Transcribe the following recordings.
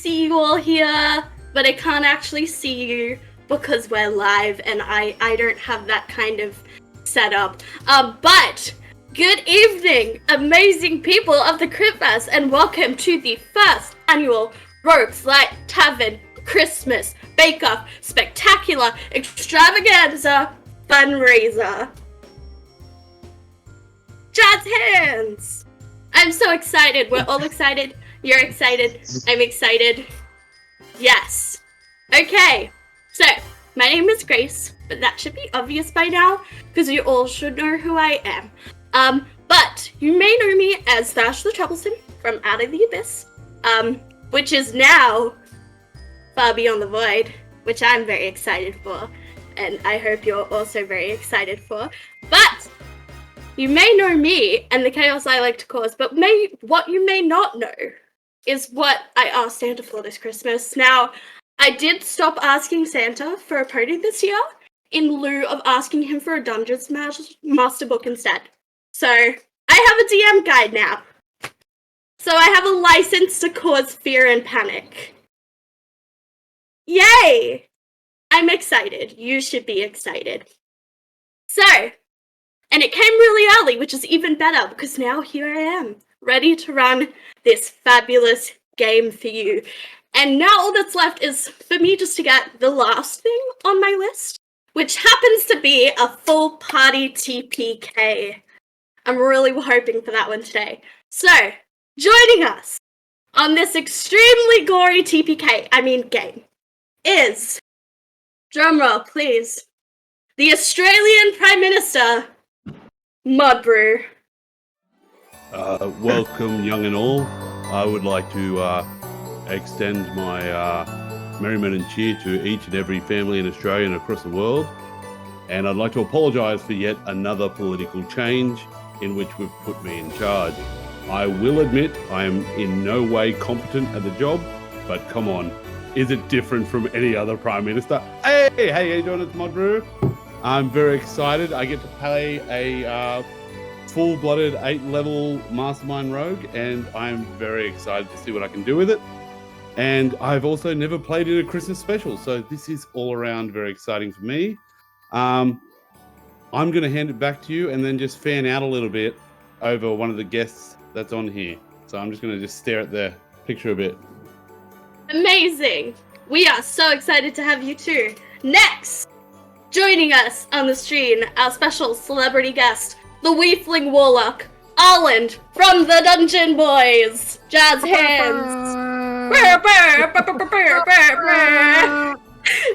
see you all here, but I can't actually see you because we're live and I don't have that kind of setup. But good evening, amazing people of the Cryptverse, and welcome to the first annual Rogues-Light Tavern Christmas Bake-Off Spectacular Extravaganza Fundraiser. Jazz hands! I'm so excited. We're all excited. You're excited. I'm excited. Yes. Okay. So, my name is Grace, but that should be obvious by now, because you all should know who I am. But you may know me as Thash the Troublesome from Out of the Abyss, which is now Far Beyond the Void, which I'm very excited for, and I hope you're also very excited for. But you may know me and the chaos I like to cause, but what you may not know is what I asked Santa for this Christmas. Now, I did stop asking Santa for a pony this year in lieu of asking him for a Dungeons Master book instead. So, I have a DM guide now. So I have a license to cause fear and panic. Yay! I'm excited. You should be excited. So, and it came really early, which is even better, because now here I am, ready to run this fabulous game for you. And now all that's left is for me just to get the last thing on my list, which happens to be a full party TPK. I'm really hoping for that one today. So, joining us on this extremely gory game, is, drumroll please, the Australian Prime Minister, Mudbrew. Welcome, young and all. I would like to extend my merriment and cheer to each and every family in Australia and across the world. And I'd like to apologise for yet another political change in which we've put me in charge. I will admit I am in no way competent at the job, but come on, is it different from any other Prime Minister? Hey, how you doing? It's Mudbrew. I'm very excited. I get to play a full-blooded 8-level Mastermind Rogue, and I'm very excited to see what I can do with it. And I've also never played in a Christmas special, so this is all around very exciting for me. I'm going to hand it back to you and then just fan out a little bit over one of the guests that's on here. So I'm just going to just stare at the picture a bit. Amazing! We are so excited to have you too. Next, joining us on the stream, our special celebrity guest, the Weefling Warlock, Arland from the Dungeon Boys. Jazz hands. Brr, brr, brr, brr, brr, brr,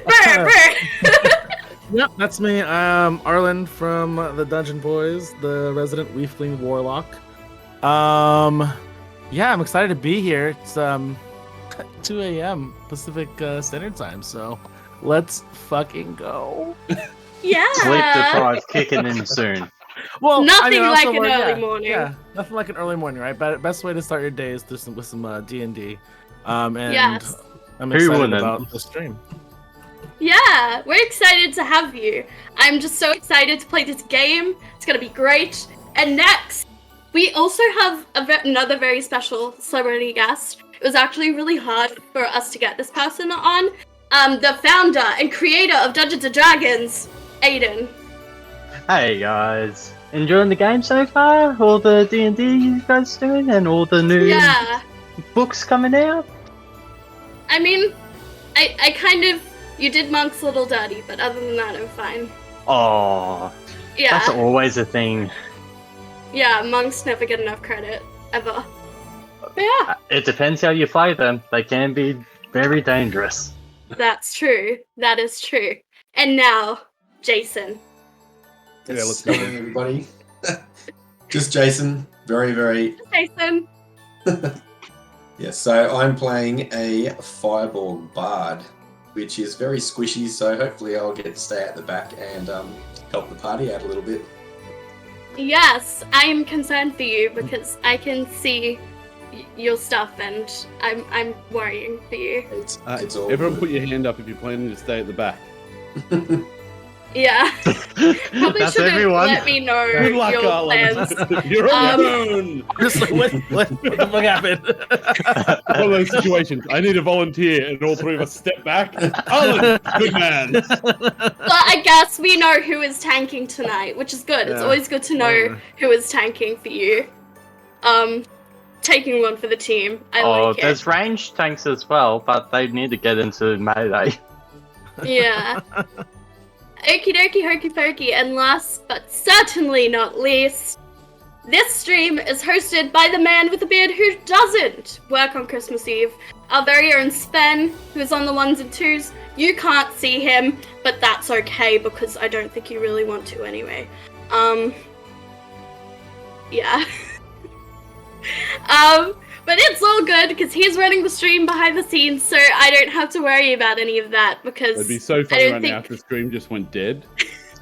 brr, brr. Yep, that's me. I'm Arland from the Dungeon Boys, the resident Weefling Warlock. Yeah, I'm excited to be here. It's 2 a.m. Pacific Standard Time, so let's fucking go. Yeah. Sleep deprived kicking in soon. Well, nothing like an early morning. Yeah, nothing like an early morning, right? Best way to start your day is with some D&D. And yes. I'm excited about the stream. Yeah, we're excited to have you. I'm just so excited to play this game. It's going to be great. And next, we also have another very special celebrity guest. It was actually really hard for us to get this person on. The founder and creator of Dungeons & Dragons, Aiden. Hey guys, enjoying the game so far? All the D&D you guys doing and all the new books coming out? I mean, I kind of... You did Monk's a little dirty, but other than that, I'm fine. Oh, yeah. That's always a thing. Yeah, Monks never get enough credit, ever. But yeah. It depends how you play them. They can be very dangerous. That's true. That is true. And now, Jason. Yeah, let's go, everybody. Just Jason. Very, very... Jason. Yes, so I'm playing a Fireborg Bard, which is very squishy, so hopefully I'll get to stay at the back and help the party out a little bit. Yes, I'm concerned for you because I can see your stuff and I'm worrying for you. It's all everyone good. put your hand up if you're planning to stay at the back. Yeah. Probably That's should have everyone. let me know Good luck, your Garland. plans. You're on your own. Just like, what the fuck happened? One of those situations. I need a volunteer, and all three of us step back. Garland, good man. But I guess we know who is tanking tonight, which is good. It's Yeah. always good to know who is tanking for you. Taking one for the team. I like it. There's range tanks as well, but they need to get into melee. Yeah. Okie dokie, hokey pokey, and last but certainly not least, this stream is hosted by the man with the beard who doesn't work on Christmas Eve. Our very own Sven, who's on the 1s and 2s. You can't see him, but that's okay because I don't think you really want to anyway. Yeah. But it's all good because he's running the stream behind the scenes, so I don't have to worry about any of that because It'd be so funny right now if the stream just went dead.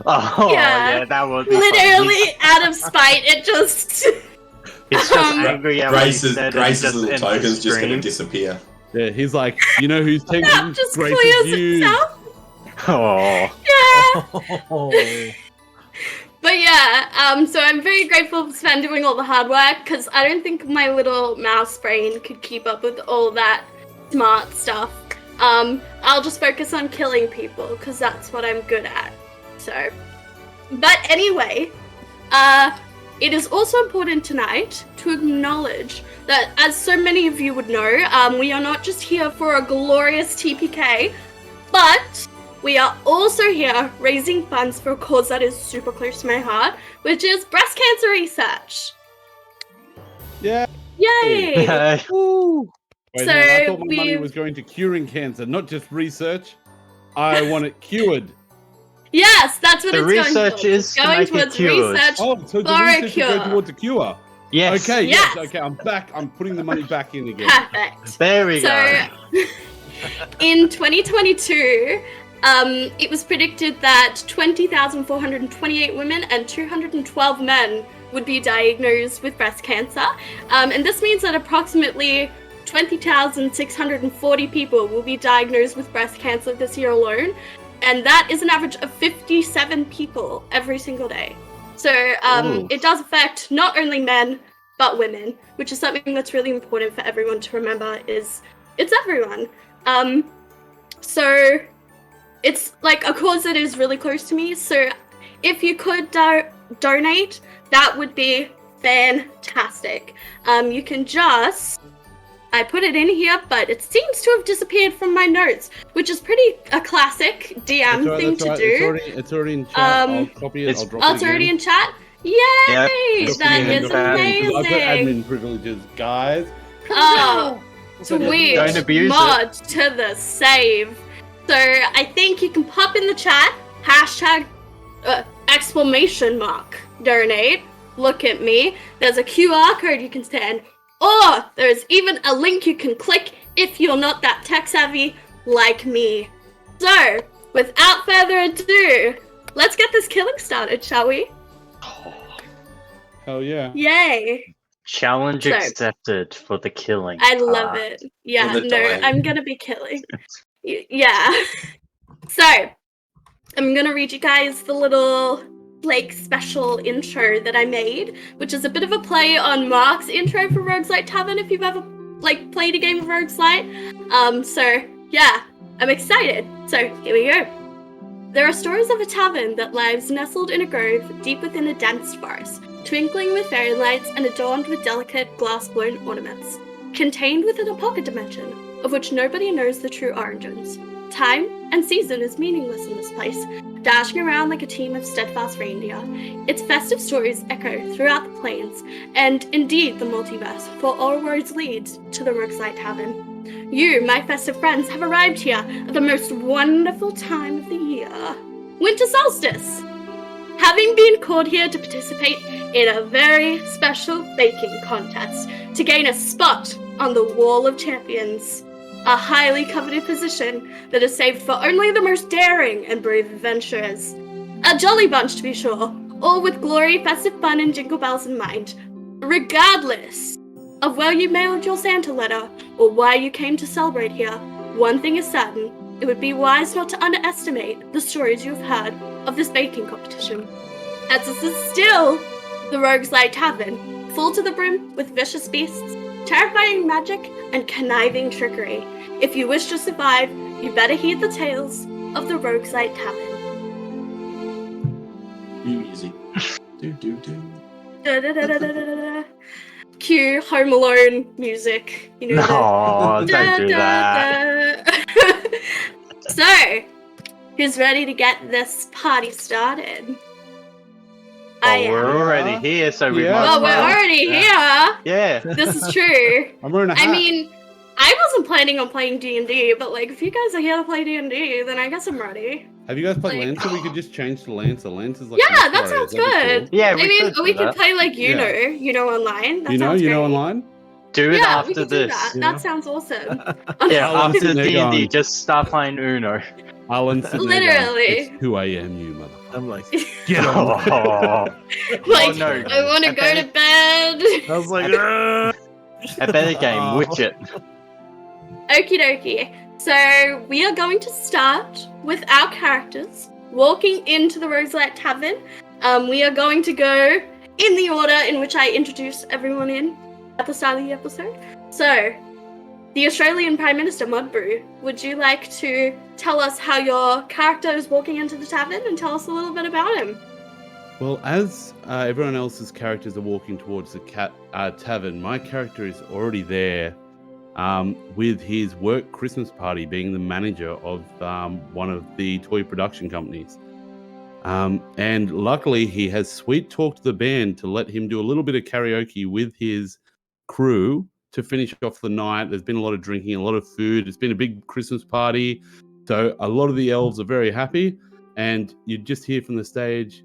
Oh, yeah, that would be literally out of spite. It just. It's just angry at Grace's what he said and Grace's just little ends the token's just going to stream. disappear. Yeah, he's like, you know who's tanking? That just Grace's clears views. itself. Oh. Yeah. But yeah, so I'm very grateful for Sven doing all the hard work because I don't think my little mouse brain could keep up with all that smart stuff. I'll just focus on killing people because that's what I'm good at. So, but anyway, it is also important tonight to acknowledge that, as so many of you would know, we are not just here for a glorious TPK, but we are also here raising funds for a cause that is super close to my heart, which is breast cancer research. Yeah. Yay! Hey. Woo. Wait, So I thought my money we've- was going to curing cancer, not just research. I want it cured. Yes, that's what The it's going research towards. is It's to going make it towards cured. research. Oh, so the For a research will cure. go towards a cure. Yes. Okay, yes. Yes. Okay, I'm back. I'm putting the money back in again. Perfect. There we So, go. in 2022, it was predicted that 20,428 women and 212 men would be diagnosed with breast cancer. And this means that approximately 20,640 people will be diagnosed with breast cancer this year alone. And that is an average of 57 people every single day. So it does affect not only men, but women, which is something that's really important for everyone to remember is it's everyone. So it's like a cause that is really close to me. So if you could donate, that would be fantastic. You can just, I put it in here, but it seems to have disappeared from my notes, which is pretty a classic DM thing to do. It's already in chat. I'll copy it. I'll drop Oh, it it's already again. in chat? Yay! Yep. That Just is put it in chat. amazing! I put admin privileges, guys. Oh, sweet. Don't abuse Mod to the save. So I think you can pop in the chat, hashtag exclamation mark donate. Look at me. There's a QR code you can scan. Or there's even a link you can click if you're not that tech savvy like me. So, without further ado, let's get this killing started, shall we? Hell yeah. Yay. Challenge So- accepted for the killing. I love it. Yeah, For the no, dying. I'm gonna be killing. Yeah. So, I'm gonna read you guys the little like special intro that I made, which is a bit of a play on Mark's intro for Rogues-Light Tavern if you've ever like played a game of Rogues-Light. So yeah, I'm excited. So here we go. There are stories of a tavern that lies nestled in a grove deep within a dense forest, twinkling with fairy lights and adorned with delicate glass-blown ornaments, contained within a pocket dimension of which nobody knows the true origins. Time and season is meaningless in this place, dashing around like a team of steadfast reindeer. Its festive stories echo throughout the plains, and indeed the multiverse, for all roads lead to the Rogues-Light Tavern. You, my festive friends, have arrived here at the most wonderful time of the year, winter solstice. Having been called here to participate in a very special baking contest to gain a spot on the Wall of Champions, a highly coveted position that is saved for only the most daring and brave adventurers. A jolly bunch, to be sure, all with glory, festive fun, and jingle bells in mind. Regardless of where you mailed your Santa letter or why you came to celebrate here, one thing is certain: it would be wise not to underestimate the stories you've heard of this baking competition, as this is still the Rogues-Light Tavern, full to the brim with vicious beasts, terrifying magic, and conniving trickery. If you wish to survive, you better heed the tales of the Rogues-Light Tavern. New music. Do. Da-da-da-da-da-da-da. Cue Home Alone music. You know. No, don't do that. So, who's ready to get this party started? I Oh, we're am. already here, so we Yeah. might Well, as we're well. already Yeah. here. Yeah. This is true. I'm wearing a hat. I mean, I wasn't planning on playing D&D, but like, if you guys are here to play D&D, then I guess I'm ready. Have you guys played like- Lancer? We could just change to Lancer. Lancer's like Yeah, Mist that Warriors. sounds That'd be good. cool. Yeah, I mean, could we do could that. play like Yeah. online. That You know sounds great. online? Do it Yeah, after we could do this. that. you know? That sounds awesome. Yeah, Alan's after sitting there D&D, going- just start playing Uno. Alan's sitting there going, Literally. it's 2 a.m., you motherfucker. I'm like, Get on. Oh, Like, no. I want to I go bet to bed. I was like, a better game, Witch It. Okie dokie. So we are going to start with our characters walking into the Rogues-Light Tavern. We are going to go in the order in which I introduced everyone in at the start of the episode. So, the Australian Prime Minister, Mudbrew, would you like to tell us how your character is walking into the tavern and tell us a little bit about him? Well, as everyone else's characters are walking towards the tavern, my character is already there with his work Christmas party, being the manager of one of the toy production companies. And luckily, he has sweet talked the band to let him do a little bit of karaoke with his crew to finish off the night. There's been a lot of drinking, a lot of food. It's been a big Christmas party. So a lot of the elves are very happy. And you just hear from the stage,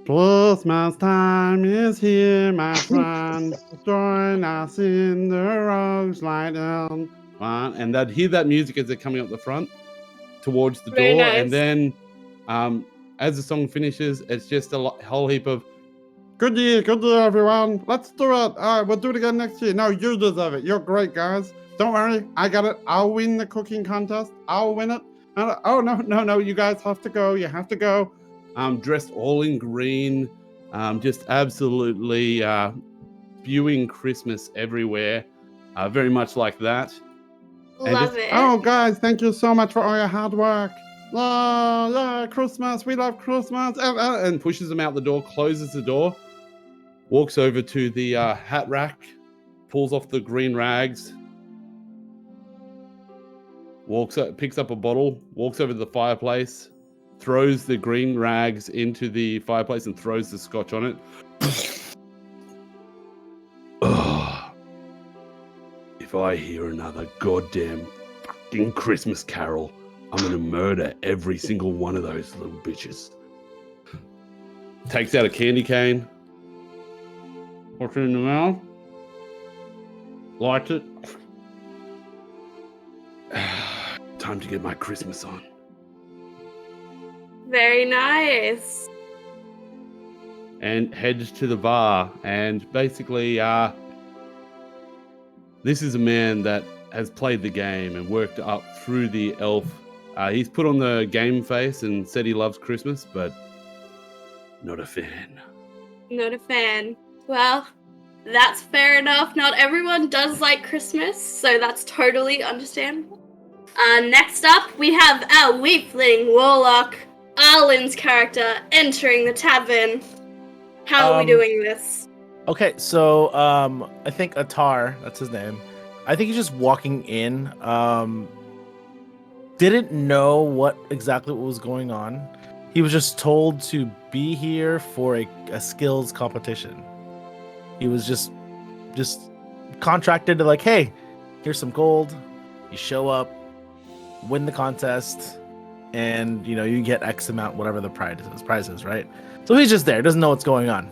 Christmas time is here, my friend. Join us in the Rogues-Light Tavern. And they'd hear that music as they're coming up the front towards the Very door. nice. And then as the song finishes, it's just a whole heap of, good year, everyone. Let's do it. All right, we'll do it again next year. No, you deserve it. You're great, guys. Don't worry. I got it. I'll win the cooking contest. I'll win it. Oh, no. You guys have to go. You have to go. Dressed all in green. Just absolutely spewing Christmas everywhere. Very much like that. And Love just, it. oh, guys, thank you so much for all your hard work. Yeah, Christmas. We love Christmas. And pushes them out the door, closes the door, walks over to the hat rack, pulls off the green rags, picks up a bottle, walks over to the fireplace, throws the green rags into the fireplace and throws the scotch on it. Ugh. If I hear another goddamn fucking Christmas carol, I'm gonna murder every single one of those little bitches. Takes out a candy cane, puts it in the mouth, lights it. Time to get my Christmas on. Very nice. And heads to the bar. And basically, this is a man that has played the game and worked up through the elf. He's put on the game face and said he loves Christmas, but not a fan. Not a fan. Well, that's fair enough. Not everyone does like Christmas, so that's totally understandable. Next up, we have our Weepling Warlock, Arlen's character, entering the tavern. How are we doing this? okay, so I think Atar, that's his name. I think he's just walking in. Didn't know what was going on. He was just told to be here for a skills competition. He was just contracted to like, hey, here's some gold. You show up, win the contest, and you get X amount, whatever the prize is, right? So he's just there, doesn't know what's going on.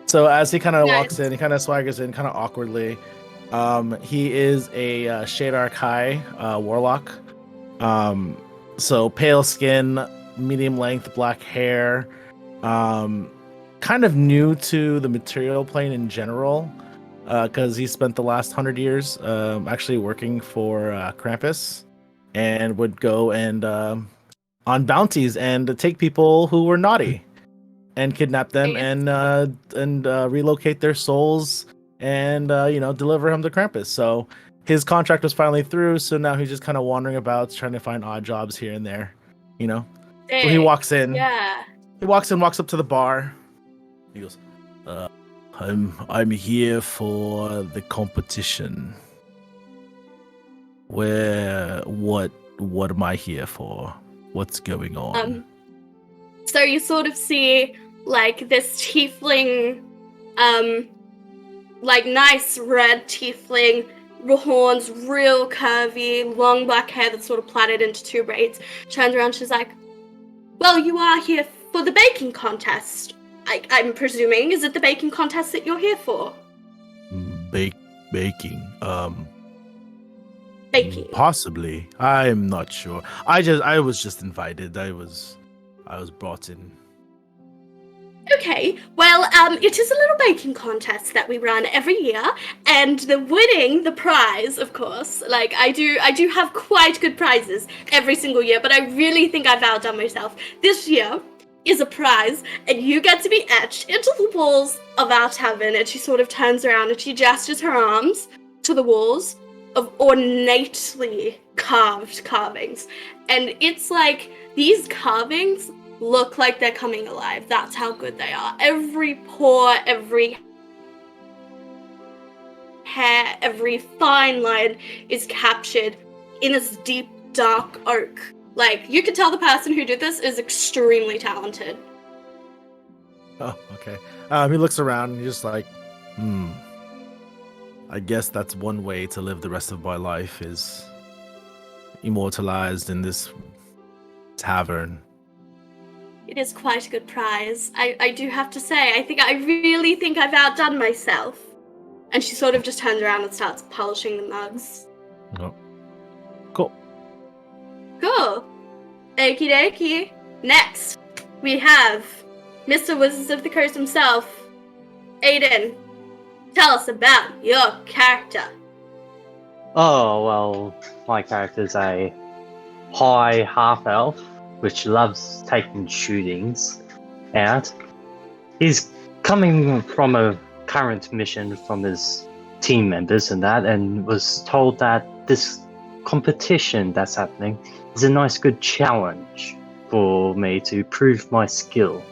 So as he kind of walks in, he kind of swaggers in kind of awkwardly. He is a Shadar Kai warlock. So pale skin, medium length, black hair. Kind of new to the material plane in general, because he spent the last 100 years actually working for Krampus, and would go and bounties and take people who were naughty and kidnap them and relocate their souls and deliver him to Krampus. So his contract was finally through, so now he's just kind of wandering about trying to find odd jobs here and there, So he walks in. Yeah. He walks up to the bar. He goes, I'm here for the competition. What am I here for? What's going on? So you sort of see like this tiefling, like nice red tiefling, horns, real curvy, long black hair that's sort of plaited into 2 braids. Turns around, she's like, well, you are here for the baking contest. I'm presuming, is it the baking contest that you're here for? Baking. Baking. Possibly. I'm not sure. I was just invited. I was brought in. Okay, well, it is a little baking contest that we run every year, and the prize, of course, like, I do have quite good prizes every single year, but I really think I've outdone myself. This year is a prize, and you get to be etched into the walls of our tavern, and she sort of turns around and she gestures her arms to the walls of ornately carved carvings, and it's like, these carvings look like they're coming alive. That's how good they are. Every pore, every hair, every fine line is captured in this deep, dark oak. Like, you can tell the person who did this is extremely talented. Oh, okay. He looks around and he's just like, I guess that's one way to live the rest of my life, is immortalized in this tavern. It is quite a good prize. I do have to say, I really think I've outdone myself. And she sort of just turns around and starts polishing the mugs. Oh. Cool. Cool. Okie dokie. Next, we have Mr. Wizards of the Coast himself. Aiden, tell us about your character. Oh, well, my character's a high half-elf, which loves taking shootings out. He's coming from a current mission from his team members and that, and was told that this competition that's happening is a nice good challenge for me to prove my skill.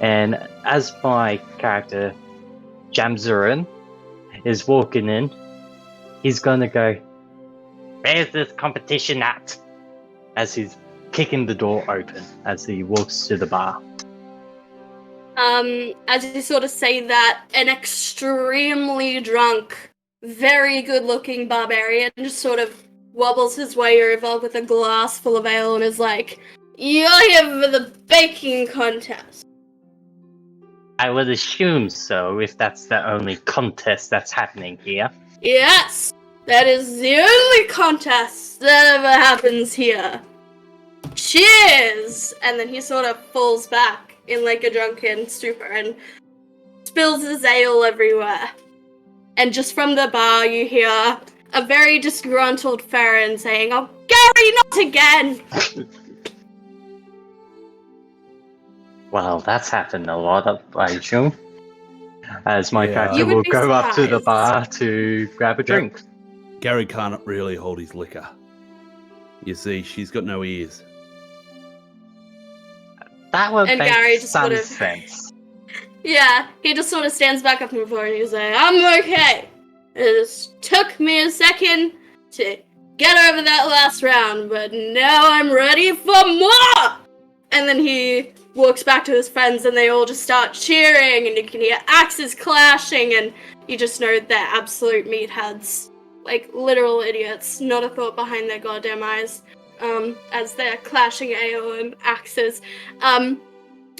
And as my character, Jamzurin, is walking in, he's gonna go, "Where's this competition at?" as he's kicking the door open as he walks to the bar. As you sort of say that, an extremely drunk, very good-looking barbarian just sort of wobbles his way over with a glass full of ale and is like, "You're here for the baking contest." I would assume so, if that's the only contest that's happening here. Yes, that is the only contest that ever happens here. Cheers! And then he sort of falls back in like a drunken stupor and spills his ale everywhere. And just from the bar you hear a very disgruntled Farron saying, "Oh, Gary, not again!" Well, that's happened a lot, I assume. As my Yeah. character You would will be go up to the surprised. bar to grab a drink. Gary can't really hold his liquor. You see, she's got no ears. That would And make Gary just some sort of- sense. Yeah, he just sort of stands back up from the floor and he's like, "I'm okay. It just took me a second to get over that last round, but now I'm ready for more!" And then he walks back to his friends and they all just start cheering and you can hear axes clashing and you just know they're absolute meatheads. Like, literal idiots. Not a thought behind their goddamn eyes. As they're clashing ale and axes.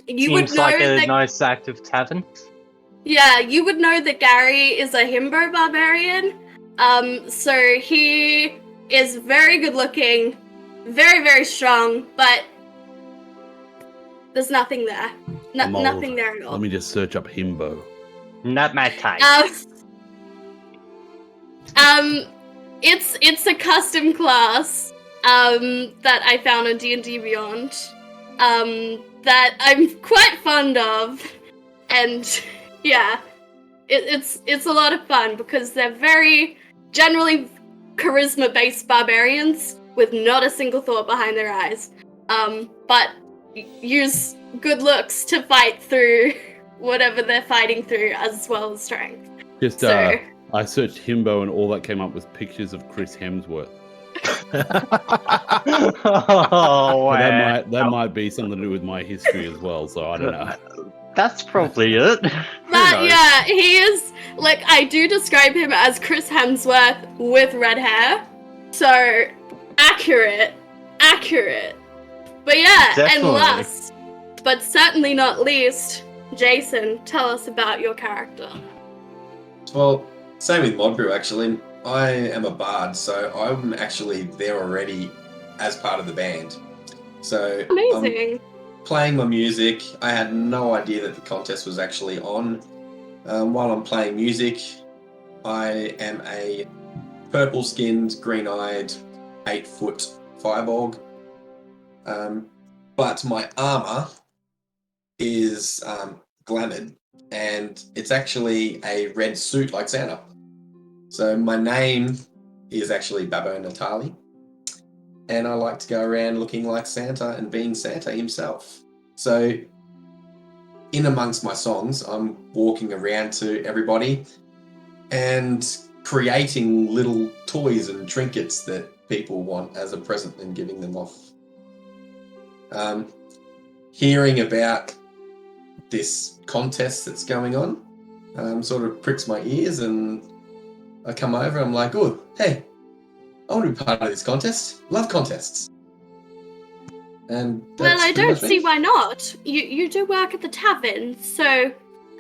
You would Seems know like a that... nice active tavern. Yeah, you would know that Gary is a himbo barbarian. So he is very good looking, very, very strong, but there's nothing there. I'm old. Nothing there at all. Let me just search up himbo. Not my type. It's a custom class. that I found on D&D Beyond that I'm quite fond of, and yeah, it's a lot of fun because they're very generally charisma-based barbarians with not a single thought behind their eyes, but use good looks to fight through whatever they're fighting through as well as strength. Just So- I searched himbo and all that came up was pictures of Chris Hemsworth. Oh, But wow. that might be something to do with my history as well, so I don't know. That's probably it. Who But knows? yeah, he is, like, I do describe him as Chris Hemsworth with red hair. So, accurate. But yeah, Definitely. and last, but certainly not least, Jason, tell us about your character. Well, same with Modbrew actually. I am a bard, so I'm actually there already as part of the band. So Amazing. playing my music. I had no idea that the contest was actually on. While I'm playing music, I am a purple-skinned, green-eyed, 8-foot firebog. But my armor is glamoured, and it's actually a red suit like Santa. So my name is actually Babo Natali, and I like to go around looking like Santa and being Santa himself. So in amongst my songs, I'm walking around to everybody and creating little toys and trinkets that people want as a present and giving them off. Hearing about this contest that's going on sort of pricks my ears, and I come over, I'm like, oh, hey, I want to be part of this contest. Love contests. And Well, that's I pretty don't much me. see why not. You do work at the tavern, so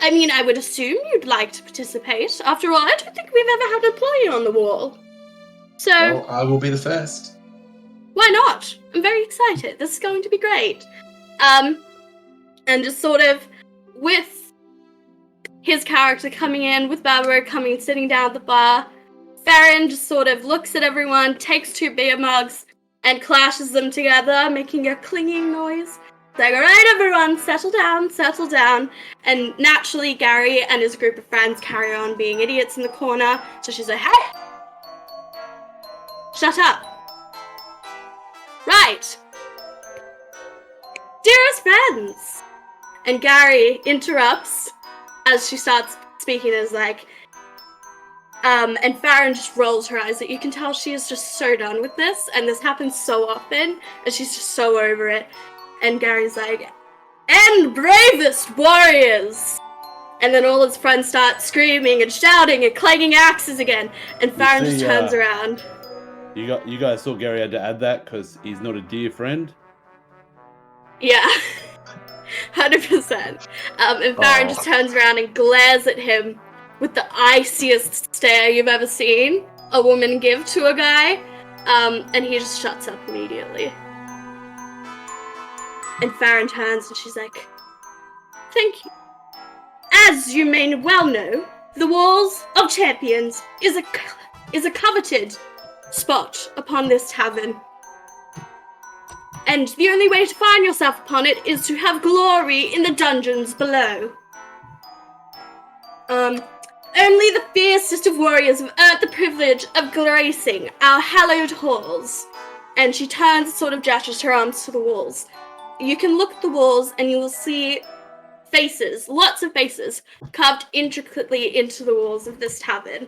I mean, I would assume you'd like to participate. After all, I don't think we've ever had an employee on the wall. So Well, I will be the first. why not? I'm very excited. This is going to be great. And just sort of with his character coming in, with Barbara coming, sitting down at the bar, Farron just sort of looks at everyone, takes 2 beer mugs, and clashes them together, making a clinging noise. Like, alright everyone, settle down. And naturally, Gary and his group of friends carry on being idiots in the corner. So she's like, hey! Shut up. Right. Dearest friends! And Gary interrupts as she starts speaking, is like, and Farron just rolls her eyes. That you can tell she is just so done with this, and this happens so often, and she's just so over it. And Gary's like, and bravest warriors! And then all his friends start screaming and shouting and clanging axes again, and Farron see, just turns around. You guys saw Gary had to add that because he's not a dear friend. Yeah. 100%. And Farron just turns around and glares at him with the iciest stare you've ever seen a woman give to a guy. And he just shuts up immediately. And Farron turns and she's like, thank you. As you may well know, the Walls of Champions is a coveted spot upon this tavern. And the only way to find yourself upon it is to have glory in the dungeons below. Only the fiercest of warriors have earned the privilege of gracing our hallowed halls. And she turns and sort of gestures her arms to the walls. You can look at the walls and you will see faces, lots of faces, carved intricately into the walls of this tavern.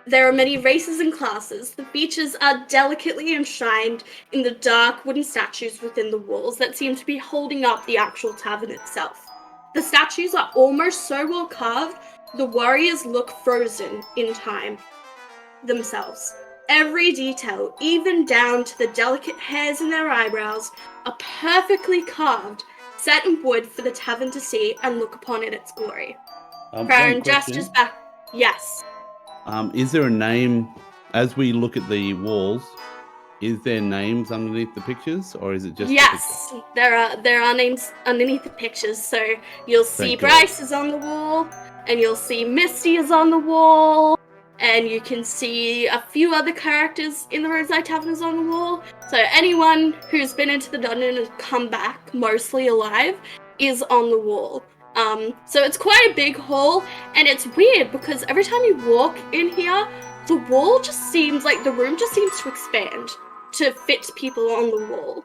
There are many races and classes. The features are delicately enshrined in the dark wooden statues within the walls that seem to be holding up the actual tavern itself. The statues are almost so well carved, the warriors look frozen in time themselves. Every detail, even down to the delicate hairs in their eyebrows, are perfectly carved, set in wood for the tavern to see and look upon in its glory. Farron gestures back. Yes. Is there a name, as we look at the walls, is there names underneath the pictures, or is it just Yes, there are names underneath the pictures. So you'll see Thank God. Bryce is on the wall, and you'll see Misty is on the wall, and you can see a few other characters in the Rogues-Light Tavern on the wall. So anyone who's been into the dungeon and come back mostly alive is on the wall. So it's quite a big hall, and it's weird because every time you walk in here, the wall just seems like the room just seems to expand to fit people on the wall.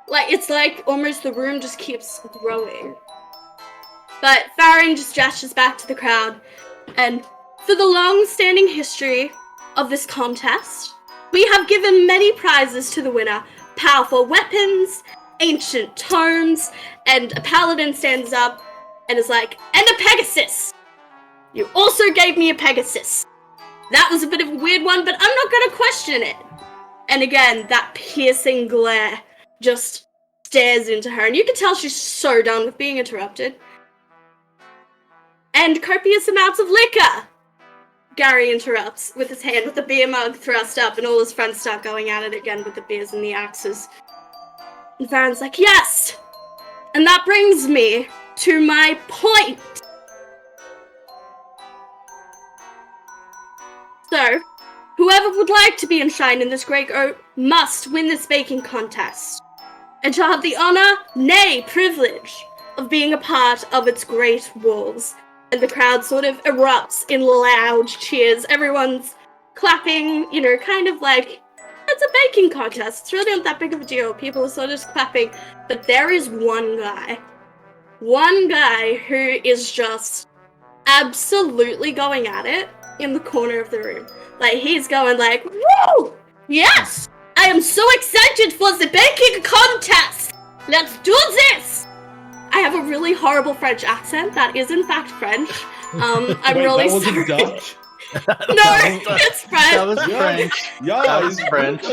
Like, it's like almost the room just keeps growing. But Farron just gestures back to the crowd, and for the long-standing history of this contest, we have given many prizes to the winner. Powerful weapons, ancient tomes, and a paladin stands up and is like, and a Pegasus! You also gave me a Pegasus. That was a bit of a weird one, but I'm not gonna question it. And again, that piercing glare just stares into her, and you can tell she's so done with being interrupted. And copious amounts of liquor! Gary interrupts with his hand with the beer mug thrust up, and all his friends start going at it again with the beers and the axes. And Farron's like, yes! And that brings me to my point. So, whoever would like to be enshrined in this great oak must win this baking contest, and shall have the honor, nay, privilege, of being a part of its great walls. And the crowd sort of erupts in loud cheers. Everyone's clapping, you know, kind of like, it's a baking contest. It's really not that big of a deal. People are sort of just clapping. But there is one guy who is just absolutely going at it in the corner of the room. Like, he's going like, woo! Yes! I am so excited for the baking contest! Let's do this! I have a really horrible French accent. That is, in fact, French. I'm Wait, really that wasn't sorry. Dutch? No, it's French. That was French. Yeah, That was French.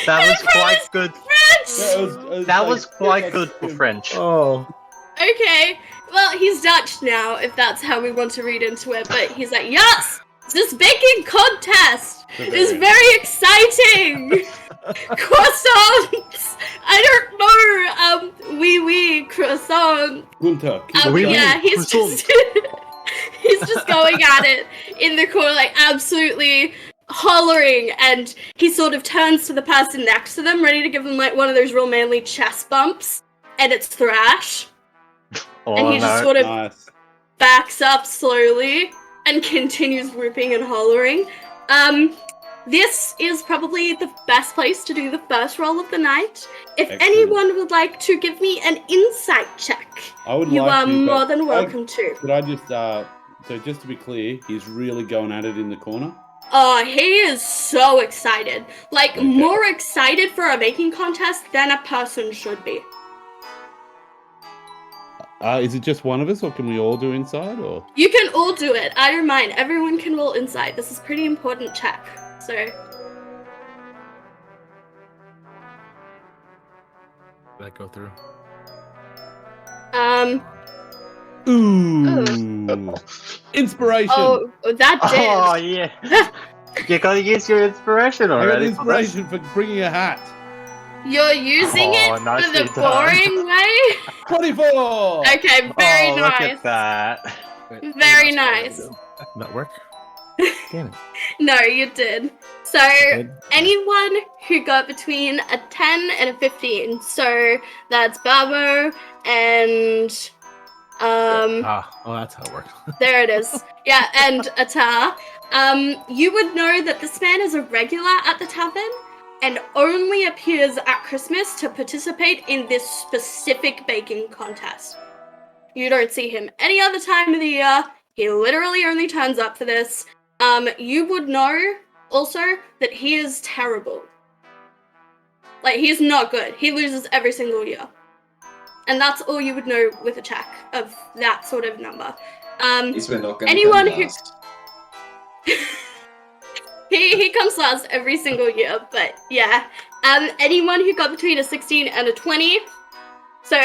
That was quite good. French! That was quite good for French. Oh. Okay, well, he's Dutch now, if that's how we want to read into it. But he's like, yes! This baking contest is very exciting! Croissants! I don't know, oui, croissant. Gunter, Yeah, he's just he's just going at it in the corner, like absolutely hollering, and he sort of turns to the person next to them, ready to give them like one of those real manly chest bumps, and it's Thrash. Oh, And he just sort of nice. backs up slowly and continues whooping and hollering. This is probably the best place to do the first roll of the night. If Excellent. anyone would like to give me an insight check, I would you like are to, more but than welcome to. Could I just, so just to be clear, he's really going at it in the corner? Oh, he is so excited. Like, Okay. more excited for a baking contest than a person should be. Is it just one of us, or can we all do inside, or? You can all do it. I don't mind. Everyone can roll insight. This is a pretty important check. So, That go through. Ooh. Inspiration! oh, that did. Oh, yeah. You gotta use your inspiration I got already. inspiration for bringing a hat. You're using Oh, it for nicely the done. boring way? 24! Okay, very Oh, nice. look at that. Very nice. That work? Damn it. No, you did. So, Good. anyone who got between a 10 and a 15, so that's Babo and, Oh, that's how it works. there it is. Yeah, and Atar. You would know that this man is a regular at the tavern and only appears at Christmas to participate in this specific baking contest. You don't see him any other time of the year. He literally only turns up for this. You would know also that he is terrible. Like, he's not good. He loses every single year. And that's all you would know with a check of that sort of number. He's been not going to Anyone come who- last. He comes last every single year, but yeah. Anyone who got between a 16 and a 20, so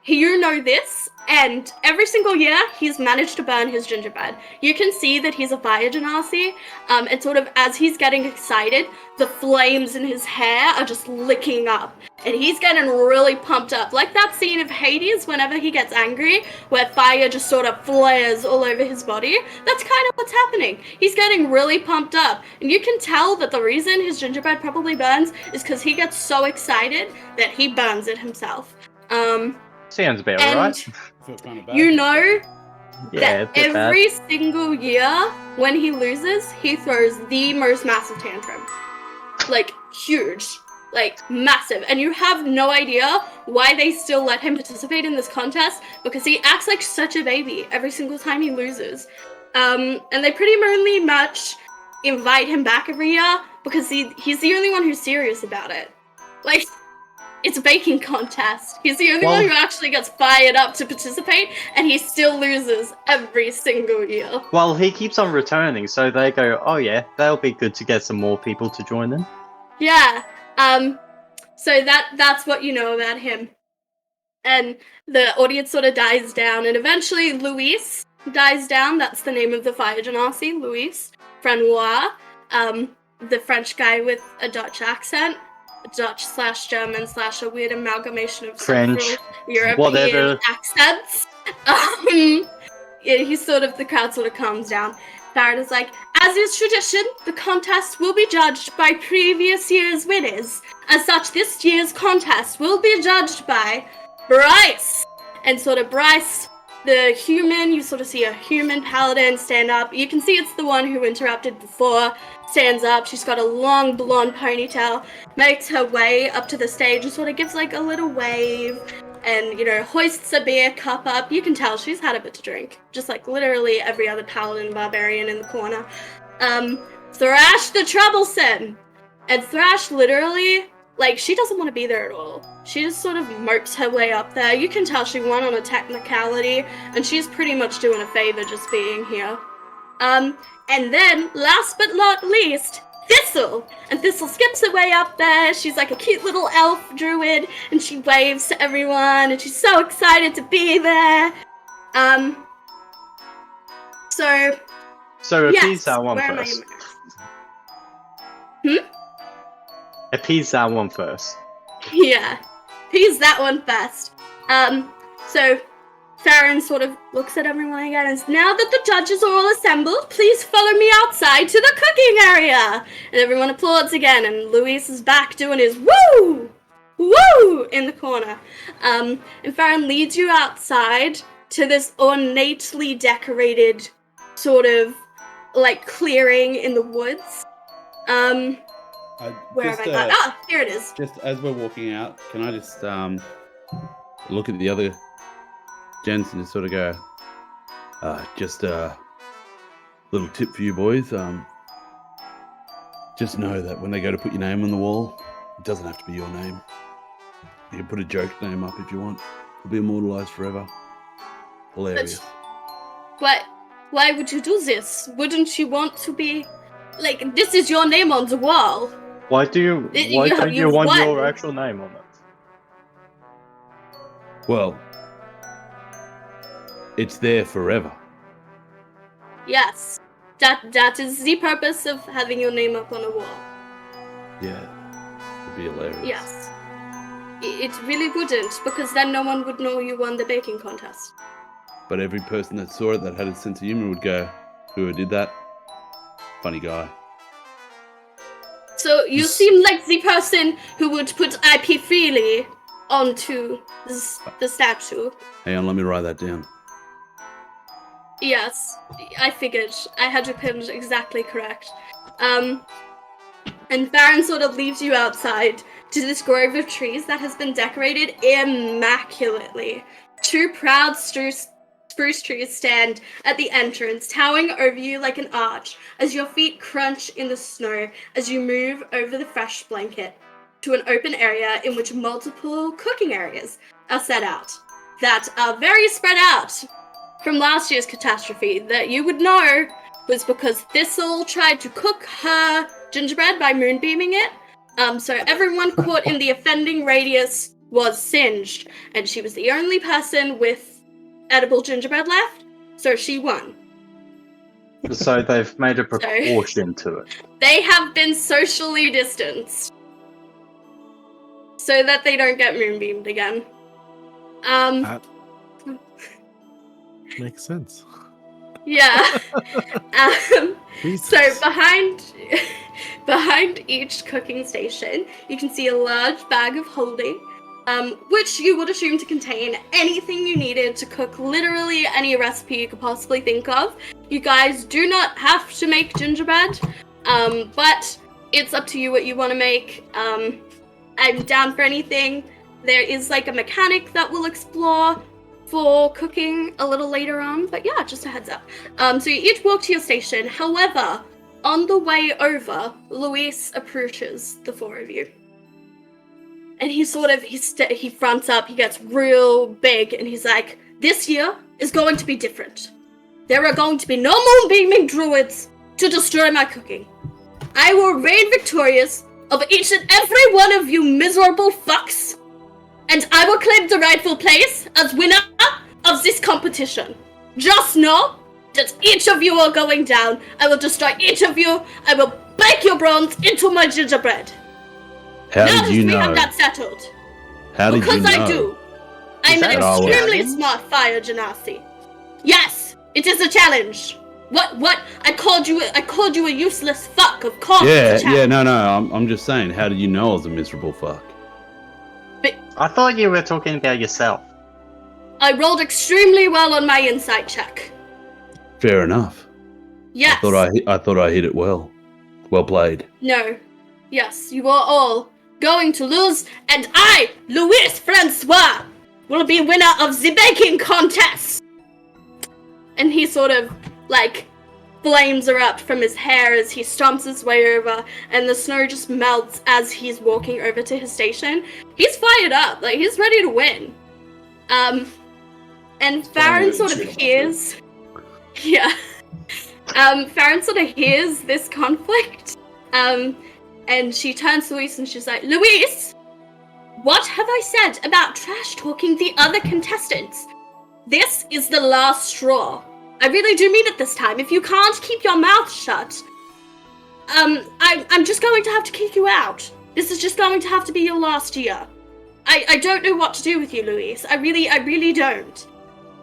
you know this, And every single year, he's managed to burn his gingerbread. You can see that he's a fire genasi, and sort of as he's getting excited, the flames in his hair are just licking up. And he's getting really pumped up. Like that scene of Hades whenever he gets angry, where fire just sort of flares all over his body. That's kind of what's happening. He's getting really pumped up. And you can tell that the reason his gingerbread probably burns is because he gets so excited that he burns it himself. Sounds about and right. Feel kind of bad. you know Yeah, that a bit bad. every single year when he loses, he throws the most massive tantrum. Like, huge. Like, massive. And you have no idea why they still let him participate in this contest, because he acts like such a baby every single time he loses. And they pretty much invite him back every year, because he's the only one who's serious about it. Like, it's a baking contest. He's the only one who actually gets fired up to participate, and he still loses every single year. Well, he keeps on returning, so they go, oh yeah, that'll be good to get some more people to join in. Yeah. So that's what you know about him. And the audience sort of dies down, and eventually Luis dies down. That's the name of the fire genasi, Luis Frenoir. The French guy with a Dutch accent. Dutch/German/ a weird amalgamation of French, several European whatever. accents. The crowd sort of calms down. Farron is like, as is tradition, the contest will be judged by previous year's winners. As such, this year's contest will be judged by Bryce. And sort of Bryce, the human, you sort of see a human paladin stand up. You can see it's the one who interrupted before. Stands up, she's got a long blonde ponytail, makes her way up to the stage and sort of gives like a little wave and, hoists a beer cup up. You can tell she's had a bit to drink, just like literally every other paladin barbarian in the corner. Thrash the Troublesome! And Thrash literally, she doesn't want to be there at all. She just sort of mopes her way up there. You can tell she won on a technicality, and she's pretty much doing a favor just being here. And then, last but not least, Thistle! And Thistle skips her way up there. She's like a cute little elf druid, and she waves to everyone, and she's so excited to be there. So appease that one where first. am I? Appease that one first. Yeah, appease that one first. So Farron sort of looks at everyone again and says, now that the judges are all assembled, please follow me outside to the cooking area. And everyone applauds again, and Luis is back doing his woo! Woo! In the corner. And Farron leads you outside to this ornately decorated sort of, clearing in the woods. Where have I got? Ah, here it is. Just as we're walking out, can I just look at the other gents and just sort of go, just a little tip for you boys. Just know that when they go to put your name on the wall, it doesn't have to be your name. You can put a joke name up if you want. It'll be immortalized forever. Hilarious. Why would you do this? Wouldn't you want to be this is your name on the wall? Why don't you want won. your actual name on it? Well, it's there forever. Yes. That is the purpose of having your name up on a wall. Yeah. It'd be hilarious. Yes. It really wouldn't, because then no one would know you won the baking contest. But every person that saw it that had a sense of humor would go, whoever did that, funny guy. So you seem like the person who would put IP freely onto the statue. Hang on, let me write that down. Yes, I figured. I had you pinned exactly correct. And Farron sort of leaves you outside to this grove of trees that has been decorated immaculately. Two proud spruce trees stand at the entrance, towering over you like an arch, as your feet crunch in the snow as you move over the fresh blanket to an open area in which multiple cooking areas are set out that are very spread out from last year's catastrophe that you would know was because Thistle tried to cook her gingerbread by moonbeaming it. So everyone caught in the offending radius was singed, and she was the only person with edible gingerbread left, so she won. So they've made a proportion to it. They have been socially distanced so that they don't get moonbeamed again. That makes sense. Yeah. Jesus. So behind each cooking station, you can see a large bag of holding, which you would assume to contain anything you needed to cook literally any recipe you could possibly think of. You guys do not have to make gingerbread, but it's up to you what you want to make. I'm down for anything. There is like a mechanic that we'll explore for cooking a little later on, but yeah, just a heads up. So you each walk to your station. However, on the way over, Luis approaches the four of you. And he fronts up, he gets real big, and he's like, this year is going to be different. There are going to be no moonbeaming druids to destroy my cooking. I will reign victorious over each and every one of you miserable fucks, and I will claim the rightful place as winner of this competition. Just know that each of you are going down. I will destroy each of you. I will bake your bones into my gingerbread. How Now did you we know? have that settled. How did you Because know? I do. I'm an that a extremely challenge? smart fire genasi. Yes, it is a challenge. What? I called you a useless fuck, of course. it's a Yeah, challenge. no. I'm just saying. How did you know I was a miserable fuck? I thought you were talking about yourself. I rolled extremely well on my insight check. Fair enough. Yes. I thought I hit it well. Well played. No. Yes, you are all going to lose, and I, Luis Francois, will be winner of the baking contest. And he sort of, like, flames erupt from his hair as he stomps his way over, and the snow just melts as he's walking over to his station. He's fired up, like, he's ready to win. And Farron sort of hears... Yeah. Farron sort of hears this conflict, and she turns to Luis and she's like, Luis, what have I said about trash talking the other contestants? This is the last straw. I really do mean it this time. If you can't keep your mouth shut, I'm just going to have to kick you out. This is just going to have to be your last year. I don't know what to do with you, Luis. I really don't.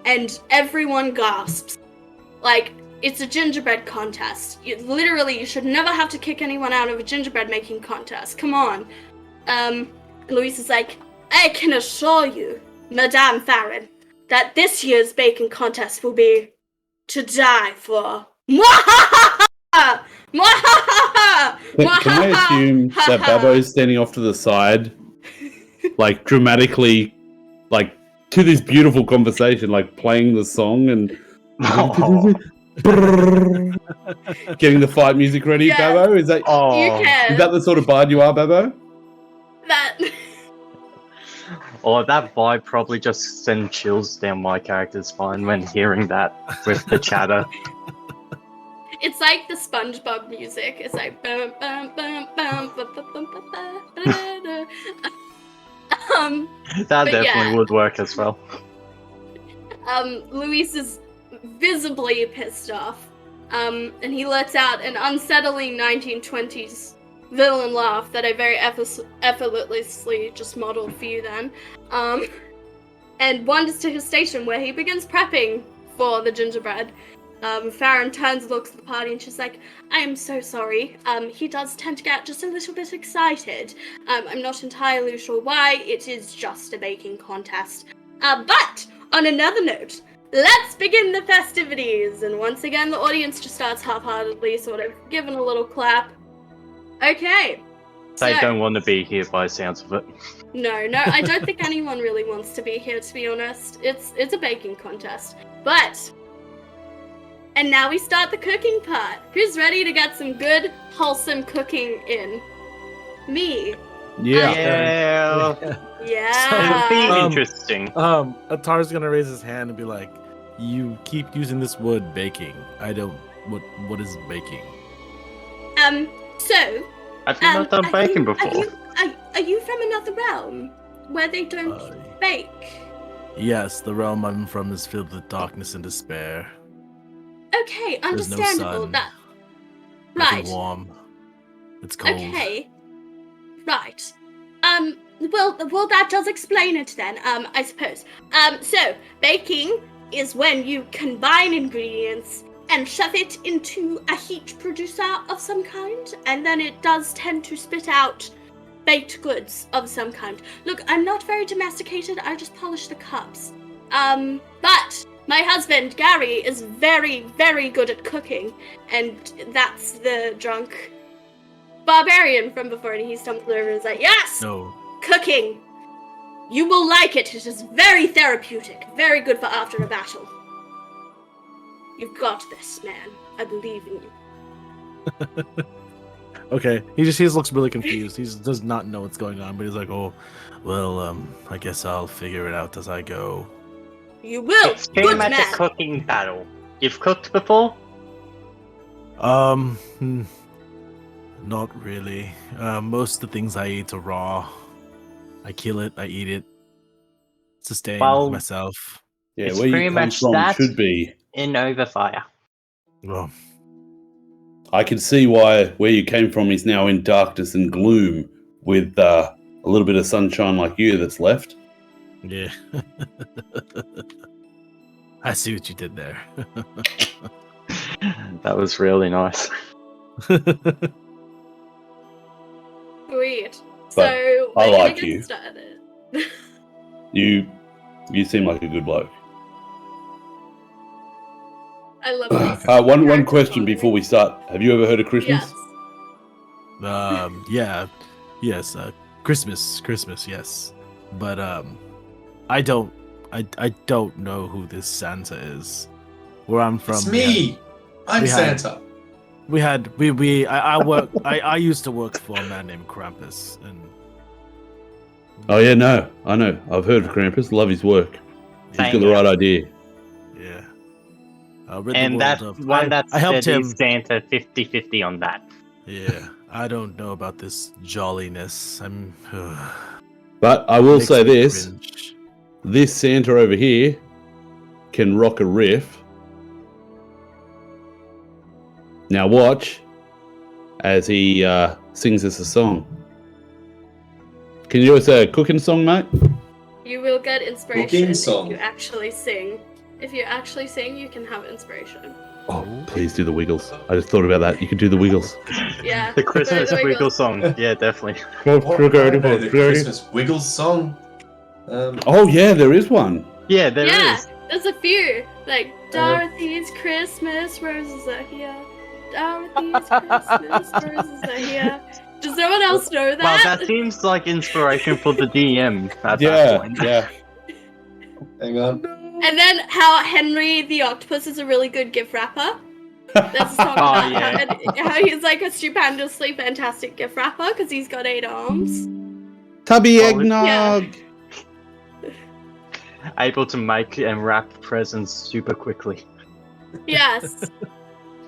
And everyone gasps. Like, it's a gingerbread contest. You should never have to kick anyone out of a gingerbread making contest. Come on. Luis is like, I can assure you, Madame Farron, that this year's baking contest will be to die for. Mwahaha! Mwahaha! Can I assume that Babbo's standing off to the side, like dramatically, like to this beautiful conversation, like playing the song and getting the fight music ready, Yeah. Babbo? Is that You can. is that the sort of bard you are, Babbo? That. Or that vibe probably just sent chills down my character's spine when hearing that with the chatter. It's like the SpongeBob music. It's like bum bum bum bum bum bum bum bum bum. That But definitely yeah. would work as well. Luis is visibly pissed off, and he lets out an unsettling 1920s villain laugh that I very effortlessly just modeled for you then, and wanders to his station where he begins prepping for the gingerbread. Farron turns and looks at the party and she's like, I am so sorry. He does tend to get just a little bit excited. I'm not entirely sure why. It is just a baking contest. But on another note, let's begin the festivities. And once again, the audience just starts half-heartedly sort of giving a little clap. Okay. They So- don't want to be here by the sounds of it. No, I don't think anyone really wants to be here, to be honest. It's a baking contest. But... And now we start the cooking part. Who's ready to get some good, wholesome cooking in? Me. Yeah. Yeah. It'll be Um, interesting. Atar's gonna raise his hand and be like, "You keep using this word baking. I don't. What is baking?" So, Have you not done baking before? Are you from another realm where they don't bake? Yes, the realm I'm from is filled with darkness and despair. Okay, There's no understandable. sun. That Nothing right. warm. It's cold. Okay. Right. Well, that does explain it then, I suppose. So, baking is when you combine ingredients and shove it into a heat producer of some kind, and then it does tend to spit out baked goods of some kind. Look, I'm not very domesticated, I just polish the cups. But my husband, Gary, is very, very good at cooking, and that's the drunk barbarian from before, and he stumbled over and is like, yes! No. Cooking! You will like it. It is very therapeutic. Very good for after a battle. You've got this, man. I believe in you. Okay, he just looks really confused. He does not know what's going on, but he's like, "Oh, well, I guess I'll figure it out as I go." You will. It's pretty Good much man. a cooking battle. You've cooked before? Not really. Most of the things I eat are raw. I kill it, I eat it, sustain Well, myself. Yeah, It's where pretty you come much from that. should be. In Overfire. Well, I can see why where you came from is now in darkness and gloom, with a little bit of sunshine like you that's left. yeah. I see what you did there. That was really nice. Sweet. But So, I we're gonna like get you. started. You seem like a good bloke. I love this. One Character question bonding. before we start. Have you ever heard of Christmas? Yes. Yeah, yes, Christmas, yes. But I don't know who this Santa is. Where I'm from, It's me. I'm we had- Santa. I used to work for a man named Krampus, and Oh yeah, no, I know. I've heard of Krampus. Love his work. He's got Same the here. right idea. yeah. I read And the that world of, one that I helped said him. is Santa 50-50 on that. Yeah, I don't know about this jolliness. But I will makes say me this: cringe. this Santa over here can rock a riff. Now watch as he sings us a song. Can you do us a cooking song, mate? You will get inspiration Cooking if song. you actually sing. If you actually sing, you can have inspiration. Oh, please do the Wiggles. I just thought about that. You could do the Wiggles. Yeah. The Christmas the Wiggle song. Yeah, definitely. What? I don't know the Christmas Wiggles song. Oh yeah, there is one. Yeah, there is. Yeah, there's a few. Like, Dorothy's Christmas roses are here. Dorothy's Christmas roses are here. Does no one else know that? Well, that seems like inspiration for the DM at that Yeah, point. yeah. Hang on. And then how Henry the Octopus is a really good gift wrapper. That's a song about yeah. how he's like a stupendously fantastic gift wrapper because he's got 8 arms. Tubby Oh, eggnog. Able to make and wrap presents super quickly. Yes.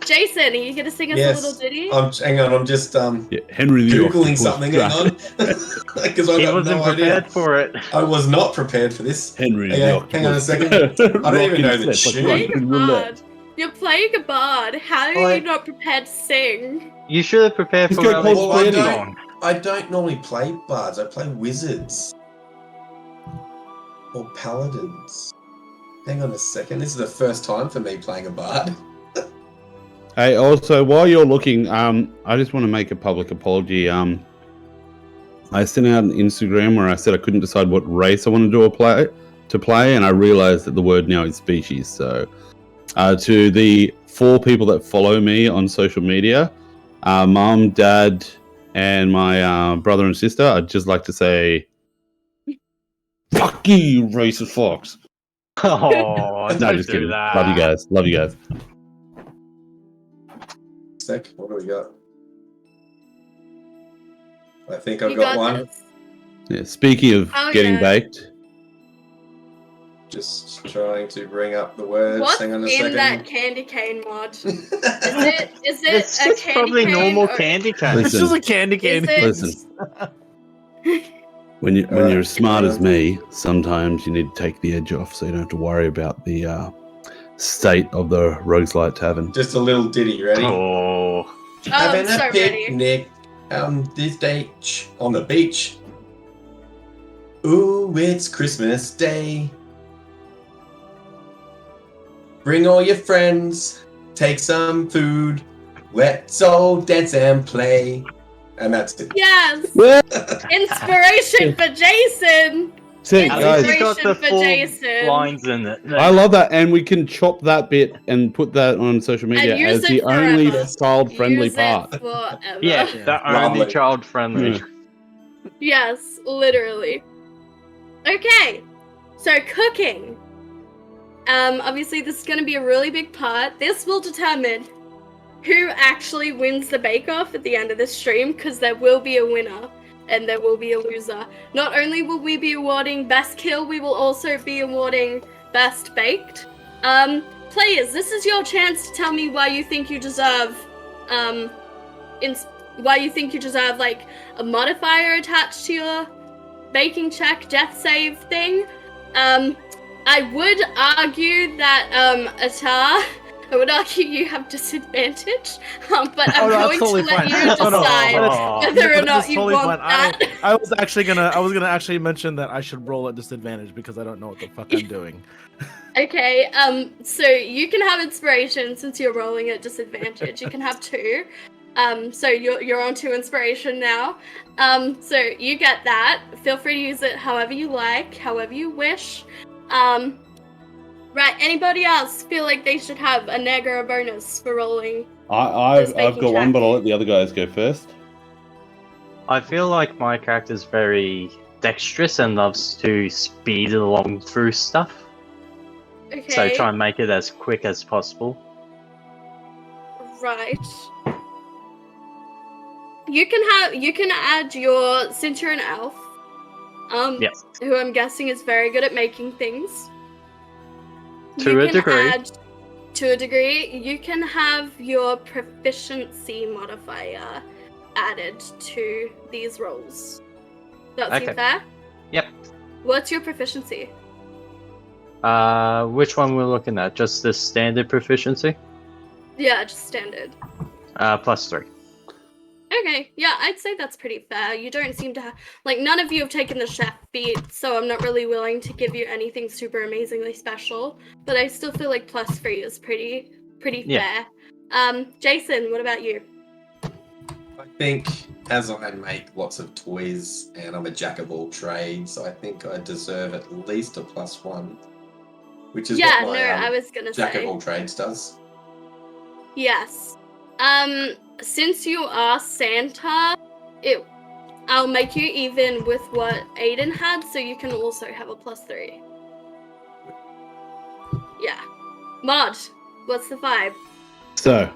Jason, are you gonna sing us Yes. a little ditty? Hang on. I'm just Yeah, Henry the googling Octopus. something. Hang on, because I He got wasn't no prepared idea. for it. I was not prepared for this. Henry Okay, the Octopus. hang on a second. I don't even know the Rockin' steps tune. like Playing a Russian roulette. bard. You're playing a bard. How are you Like- not prepared to sing? You should have prepared He's for got our cold theme sweaty. song. I don't normally play bards. I play wizards or paladins. Hang on a second. This is the first time for me playing a bard. Hey, also, while you're looking, I just want to make a public apology. I sent out an Instagram where I said I couldn't decide what race I wanted to play, and I realized that the word now is species. So, to the 4 people that follow me on social media, mom, dad, and my brother and sister, I'd just like to say, fuck you, racist fox. Oh, No, don't just do kidding. that. Love you guys. Love you guys. Sec, what do we got? I think I've You got one. this. Yeah, speaking of Oh, getting yeah. baked, Just trying to bring up the words. What's Hang on a in second. that candy cane mod? Is it It's a just candy probably cane normal or- candy cane. It's just a candy cane. Is it- listen. When you're as smart as Um, me, sometimes you need to take the edge off, so you don't have to worry about the state of the Rogues-Light Tavern. Just a little ditty, ready? Oh. Oh, I'm Having so a ready. picnic this day on the beach. Ooh, it's Christmas Day. Bring all your friends, take some food, let's all dance and play. And that's it. Yes! Yeah. Inspiration for Jason! See, At guys, least you got the for full Jason. lines in it. I love that, and we can chop that bit and put that on social media And use as it the only forever. child-friendly Use part. it forever. Yeah, the only Lovely. child friendly. Yeah. Yes, literally. Okay, so cooking. Obviously this is going to be a really big part. This will determine who actually wins the bake-off at the end of the stream, because there will be a winner and there will be a loser. Not only will we be awarding best kill, we will also be awarding best baked. Players, this is your chance to tell me why you think you deserve, why you think you deserve like a modifier attached to your baking check, death save thing. I would argue that Atar, I would argue you have disadvantage, but I'm going to let you decide whether or not you want that. I was gonna actually mention that I should roll at disadvantage because I don't know what the fuck I'm doing. Okay, so you can have inspiration since you're rolling at disadvantage. You can have 2. So you're on 2 inspiration now. So you get that. Feel free to use it however you like, however you wish. Right, anybody else feel like they should have a neg or a bonus for rolling? I've baking got one, check. but I'll let the other guys go first. I feel like my character's very dexterous and loves to speed along through stuff. Okay. So try and make it as quick as possible. Right. You can add your Centurion Elf. Yep. Who I'm guessing is very good at making things. To a degree. To a degree, you can have your proficiency modifier added to these rolls. That seem Okay. fair? Yep. What's your proficiency? Which one we're looking at? Just the standard proficiency? Yeah, just standard. +3. Okay, yeah, I'd say that's pretty fair. You don't seem to have, like, none of you have taken the chef feat, so I'm not really willing to give you anything super amazingly special, but I still feel like +3 is pretty Yeah. fair. Jason, what about you? I think as I make lots of toys and I'm a jack of all trades, I think I deserve at least a +1, which is Yeah, what no, my I was gonna jack say. of all trades does. Yes. Since you are Santa, I'll make you even with what Aiden had, so you can also have a +3. Yeah. Mod, what's the vibe? So,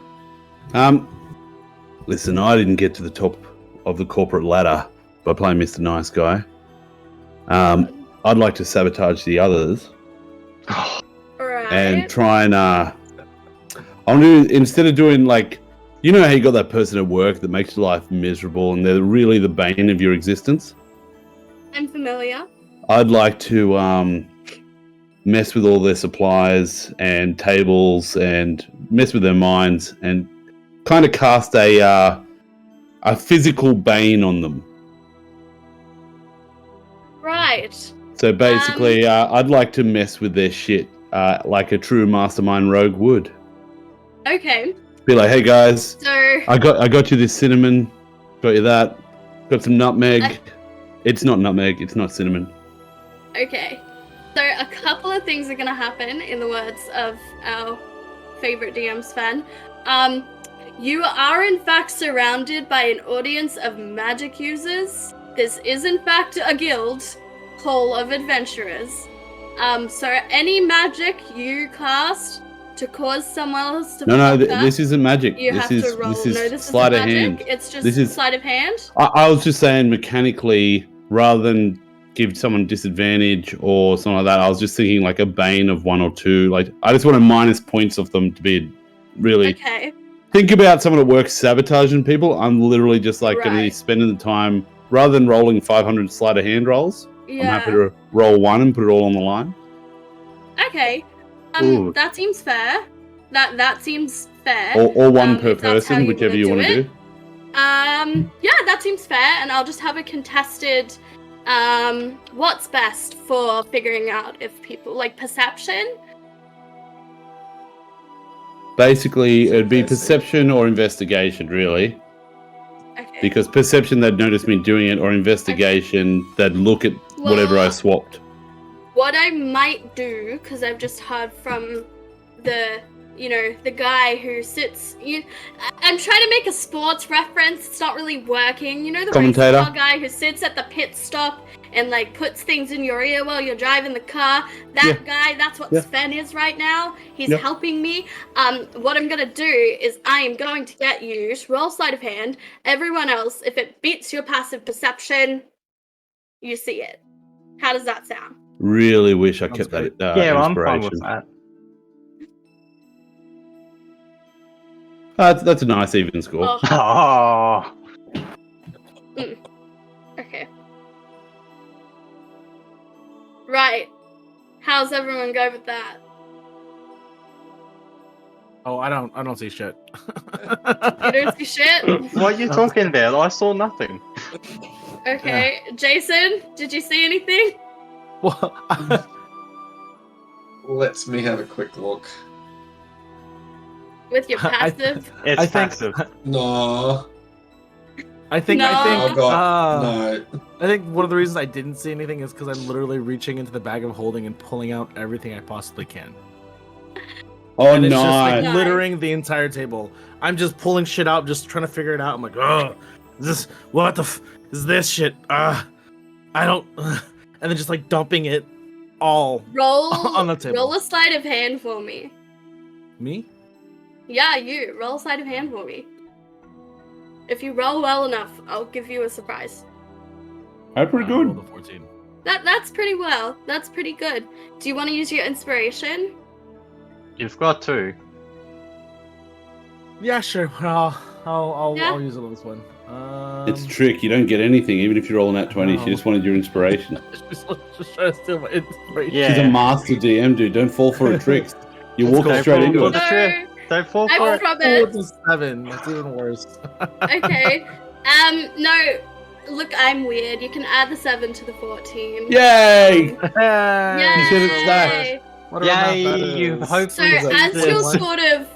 listen, I didn't get to the top of the corporate ladder by playing Mr. Nice Guy. I'd like to sabotage the others Alright. and try and I'm gonna do, instead of doing like, you know how you got that person at work that makes your life miserable and they're really the bane of your existence? I'm familiar. I'd like to mess with all their supplies and tables and mess with their minds and kind of cast a physical bane on them. Right. So basically, I'd like to mess with their shit like a true mastermind rogue would. Okay. Be like, hey guys, So I got you this cinnamon, got you that, got some nutmeg. It's not nutmeg, it's not cinnamon. okay. So a couple of things are gonna happen in the words of our favorite DM Sven. You are in fact surrounded by an audience of magic users. This is in fact a guild full of adventurers. So any magic you cast to cause someone else to No, fuck up, this isn't magic. you This have is to roll. this is No, this sleight isn't of magic. hand. It's just This is- sleight of hand. I was just saying mechanically, rather than give someone disadvantage or something like that, I was just thinking like a bane of 1 or 2. Like I just want to minus points of them to be really Okay. think about someone at work sabotaging people. I'm literally just like going to be Right. spending the time rather than rolling 500 sleight of hand rolls, Yeah. I'm happy to roll one and put it all on the line. Okay. Ooh. That seems fair. That seems fair. Or one per if that's how person, whichever you want to it. do. Yeah, that seems fair, and I'll just have a contested. What's best for figuring out if people like perception? Basically, it'd be Interesting. perception or investigation, really. Okay. Because perception, they'd notice me doing it, or investigation, they'd look at whatever I Well, swapped. What I might do, because I've just heard from the guy who sits. I'm trying to make a sports reference. It's not really working. You know the race Commentator? car guy who sits at the pit stop and like puts things in your ear while you're driving the car. That guy. That's what Yeah. Sven is right now. He's Yeah. helping me. What I'm gonna do is I am going to get you to roll sleight of hand. Everyone else, if it beats your passive perception, you see it. How does that sound? Really wish I Sounds kept that Yeah, I'm fine inspiration. with that. That's a nice even score. Oh. Oh, Okay. Right. How's everyone go with that? Oh, I don't see shit. You don't see shit? what are you talking about? I saw nothing. Okay. Jason, did you see anything? Well, Let me have a quick look. With your I- passive? It's I think- passive. No. I think No. Oh god. No. I think one of the reasons I didn't see anything is because I'm literally reaching into the bag of holding and pulling out everything I possibly can. Oh, And it's just nice. like littering the entire table. I'm just pulling shit out, just trying to figure it out. I'm like, oh, is this shit? I don't. And then just like dumping it all. Roll On the table. Roll a sleight of hand for me. Me? Yeah, you. Roll a sleight of hand for me. If you roll well enough, I'll give you a surprise. Pretty I rolled good. a 14. That's pretty well. That's pretty good. Do you want to use your inspiration? You've got two. Yeah, sure. I'll Yeah. use it on this one. It's a trick. You don't get anything, even if you're rolling at 20. No. She just wanted your inspiration. just trying to steal my inspiration. Yeah. She's a master DM, dude. Don't fall for her tricks. You Let's walk go. straight into Go it. for the trick. Don't fall for I it. promise. Oh, it's a 7. That's even worse. Okay. No. Look, I'm weird. You can add the 7 to the 14. Yay! You Yay! said it's that. What about Yay, that you is- hope- So What is that? as you're One? sort of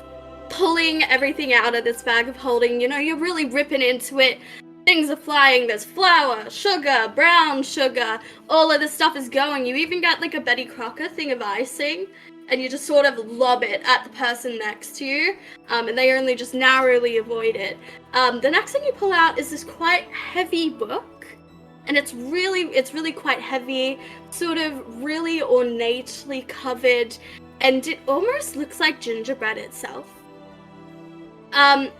pulling everything out of this bag of holding, you're really ripping into it. Things are flying. There's flour, sugar, brown sugar. All of this stuff is going. You even got like a Betty Crocker thing of icing, and you just sort of lob it at the person next to you, and they only just narrowly avoid it. The next thing you pull out is this quite heavy book, and it's really quite heavy, sort of really ornately covered, and it almost looks like gingerbread itself.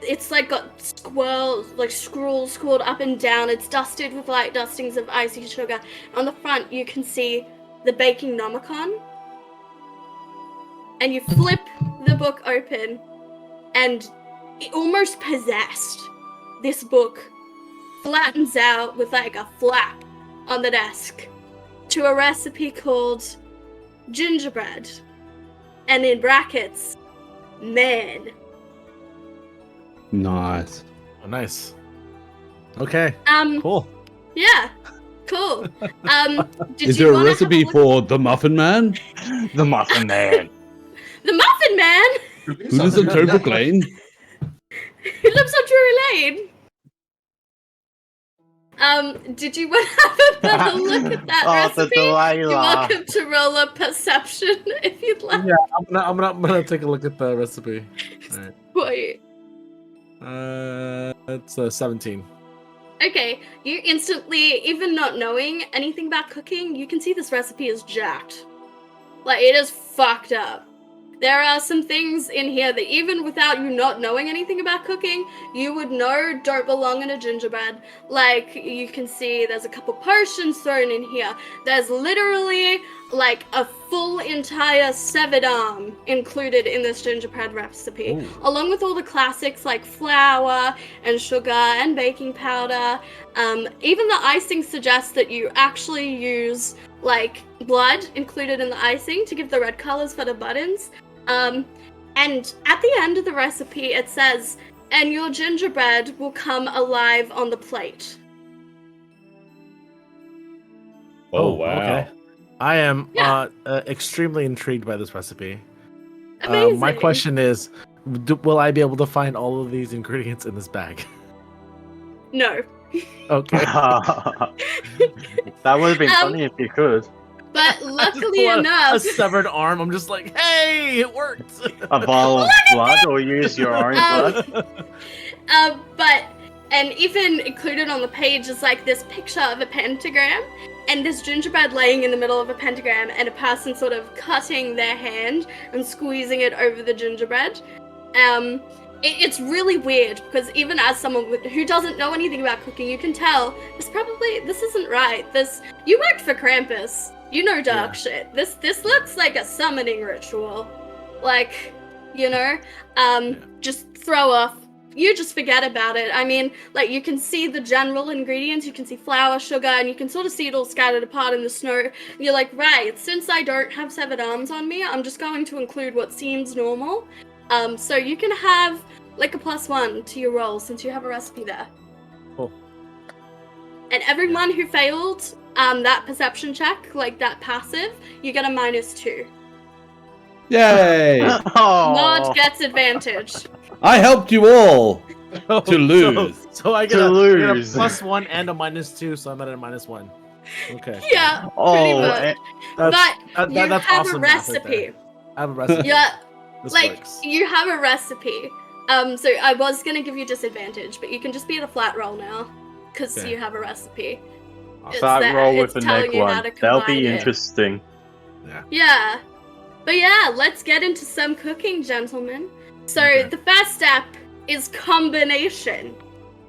It's like got scrolls scrawled up and down. It's dusted with light dustings of icy sugar. On the front, you can see the baking nomicon. And you flip the book open, and it almost possessed. This book flattens out with like a flap on the desk to a recipe called gingerbread, and in brackets, man. Nice. Oh, nice. Okay. Cool. Yeah, cool. Did Is you there a wanna recipe have a look- for the Muffin Man? The Muffin Man. the Muffin Man? Who lives on Tobrook Lane? Who lives on Drury Lane? Did you want to have another look at that Oh, the recipe? Delilah. You're welcome to roll a perception if you'd like. Yeah, I'm gonna take a look at the recipe. Alright. Wait. It's 17. Okay, you instantly, even not knowing anything about cooking, you can see this recipe is jacked. Like, it is fucked up. There are some things in here that even without you not knowing anything about cooking, you would know don't belong in a gingerbread. Like, you can see there's a couple potions thrown in here. There's literally like a full entire severed arm included in this gingerbread recipe, Ooh. along with all the classics like flour and sugar and baking powder. Even the icing suggests that you actually use like blood included in the icing to give the red colors for the buttons. And at the end of the recipe, it says, "And your gingerbread will come alive on the plate." Oh, wow. Okay. I am Yeah. extremely intrigued by this recipe. Amazing. My question is, will I be able to find all of these ingredients in this bag? No. Okay. That would have been funny if you could. But I just luckily pull out enough, a severed arm. I'm just like, hey, it worked. A vial of blood, or use your own blood. and even included on the page is like this picture of a pentagram and this gingerbread laying in the middle of a pentagram and a person sort of cutting their hand and squeezing it over the gingerbread. It's really weird because even as someone who doesn't know anything about cooking, you can tell this isn't right. You worked for Krampus. You know dark shit. This looks like a summoning ritual. Like, just throw off. You just forget about it. I mean, like, you can see the general ingredients. You can see flour, sugar, and you can sort of see it all scattered apart in the snow. And you're like, right, since I don't have severed arms on me, I'm just going to include what seems normal. So you can have, like, a +1 to your roll since you have a recipe there. Cool. And everyone who failed that perception check, like that passive, you get a -2. Yay! Maud gets advantage. I helped you all to lose. So I get, To I get a lose. +1 and a -2, so I'm at a -1. Okay. Yeah, pretty Oh, much. That's, But you that's have awesome a math right recipe. there. I have a recipe. Yeah, This like, works. you have a recipe. So I was gonna give you disadvantage, but you can just be at a flat roll now, because Okay. you have a recipe. It's Flat there, roll with it's the telling neck you how one. to That'll combine be it. interesting. Yeah. But yeah, let's get into some cooking, gentlemen. So Okay. the first step is combination.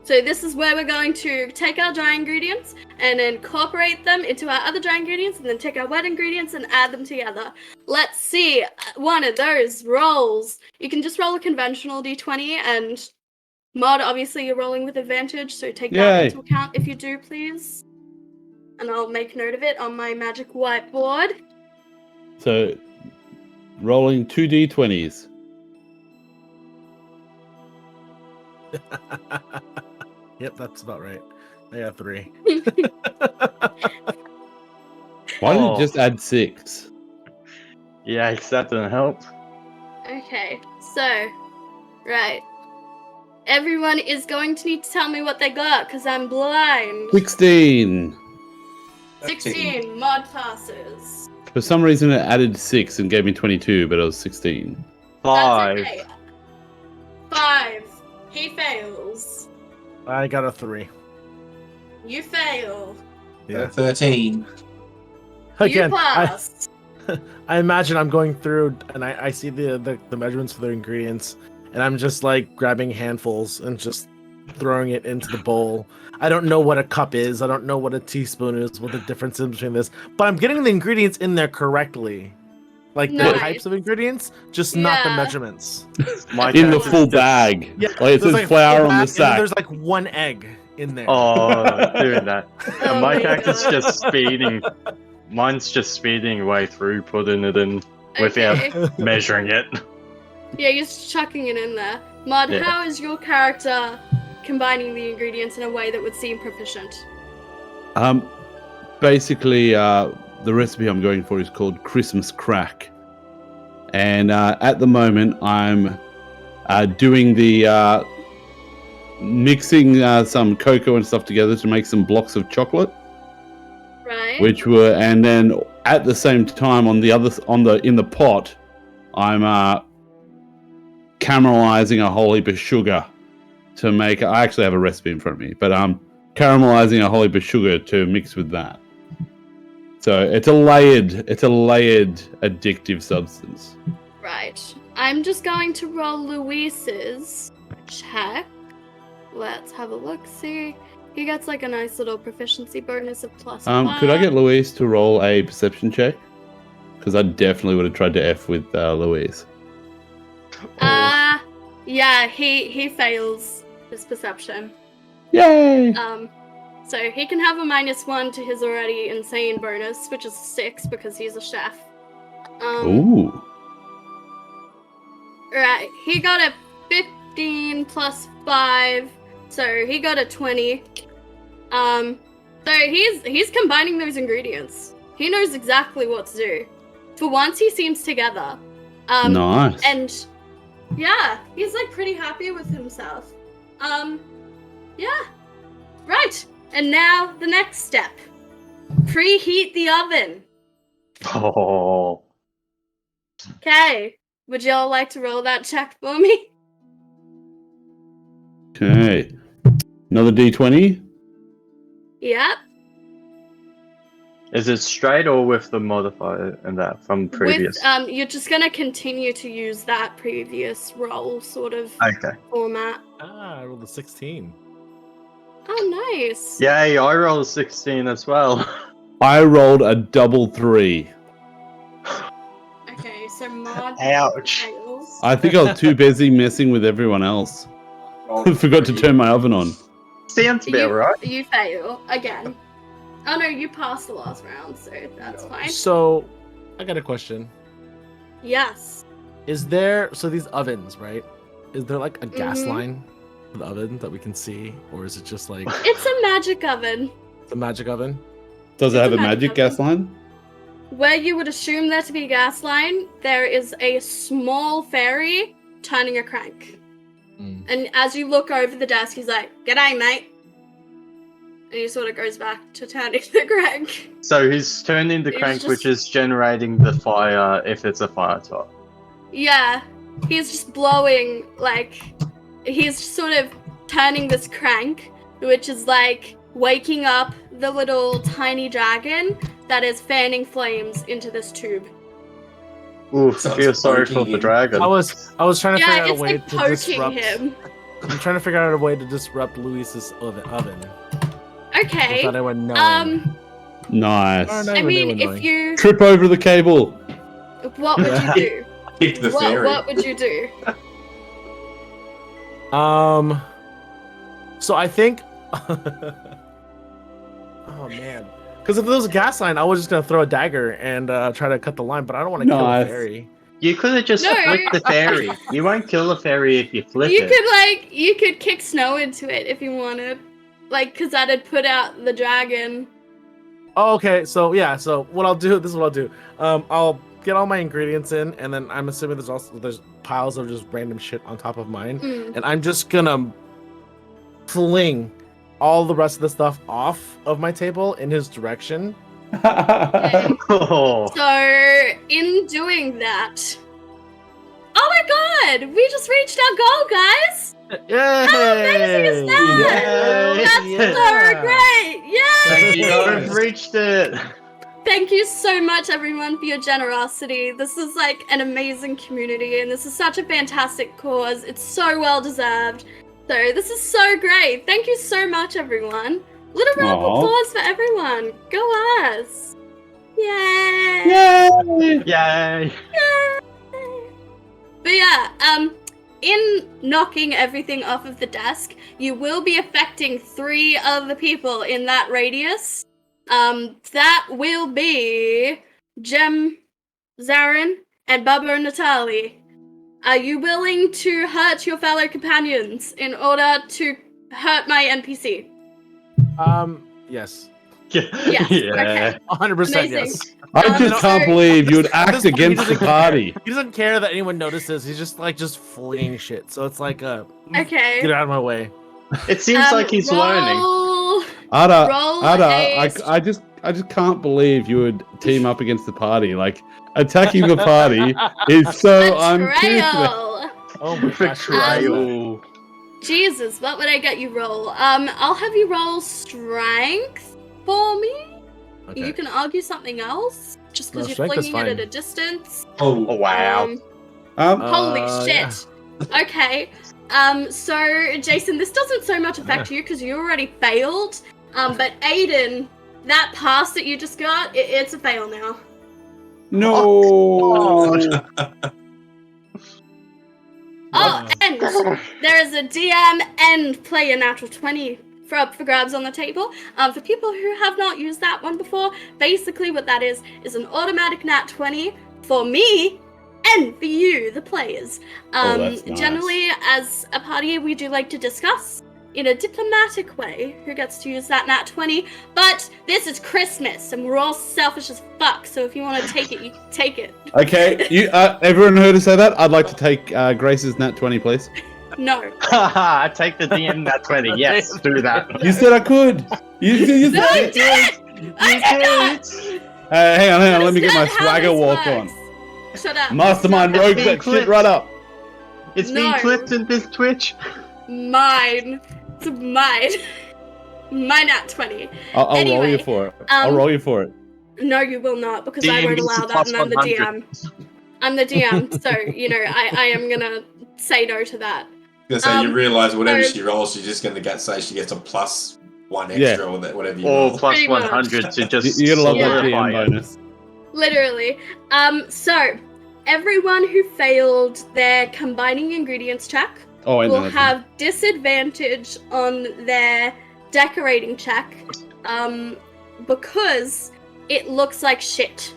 So this is where we're going to take our dry ingredients and incorporate them into our other dry ingredients, and then take our wet ingredients and add them together. Let's see one of those rolls. You can just roll a conventional d20, and Mod, obviously you're rolling with advantage, so take that Yay. into account if you do, please. And I'll make note of it on my magic whiteboard. So, rolling 2d20s. Yep, that's about right. I got 3. Why did Oh. you just add 6? Yeah, that didn't help. Okay, so, right. Everyone is going to need to tell me what they got, because I'm blind. 16. 16, Mod passes. For some reason, it added 6 and gave me 22, but it was 16. 5. That's okay. 5. He fails. I got a 3. You fail. Yeah. 13. Again, You pass. I imagine I'm going through and I see the measurements for the ingredients, and I'm just like grabbing handfuls and just throwing it into the bowl. I don't know what a cup is. I don't know what a teaspoon is, what the difference is between this, but I'm getting the ingredients in there correctly. Like the Nice. types of ingredients, just not the Yeah. measurements. My In the character's full just- bag. Yeah, Like it there's says like flour full on the bag, and then sack. there's like 1 egg in there. Oh, doing that. Oh And my my character's God. just speeding. Mine's just speeding way through, putting it in without Okay. measuring it. Yeah, you're just chucking it in there. Mod, Yeah. how is your character combining the ingredients in a way that would seem proficient? Basically, the recipe I'm going for is called Christmas Crack. And at the moment, I'm doing the mixing some cocoa and stuff together to make some blocks of chocolate, Right? and then at the same time in the pot, I'm caramelizing a whole heap of sugar to make. I actually have a recipe in front of me, but caramelizing a whole heap of sugar to mix with that. So it's a layered addictive substance. Right. I'm just going to roll Luis's check. Let's have a look. See, he gets like a nice little proficiency bonus of +1. Could I get Louise to roll a perception check? Because I definitely would have tried to F with Louise. Yeah, he fails his perception. Yay! So he can have a -1 to his already insane bonus, which is 6 because he's a chef. Ooh. Right, he got a 15 plus 5, so he got a 20. So he's combining those ingredients. He knows exactly what to do. For once, he seems together. Nice. And yeah, he's like pretty happy with himself. Yeah. Right. And now the next step. Preheat the oven. Oh. Okay. Would y'all like to roll that check for me? Okay. Another D20? Yep. Is it straight or with the modifier and that from previous? With you're just gonna continue to use that previous roll sort of Okay. format. I rolled a 16. Oh, nice. Yay, I rolled a 16 as well. I rolled a double 3. Okay, so Mod Ouch. fails. I think I was too busy messing with everyone else. I forgot to turn my oven on. Sounds about right. You fail again. Oh no, you passed the last round, so that's fine. So, I got a question. Yes. Is there, so these ovens, right? Is there like a gas Mhm. line for the oven that we can see? Or is it just like It's a magic oven. the magic oven? Does it It's have a a magic magic gas line? Where you would assume there to be a gas line, there is a small fairy turning a crank. Mm. And as you look over the desk, he's like, "G'day, mate." And he sort of goes back to turning the crank. So he's turning the He's crank, just- which is generating the fire if it's a fire top. Yeah, he's just blowing, like, he's sort of turning this crank, which is like waking up the little tiny dragon that is fanning flames into this tube. Oof, Sounds feel sorry for poking the him. dragon. I was trying to figure Yeah, out a it's way like to poking disrupt him. I'm trying to figure out a way to disrupt Luis's oven Okay. without anyone knowing. Nice. Or not I even mean, anyone if knowing. you, Trip over the cable. what would you do? Kick the fairy. What would you do? So I think oh man. Because if there was a gas line, I was just gonna throw a dagger and try to cut the line, but I don't want to kill a Nice. fairy. You could have just No. flicked the fairy. You won't kill a fairy if you flip You it. you could kick snow into it if you wanted, like, cause that'd put out the dragon. Oh, okay, so yeah, so what I'll do, this is what I'll do. I'll get all my ingredients in, and then I'm assuming there's piles of just random shit on top of mine, and I'm just gonna fling all the rest of the stuff off of my table in his direction. Okay. Oh. So, in doing that, oh my god, we just reached our goal, guys! Yay! How amazing is that? Yay! That's Yeah. so great! Yay! Thank you, I've reached it. Thank you so much, everyone, for your generosity. This is like an amazing community, and this is such a fantastic cause. It's so well deserved. So, this is so great. Thank you so much, everyone. Little round of Aw. applause for everyone. Go us! Yay! Yay! Yay. But yeah, in knocking everything off of the desk, you will be affecting 3 of the people in that radius. That will be Jem, Zarin, and Bubba and Natalie. Are you willing to hurt your fellow companions in order to hurt my NPC? Yes. Yes, Yeah. okay. 100% Amazing. yes. I just can't believe you would act this point, he against the doesn't party. He doesn't care that anyone notices. He's just flinging shit. So it's like Okay. get out of my way. It seems like he's learning. roll Ada, a I just can't believe you would team up against the party. Like, attacking the party is so uncouth. betrayal. Oh my gosh. Betrayal. Jesus, what would I get you roll? I'll have you roll strength for me. Okay. You can argue something else, just because No, you're strength is flinging it at fine. a distance. Oh, wow. Holy yeah. shit. Okay. So Jason, this doesn't so much affect you because you already failed. But Aiden, that pass that you just got, it's a fail now. No. Oh, and there is a DM and player natural 20 for up for grabs on the table. For people who have not used that one before, basically what that is an automatic nat 20 for me and for you, the players. That's nice. Generally, as a party, we do like to discuss in a diplomatic way who gets to use that nat 20, but this is Christmas and we're all selfish as fuck, so if you want to take it, you can take it. Okay, you everyone heard her say that? I'd like to take Grace's nat 20, please. No. I take the DM nat 20. Yes, do that. You said I could. You said No, I it. did! I did not! Hang on. Let me get my That's not how swagger this walk works. on. Shut up. Mastermind It's rogue being that shit clipped. right up. It's No. being clipped in this Twitch. Mine. It's mine. My nat 20. I'll roll Anyway, you for it. I'll roll you for it. No, you will not, because I DM won't gets allow a that, plus and I'm the 100. DM. I'm the DM, so, I am gonna say no to that. So you realise whatever so- she rolls, she's just going to say she gets a plus one Yeah. extra or whatever you Or roll. plus Pretty much. 100 to just You gotta love that Yeah. DM bonus. Literally. So, everyone who failed their combining ingredients check Oh, I will know. have disadvantage on their decorating check, because it looks like shit.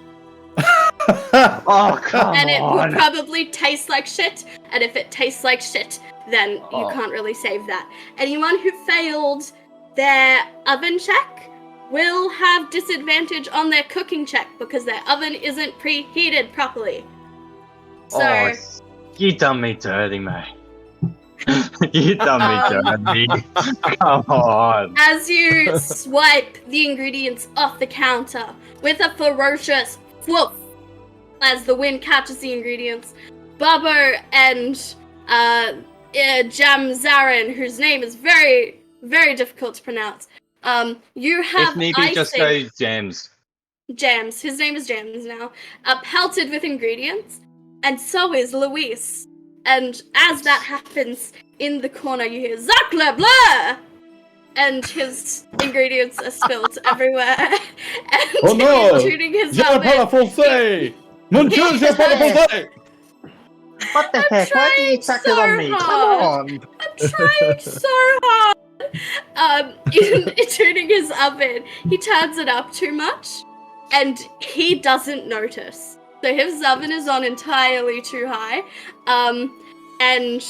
Oh, come And it will on. probably taste like shit, and if it tastes like shit, then you Oh. can't really save that. Anyone who failed their oven check will have disadvantage on their cooking check because their oven isn't preheated properly. So, Oh, you done me dirty, mate. You done me dirty. Come on. as you swipe the ingredients off the counter with a ferocious woof as the wind catches the ingredients, Bubbo and Jam Zarin, whose name is very, very difficult to pronounce, you have If need be, just go icing. Jams. Jams, his name is Jams now, pelted with ingredients, and so is Luis. And as that happens, in the corner you hear Zakla blah! And his ingredients are spilled everywhere. And Oh no! he's shooting his Je oven. parle français! Mon Dieu, je parle français! What the heck? Why do you chuck it on me? Come hard. on. I'm trying so hard. In tuning his oven, he turns it up too much, and he doesn't notice. So his oven is on entirely too high, and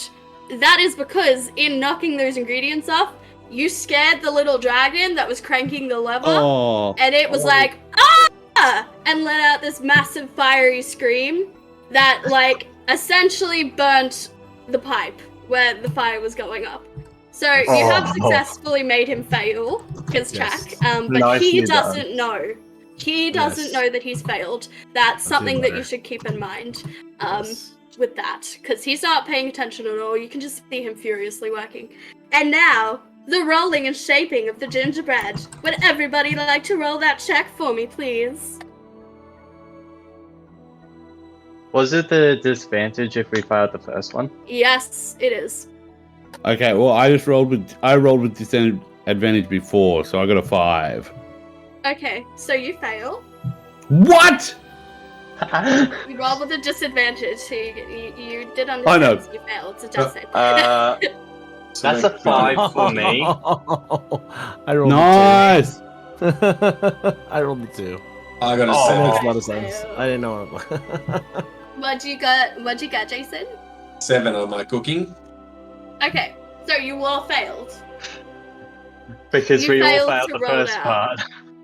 that is because in knocking those ingredients off, you scared the little dragon that was cranking the lever, Oh. and it was like, ah! And let out this massive fiery scream that, like, essentially burnt the pipe where the fire was going up. So you have successfully made him fail his Yes. check, but Nicely he done. doesn't know. He doesn't Yes. know that he's failed. That's I'll do something that you better. should keep in mind Yes. with that, because he's not paying attention at all. You can just see him furiously working. And now, the rolling and shaping of the gingerbread. Would everybody like to roll that check for me, please? Was it the disadvantage if we failed the first one? Yes, it is. Okay, well, I rolled with disadvantage before, so I got a 5. Okay, so you fail. What? You roll with a disadvantage, so you did I understand, know. so you failed, so just say. So That's a 5 for me. I rolled Nice. a 2. I rolled a 2. I got a Oh. That makes a seven. lot of sense. I didn't know what What'd you get, Jason? 7 on my cooking. Okay, so you all failed. Because You we all failed failed to the roll first out. part.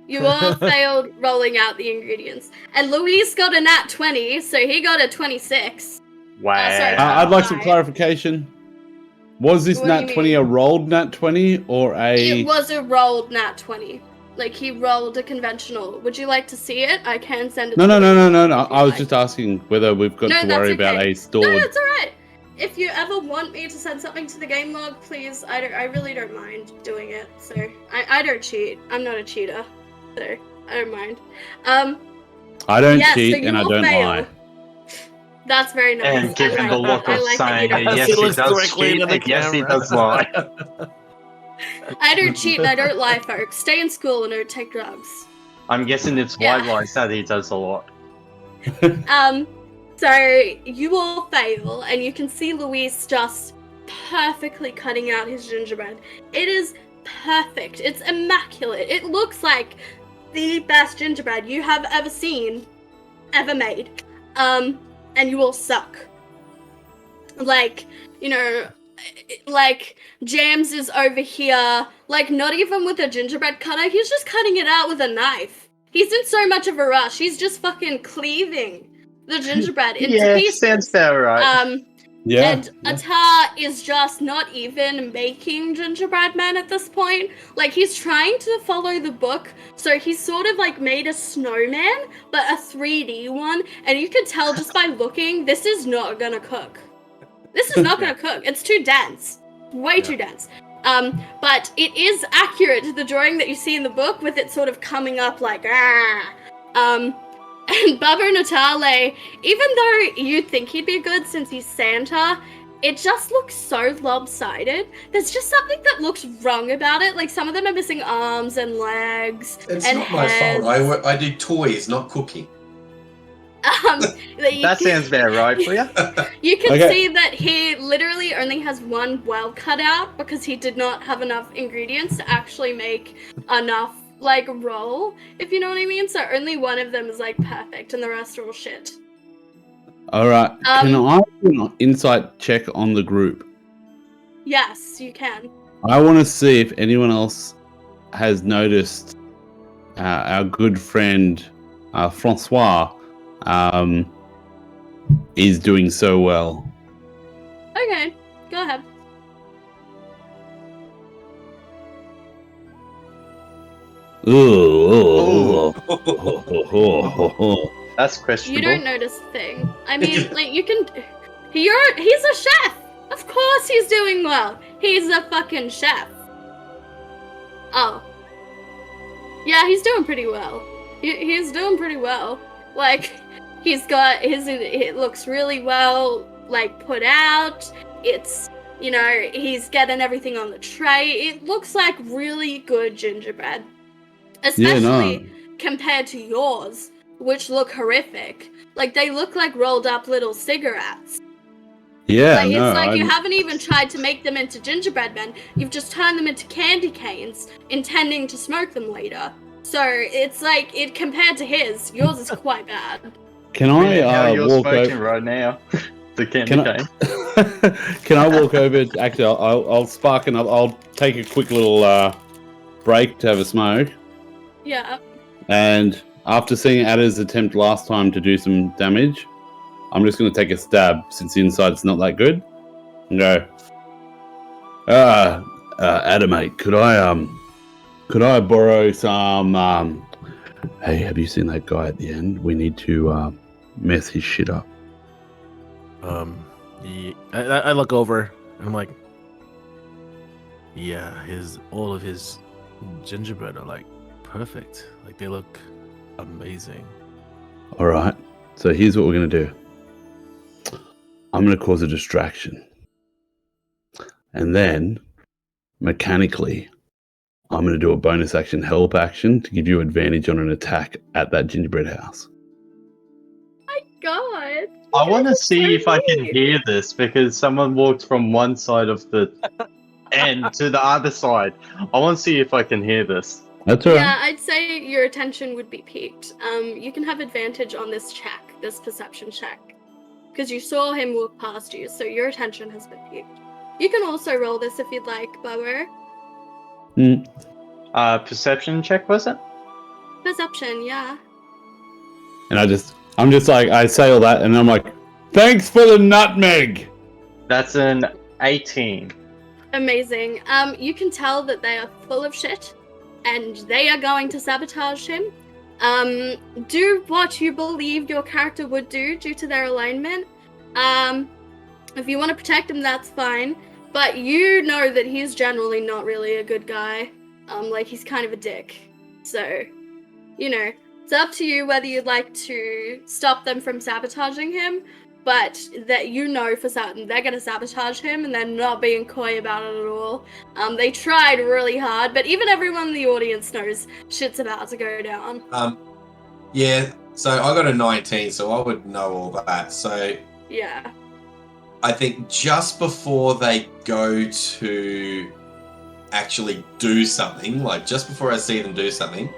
You all failed rolling out the ingredients. And Luis got a nat 20, so he got a 26. Wow. sorry. I'd like some Five. clarification. Was this What do you nat 20 mean? a rolled nat 20 or a... It was a rolled nat 20. Like, he rolled a conventional. Would you like to see it? I can send it No. to you if I you'd was like. just asking whether we've got No, to that's worry about okay. a stored... No, it's alright. If you ever want me to send something to the game log, please, I really don't mind doing it. So, I don't cheat. I'm not a cheater. So, I don't mind. I don't yes, cheat so you and I will don't fail. lie. That's very nice. And give I him the like look that. of I like that saying, you don't yes, He he looks does directly cheat, into the and yes, he camera. does lie. I don't cheat and I don't lie, folks. Stay in school and don't take drugs. I'm guessing it's Yeah. white lies that he does a lot. So you all fail, and you can see Luis just perfectly cutting out his gingerbread. It is perfect. It's immaculate. It looks like the best gingerbread you have ever seen, ever made. And you all suck. Like, you know, like James is over here, like not even with a gingerbread cutter, he's just cutting it out with a knife. He's in so much of a rush, he's just fucking cleaving the gingerbread into Yeah, pieces. sounds about right. Yeah. And Atar is just not even making gingerbread men at this point. Like, he's trying to follow the book, so he's sort of like made a snowman, but a 3D one, and you can tell just by looking, this is not gonna cook. This is not gonna cook. It's too dense. Way too dense. But it is accurate to the drawing that you see in the book, with it sort of coming up like, and Baba Natale, even though you'd think he'd be good since he's Santa, it just looks so lopsided. There's just something that looks wrong about it. Like, some of them are missing arms and legs. It's and not my heads. fault. I do toys, not cooking. That sounds about right for you. You can Okay. see that he literally only has one well cut out because he did not have enough ingredients to actually make enough, like, roll, if you know what I mean. So only one of them is, like, perfect, and the rest are all shit. All right. Can I do an insight check on the group? Yes, you can. I want to see if anyone else has noticed our good friend Francois is doing so well. Okay, go ahead. That's You questionable. don't notice a thing. I mean, like, you can... He's a chef! Of course he's doing well! He's a fucking chef. Oh. Yeah, he's doing pretty well. He's doing pretty well. Like, he's got it looks really well, like, put out. It's, you know, he's getting everything on the tray. It looks like really good gingerbread. Especially compared to yours, which look horrific. Like, they look like rolled up little cigarettes. Yeah, Like, no. it's like you haven't even tried to make them into gingerbread men. You've just turned them into candy canes, intending to smoke them later. So it's like, it compared to his, yours is quite bad. Can How I you're walk smoking over? right now. The candy Can I- cane. Can I walk over? Actually, I'll spark and I'll take a quick little break to have a smoke. Yeah. And after seeing Ada's attempt last time to do some damage, I'm just going to take a stab since the inside's not that good. And go, Ada, mate, could I borrow some? Hey, have you seen that guy at the end? We need to mess his shit up. Yeah, I look over and I'm like, yeah, all of his gingerbread are like perfect. Like, they look amazing. All right. So here's what we're going to do. I'm going to cause a distraction. And then, mechanically, I'm going to do a bonus action help action to give you advantage on an attack at that gingerbread house. My God. I want to see so if I can neat. hear this because someone walked from one side of the end to the other side. I want to see if I can hear this. That's all right. Yeah, I'd say your attention would be piqued. You can have advantage on this check, this perception check, because you saw him walk past you, so your attention has been piqued. You can also roll this if you'd like, Bower. Perception check, was it? Perception, yeah. And I'm just like, I say all that, and I'm like, thanks for the nutmeg. That's an 18. Amazing. You can tell that they are full of shit, and they are going to sabotage him. Do what you believe your character would do due to their alignment. If you want to protect him, that's fine. But you know that he's generally not really a good guy. Like, he's kind of a dick. So, you know, it's up to you whether you'd like to stop them from sabotaging him, but that you know for certain they're gonna sabotage him and they're not being coy about it at all. They tried really hard, but even everyone in the audience knows shit's about to go down. Yeah, So I got a 19, so I would know all that. So Yeah. I think just before they go to actually do something, like just before I see them do something,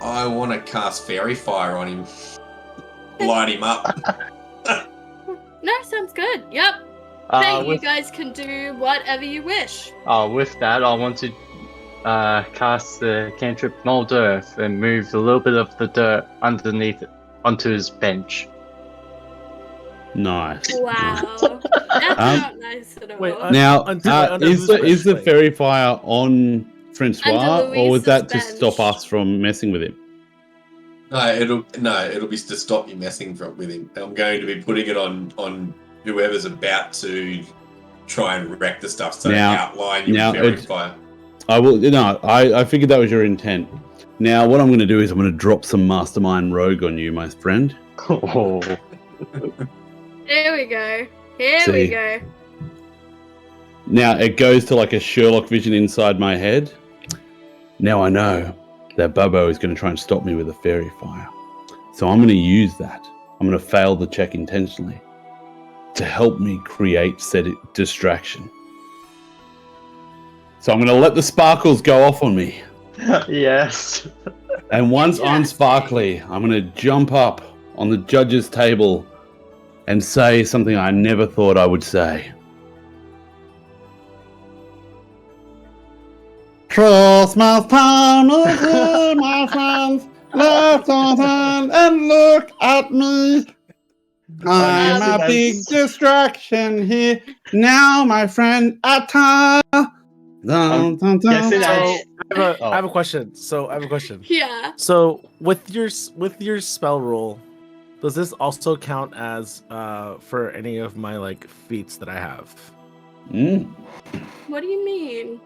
I want to cast Fairy Fire on him. Light him up. No, sounds good. Yep. Hey, you with guys can do whatever you wish. with that, I want to cast the cantrip Mold Earth and move a little bit of the dirt underneath it onto his bench. Nice. Wow. That's not nice at all. Wait, Now, under is whose the bench, like? fairy fire on Francois, or was Louise's that to bench. stop us from messing with him? It'll be to stop you messing with him. I'm going to be putting it on whoever's about to try and wreck the stuff. So Now- outline your now Fairy it's- Fire. I will. No, I figured that was your intent. Now, what I'm going to do is I'm going to drop some mastermind rogue on you, my friend. Oh, Here we go. Here See. we go. Now it goes to like a Sherlock vision inside my head. Now I know that Bubbo is going to try and stop me with a fairy fire. So I'm going to use that. I'm going to fail the check intentionally to help me create said distraction. So I'm going to let the sparkles go off on me. yes. And once I'm Interesting. sparkly, I'm going to jump up on the judge's table and say something I never thought I would say. Christmas time is here, my friends. Let's all turn and look at me. I'm a big distraction here. Now, my friend, Atta. Dun, dun, dun, guessing dun. I have a question. So I have a question. Yeah. So with your spell roll, does this also count as for any of my like feats that I have? Mm. What do you mean?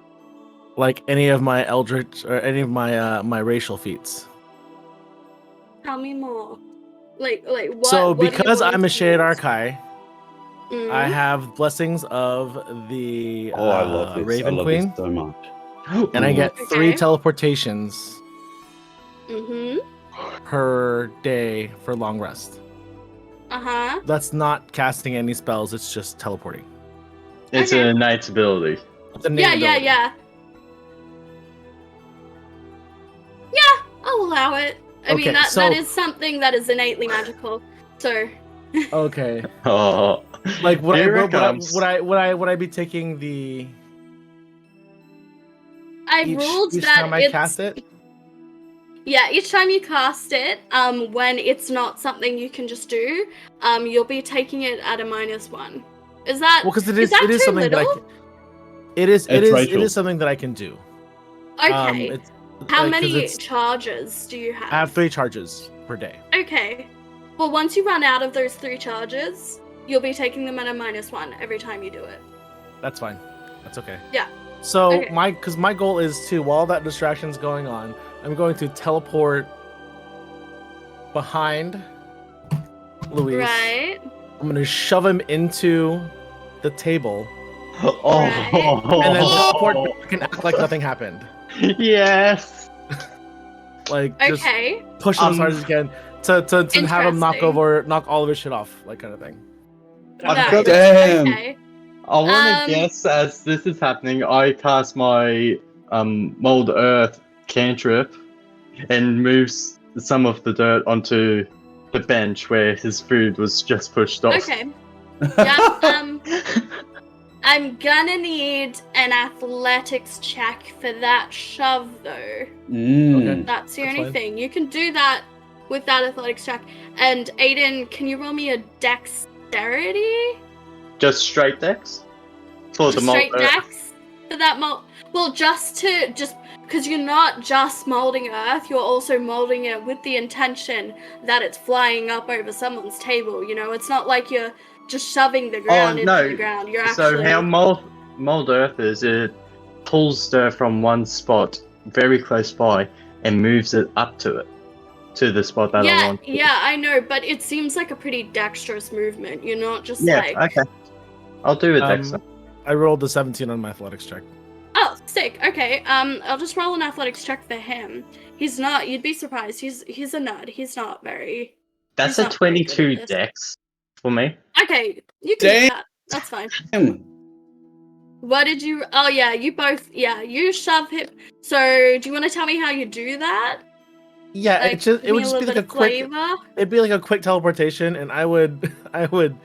Like any of my eldritch or any of my my racial feats? Tell me more. Like what? So what do you because want I'm a to Shade use? Archai, Mm. I have blessings of the Oh, I love this. Raven I love Queen, this so much. and I get 3 Okay. teleportations Mm-hmm. per day for long rest. Uh-huh. That's not casting any spells; it's just teleporting. It's Okay. an innate ability. It's a Yeah, innate yeah, ability. yeah. Yeah, I'll allow it. I mean Okay, that so- that is something that is innately magical. So Okay. Oh, Like Here it comes. would I be taking the I each ruled that time I it's cast it? yeah, each time you cast it, when it's not something you can just do, you'll be taking it at a -1. Is that Well, because it is is that it is too something that I little? can, it is It's it Rachel. is something that I can do. Okay. It's, How like, 'cause many it's- charges do you have? I have 3 charges per day. Okay. Well, once you run out of those 3 charges, you'll be taking them at a -1 every time you do it. That's fine. That's okay. Yeah. So Okay. my goal is to, while that distraction's going on, I'm going to teleport behind Luis. Right. I'm gonna shove him into the table oh, and then teleport back and act like nothing happened. yes. Like just Okay. push him as hard as you can to have him knock Interesting. all of his shit off, like kind of thing. I've Nice. got- Damn. Okay. I want to Um, guess as this is happening, I cast my Mold Earth cantrip and moves some of the dirt onto the bench where his food was just pushed off. Okay. Yeah. I'm gonna need an athletics check for that shove, though. Mm. That's the That's only fine. thing. You can do that with that athletics check. And Aiden, can you roll me a dexterity? Just straight decks for the Just Mold straight Earth. dex for that mold. Well, just because you're not just molding earth, you're also molding it with the intention that it's flying up over someone's table. You know, it's not like you're just shoving the ground into no. the ground. You're So actually how Mold Earth is, it pulls dirt from one spot very close by and moves it up to the spot that I yeah, want. yeah, I know, but it seems like a pretty dexterous movement. You're not just Yeah, like okay. I'll do it next time. I rolled the 17 on my athletics check. Oh, Sick. Okay. I'll just roll an athletics check for him. He's not. You'd be surprised. He's a nerd. He's not very. That's He's a not very good at 22 this. dex for me. Okay, you can do Damn. that. That's fine. Damn. What did you? Oh yeah, you both. Yeah, you shove him. So do you want to tell me how you do that? Yeah, Like, it just give it me would just be little like a bit of quick. flavor. It'd be like a quick teleportation, and I would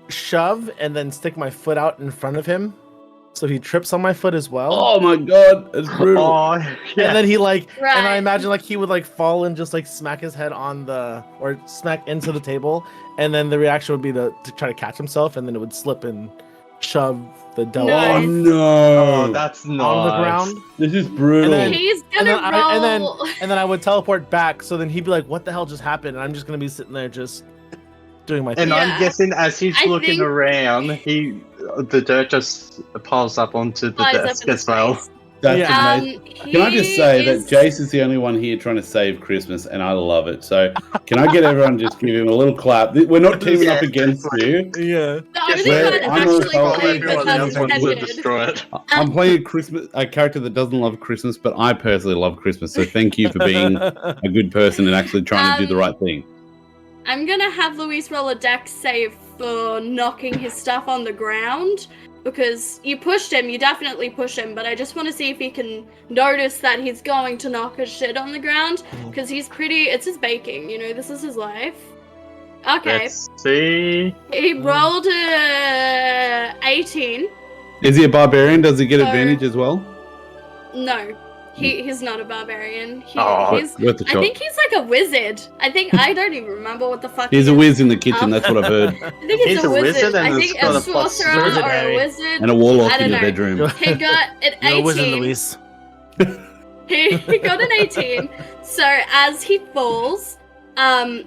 shove and then stick my foot out in front of him, so he trips on my foot as well. Oh my god, it's brutal. Oh, yeah. And then he like, and I Right. imagine like he would like fall and just like smack his head on the or smack into the table, and then the reaction would be to try to catch himself, and then it would slip and shove the dough Nice. Oh off no. Oh, that's nice. on the ground. This is brutal. And then- He's And gonna then, roll. and then I would teleport back, so then he'd be like, "What the hell just happened?" And I'm just gonna be sitting there just doing my thing. And Yeah. I'm guessing as he's I looking think- around, the dirt just piles up onto the Flies up desk in his as well. face. That's Yeah. amazing. Can I just say that Jace is the only one here trying to save Christmas, and I love it. So, can I get everyone to just give him a little clap? We're not teaming up against you. Yeah. The only Where one I'm actually also- played everyone that else has wants to ended. destroy it. I'm playing a character that doesn't love Christmas, but I personally love Christmas. So, thank you for being a good person and actually trying to do the right thing. I'm gonna have Luis roll a dex save for knocking his stuff on the ground because you pushed him, you definitely pushed him, but I just want to see if he can notice that he's going to knock his shit on the ground because it's his baking, this is his life. Okay, Let's see. he rolled a 18. Is he a barbarian? Does he get So- advantage as well? No, he's not a barbarian. Oh, He's Worth a I shot. think he's like a wizard. I don't even remember what the fuck He's he a is. whiz in the kitchen. That's what I've heard. I think he's a wizard. and I he's think got a a plus sorcerer wizard or a Harry. wizard. And a warlock I in don't the know. bedroom. He got an You're a wizard, 18. Luis. He got an 18. So as he falls,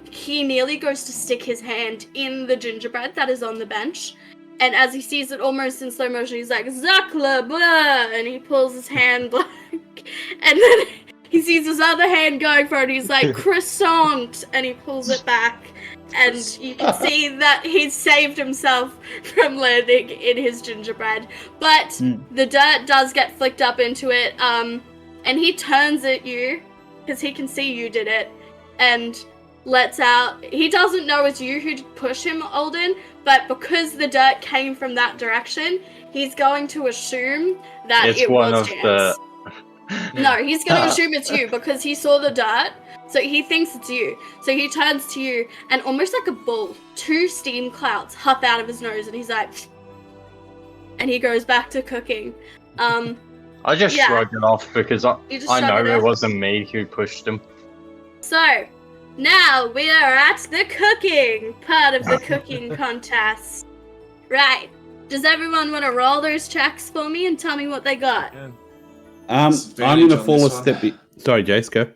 he nearly goes to stick his hand in the gingerbread that is on the bench. And as he sees it almost in slow motion, he's like, Zakla, blah, and he pulls his hand back. And then he sees his other hand going for it, and he's like, croissant, and he pulls it back. And you can see that he's saved himself from landing in his gingerbread. But the dirt does get flicked up into it, and he turns at you, because he can see you did it, and lets out... He doesn't know it's you who pushed him, Alden, but because the dirt came from that direction, he's going to assume that It's it one was of Chance. the. No, he's going to assume it's you because he saw the dirt, so he thinks it's you. So he turns to you, and almost like a bull, 2 steam clouds huff out of his nose, and he's like... And he goes back to cooking. I just Yeah. shrugged it off because I You just know shrug it it off. wasn't me who pushed him. So, now we are at the cooking part of the cooking contest. Right. Does everyone want to roll those checks for me and tell me what they got? I'm Disadvantage going to on fall a this one. step... Sorry, Jace, go.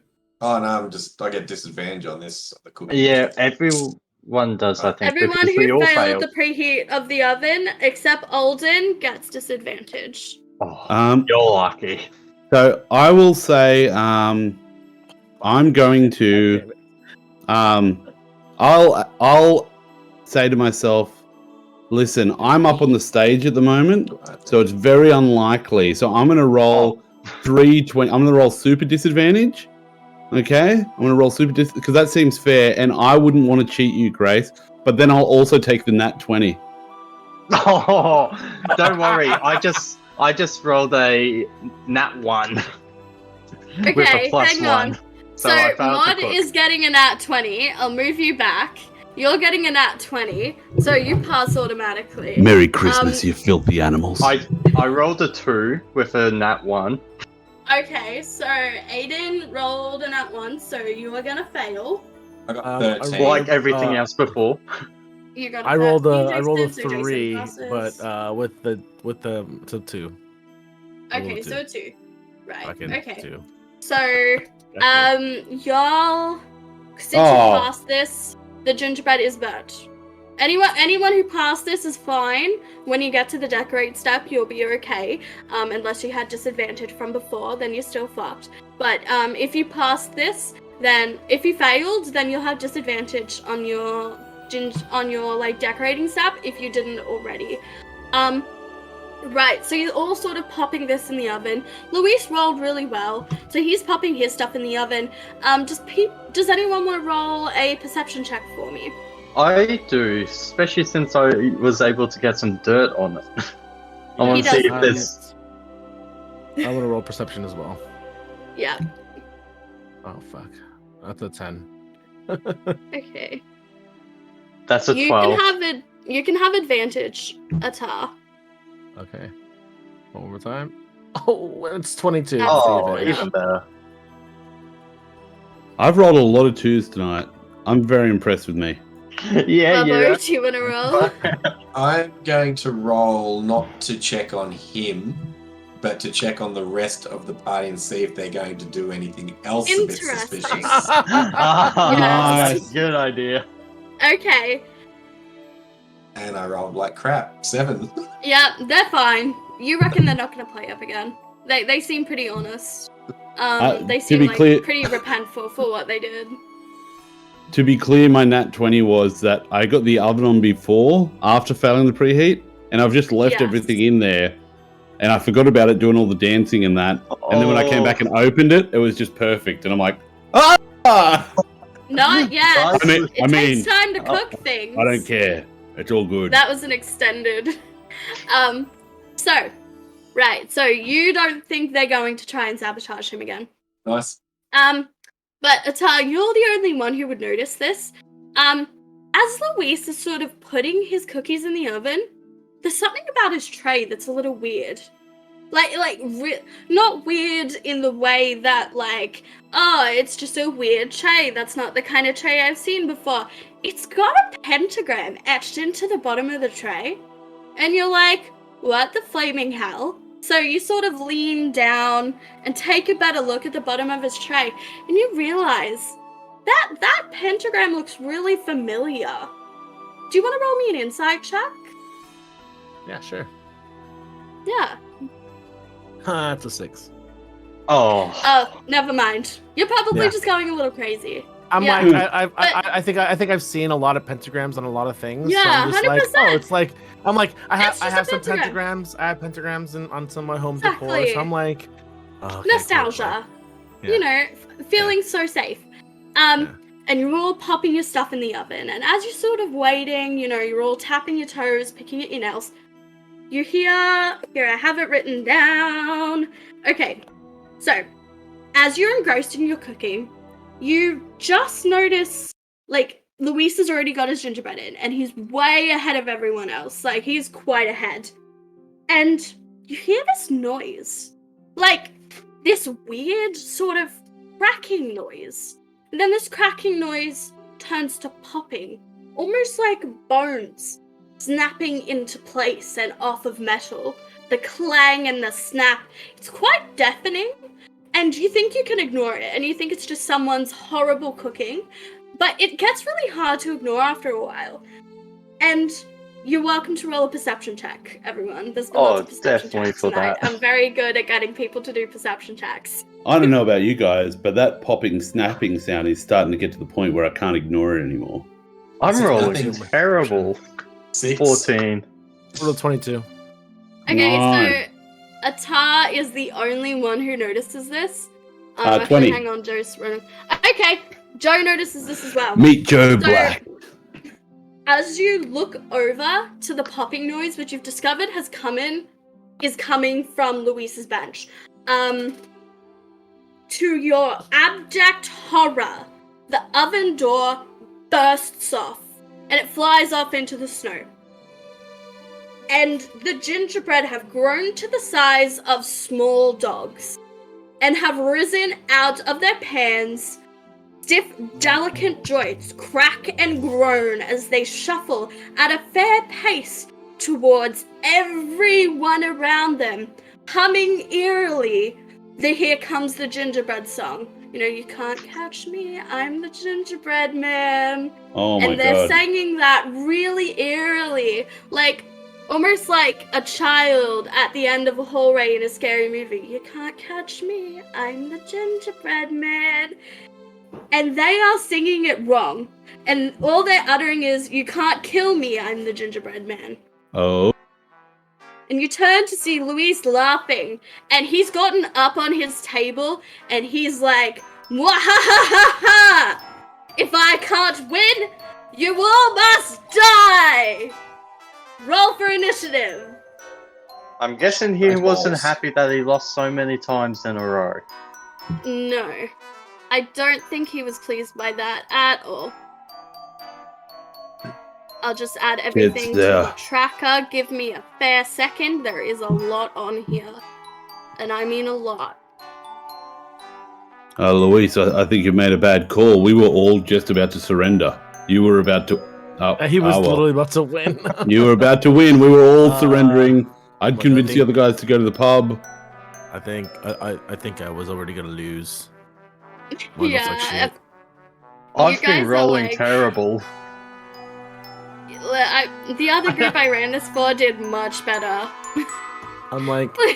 Oh no, I get disadvantage on this. The cooking. Yeah, everyone does, I think. Everyone because we who all failed the preheat of the oven, except Alden, gets disadvantage. Oh, you're lucky. So I will say, I'm going to, I'll say to myself, listen, I'm up on the stage at the moment, so it's very unlikely. So I'm going to roll 320. I'm going to roll super disadvantage. Okay, I'm going to roll super because that seems fair, and I wouldn't want to cheat you, Grace. But then I'll also take the nat 20. Oh, don't worry. I just rolled a nat 1 with a Okay, plus hang 1. on. So, I failed to Mod cook. is getting a nat 20. I'll move you back. You're getting a nat 20, so you pass automatically. Merry Christmas, you filthy animals. I rolled a 2 with a nat 1. Okay, so Aiden rolled a nat 1, so you are gonna fail. I got I 13. Like everything else before. You got I rolled a Jason, so Jason 3, passes. but with the so 2. I rolled Okay, a so a 2. Right. Fucking Okay. 2. So, y'all, since you Oh. passed this, the gingerbread is burnt. Anyone who passed this is fine. When you get to the decorate step, you'll be okay. Unless you had disadvantage from before, then you're still fucked. But if you passed this, then if you failed, then you'll have disadvantage on your like decorating step if you didn't already. Right, so you're all sort of popping this in the oven. Luis rolled really well, so he's popping his stuff in the oven. Does anyone want to roll a perception check for me? I do, especially since I was able to get some dirt on it. I want to see if there's. I want to roll perception as well. Yeah. Oh fuck, that's a 10. Okay. That's a 12. You can have advantage, Atar. Okay. One more time. Oh, it's 22. Oh, That's even better. I've rolled a lot of 2s tonight. I'm very impressed with me. Yeah, Bubbo, do you want to roll? I'm going to roll not to check on him, but to check on the rest of the party and see if they're going to do anything else a bit Interesting. suspicious. Yes. Good idea. Okay. And I rolled like crap. 7. Yeah, they're fine. You reckon they're not going to play up again? They seem pretty honest. They to seem be like clear- pretty repentful for what they did. To be clear, my nat 20 was that I got the oven on before, after failing the preheat, and I've just left Yes. everything in there. And I forgot about it doing all the dancing and that. And then when I came back and opened it, it was just perfect. And I'm like, ah! Not yet. I mean- It takes time to cook things. I don't care. It's all good. That was an extended. So you don't think they're going to try and sabotage him again? Nice. But Atar, you're the only one who would notice this. As Luis is sort of putting his cookies in the oven, there's something about his tray that's a little weird. Not weird in the way that, like, oh, it's just a weird tray. That's not the kind of tray I've seen before. It's got a pentagram etched into the bottom of the tray. And you're like, what the flaming hell? So you sort of lean down and take a better look at the bottom of his tray, and you realize that pentagram looks really familiar. Do you want to roll me an insight check? Yeah, sure. Yeah. That's a 6. Oh. Oh, never mind. You're probably Yeah. just going a little crazy. I'm Yeah. like, I think I've seen a lot of pentagrams on a lot of things. so Yeah, I'm just 100%. like, oh, it's like, I'm like, I It's just have a some pentagram. pentagrams. I have pentagrams on some of my home decor. Exactly. So I'm like, oh, okay, cool, Nostalgia. cool. You Yeah. know, feeling so safe. And you're all popping your stuff in the oven, and as you're sort of waiting, you know, you're all tapping your toes, picking at your nails. You hear, here I have it written down. Okay, so as you're engrossed in your cooking, you just notice, like, Luis has already got his gingerbread in, and he's way ahead of everyone else. Like, he's quite ahead. And you hear this noise. Like, this weird sort of cracking noise. And then this cracking noise turns to popping, almost like bones snapping into place and off of metal. The clang and the snap, it's quite deafening. And you think you can ignore it, and you think it's just someone's horrible cooking, but it gets really hard to ignore after a while. And you're welcome to roll a perception check, everyone. There's been lots of perception definitely checks for tonight. that. I'm very good at getting people to do perception checks. I don't know about you guys, but that popping, snapping sound is starting to get to the point where I can't ignore it anymore. I'm It's rolling nothing. terrible. 6. 14. Roll 22. Okay, Nice. so Atar is the only one who notices this. 20. Hang on, Joe's running. Okay, Joe notices this as well. Meet Joe So- Black. As you look over to the popping noise, which you've discovered is coming from Luis's bench. To your abject horror, the oven door bursts off, and it flies off into the snow. And the gingerbread have grown to the size of small dogs, and have risen out of their pans. Stiff, delicate joints crack and groan as they shuffle at a fair pace towards everyone around them, humming eerily the Here Comes the Gingerbread song. You know, you can't catch me, I'm the gingerbread man. Oh my And they're god. singing that really eerily, like almost like a child at the end of a hallway in a scary movie. You can't catch me, I'm the gingerbread man. And they are singing it wrong. And all they're uttering is, you can't kill me, I'm the gingerbread man. Oh. and you turn to see Luis laughing, and he's gotten up on his table, and he's like, "Mwahahaha! If I can't win, you all must die! Roll for initiative." I'm guessing he Those wasn't balls. happy that he lost so many times in a row. No. I don't think he was pleased by that at all. I'll just add everything to the tracker. Give me a fair second. There is a lot on here. And I mean a lot. Luis, I think you made a bad call. We were all just about to surrender. You were about to. He was literally about to win. You were about to win. We were all surrendering. I'd but I convinced the think- other guys to go to the pub. I think I was already gonna lose. Mine looks like Yeah. shit. I've guys been are rolling like- terrible. The other group I ran this for did much better. I'm like trying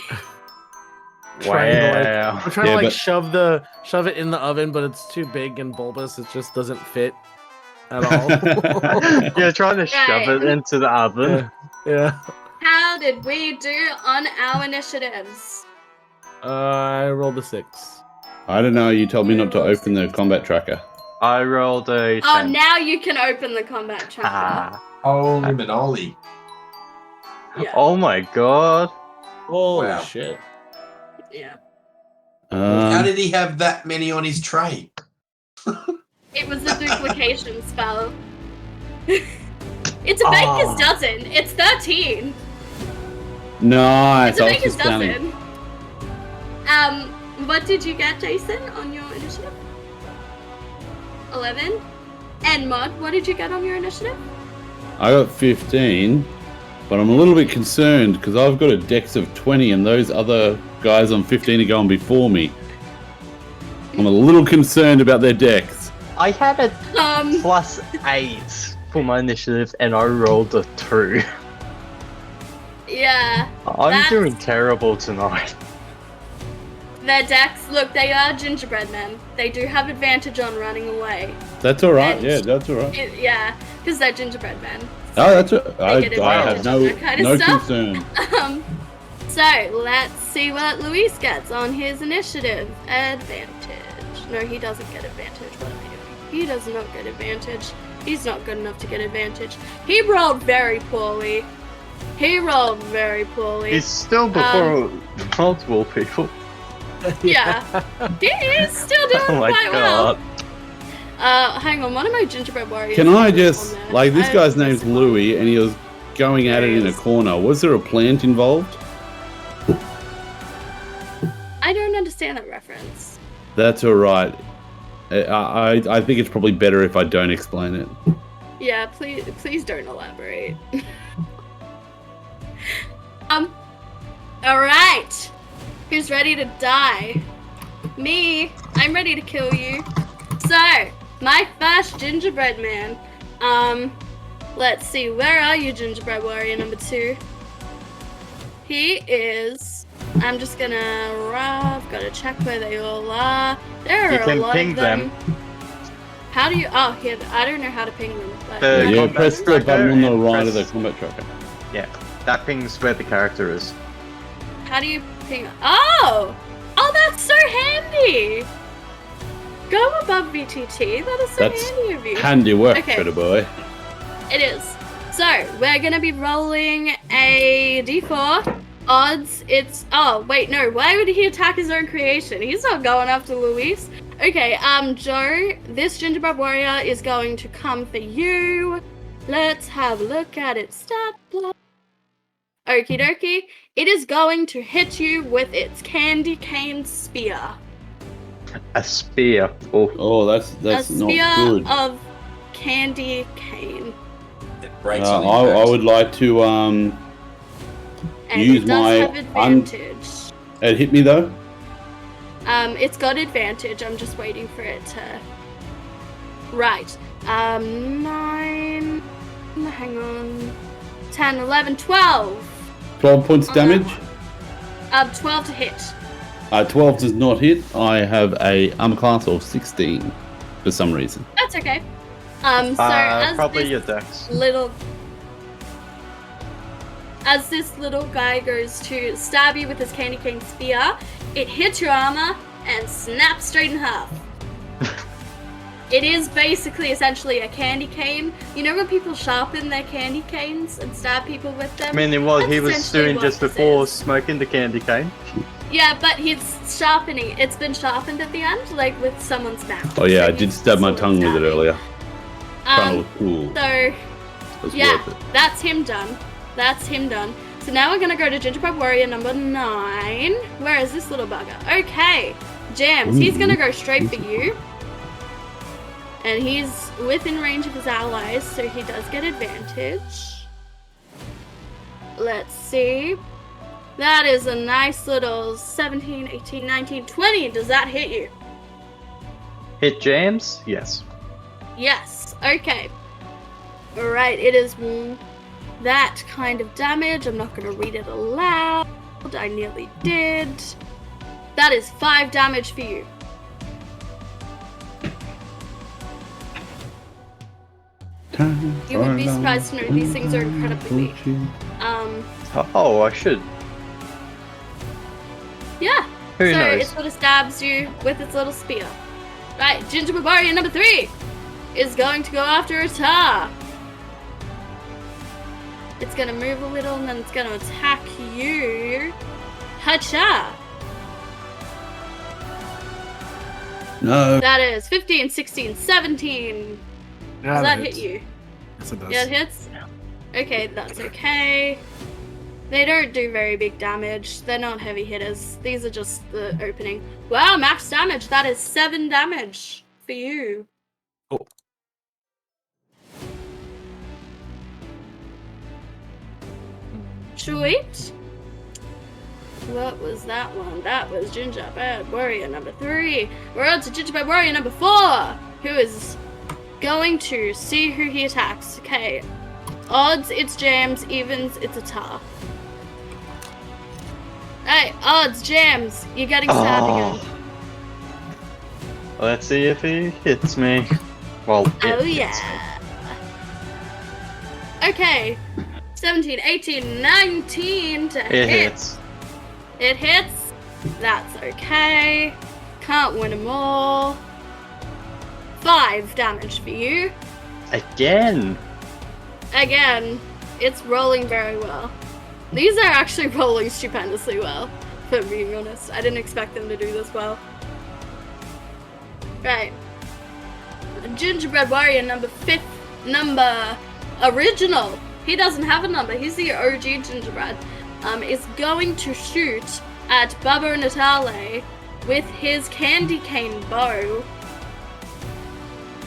to Wow. I'm trying Yeah, to but- shove it in the oven, but it's too big and bulbous. It just doesn't fit at all. You're trying to shove it into the oven. yeah. How did we do on our initiatives? I rolled a 6. I don't know. You told me not to open the combat tracker. I rolled a 10. Oh, now you can open the combat tracker. Ah. Holy moly. Yeah. Oh my god. Holy Wow. shit. Yeah. How did he have that many on his tray? It was a duplication spell. It's a baker's dozen. It's 13. Nice. It's a I was baker's just counting. dozen. What did you get, Jason, on your initiative? 11. And Mod, what did you get on your initiative? I got 15, but I'm a little bit concerned because I've got a dex of 20 and those other guys on 15 are going before me. I'm a little concerned about their dex. I had a Um, plus 8 for my initiative and I rolled a 2. yeah. I'm That's- doing terrible tonight. Their decks, look, they are gingerbread men. They do have advantage on running away. That's all right. And- Yeah, that's all right. Yeah, because they're gingerbread men. Oh, that's it. I get have advantage no on that kind of no stuff. concern. So let's see what Luis gets on his initiative. Advantage. No, he doesn't get advantage. What am I doing? He does not get advantage. He's not good enough to get advantage. He rolled very poorly. He rolled very poorly. He's still before multiple people. Yeah. He is still doing Oh my quite god. well. Hang on, one of my gingerbread warriors. Can I is just on there. like this I- guy's name's Louis and he was going at it in a Yes. corner. Was there a plant involved? I don't understand that reference. That's all right. I think it's probably better if I don't explain it. Yeah, please don't elaborate. Alright. Who's ready to die? Me. I'm ready to kill you. So, my first gingerbread man. Let's see, where are you, gingerbread warrior number 2? He is. I'm just gonna. I've gotta check where they all are. There are You can a lot ping of them. them. How do you? Oh, here. I don't know how to ping them. But The Yeah, combat press the tracker button on the and right of the press- combat tracker. Yeah, that ping's where the character is. How do you ping? Oh, that's so handy. Go above VTT. That is so That's handy of you. Handy work, Okay. pretty boy. It is. So we're gonna be rolling a D4. Odds. It's. Oh wait, no. Why would he attack his own creation? He's not going after Luis. Okay. Joe. This gingerbread warrior is going to come for you. Let's have a look at its stat block. Okie dokie. It is going to hit you with its candy cane spear. A spear. Oh, Oh, that's A not spear good. of candy cane. It breaks on I impact. would like to And Use it does my have advantage. it hit me though. It's got advantage. I'm just waiting for it to. Right. 9. Hang on. 10, 11, 12. 12 points On that damage. one. 12 to hit. 12 does not hit. I have a armor class of 16 for some reason. That's okay. So as probably this your dex. little. as this little guy goes to stab you with his candy cane spear, it hits your armor and snaps straight in half. It is basically essentially a candy cane. You know when people sharpen their candy canes and stab people with them? I mean, what That's he was essentially doing what just this before is. smoking the candy cane. Yeah, but he's sharpening. It's been sharpened at the end, like with someone's mouth. Oh yeah, So I did he's stab my sort of tongue with it stabbing. earlier. Trying to look cool. So, It was yeah, worth it. that's him done. That's him done. So now we're gonna go to Gingerbread Warrior number 9. Where is this little bugger? Okay, Jams. He's gonna go straight for you. And he's within range of his allies, so he does get advantage. Let's see. That is a nice little 17, 18, 19, 20. Does that hit you? Hit James? Yes. Yes. Okay. Alright, it is that kind of damage. I'm not going to read it aloud. I nearly did. That is 5 damage for you. You would be surprised to know these things are incredibly weak. Oh, I should. Yeah. Who so knows? it sort of stabs you with its little spear. Right, Gingerbread Warrior number 3 is going to go after Ata. It's going to move a little and then it's going to attack you. Hacha. No. That is 15, 16, 17. Does that hit you? Yes, it does. Yeah, it hits? Okay, that's okay. They don't do very big damage. They're not heavy hitters. These are just the opening. Wow, max damage. That is 7 damage for you. Cool. Sweet. What was that one? That was Gingerbread Warrior number 3. We're on to Gingerbread Warrior number 4, who is going to see who he attacks. Okay. Odds, it's Jams. Evens, it's Ata. Hey, odds, Jams. You're getting stabbed again. Let's see if he hits me. Well, it Oh, hits yeah. Okay. 17, 18, 19 to me. It hit. hits. It hits. That's okay. Can't win them all. 5 damage for you. Again. Again, it's rolling very well. These are actually rolling stupendously well, if I'm being honest. I didn't expect them to do this well. Right. Gingerbread Warrior number original. He doesn't have a number. He's the OG Gingerbread. Is going to shoot at Bubba Natale with his candy cane bow.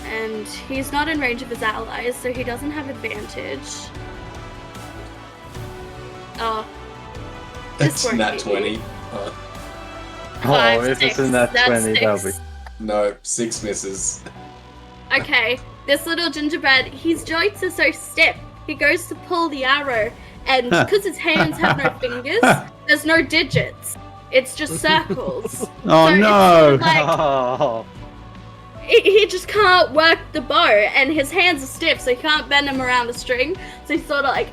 And he's not in range of his allies, so he doesn't have advantage. Oh. This That's won't nat hit 20. you. Oh, 5, if 6, it's in that that's 20, that'll be. 6. No, 6 misses. Okay, this little gingerbread, his joints are so stiff. He goes to pull the arrow, and because his hands have no fingers, there's no digits. It's just circles. Oh So it's no! sort of like, Oh, he just can't work the bow, and his hands are stiff, so he can't bend them around the string. So he's sort of like,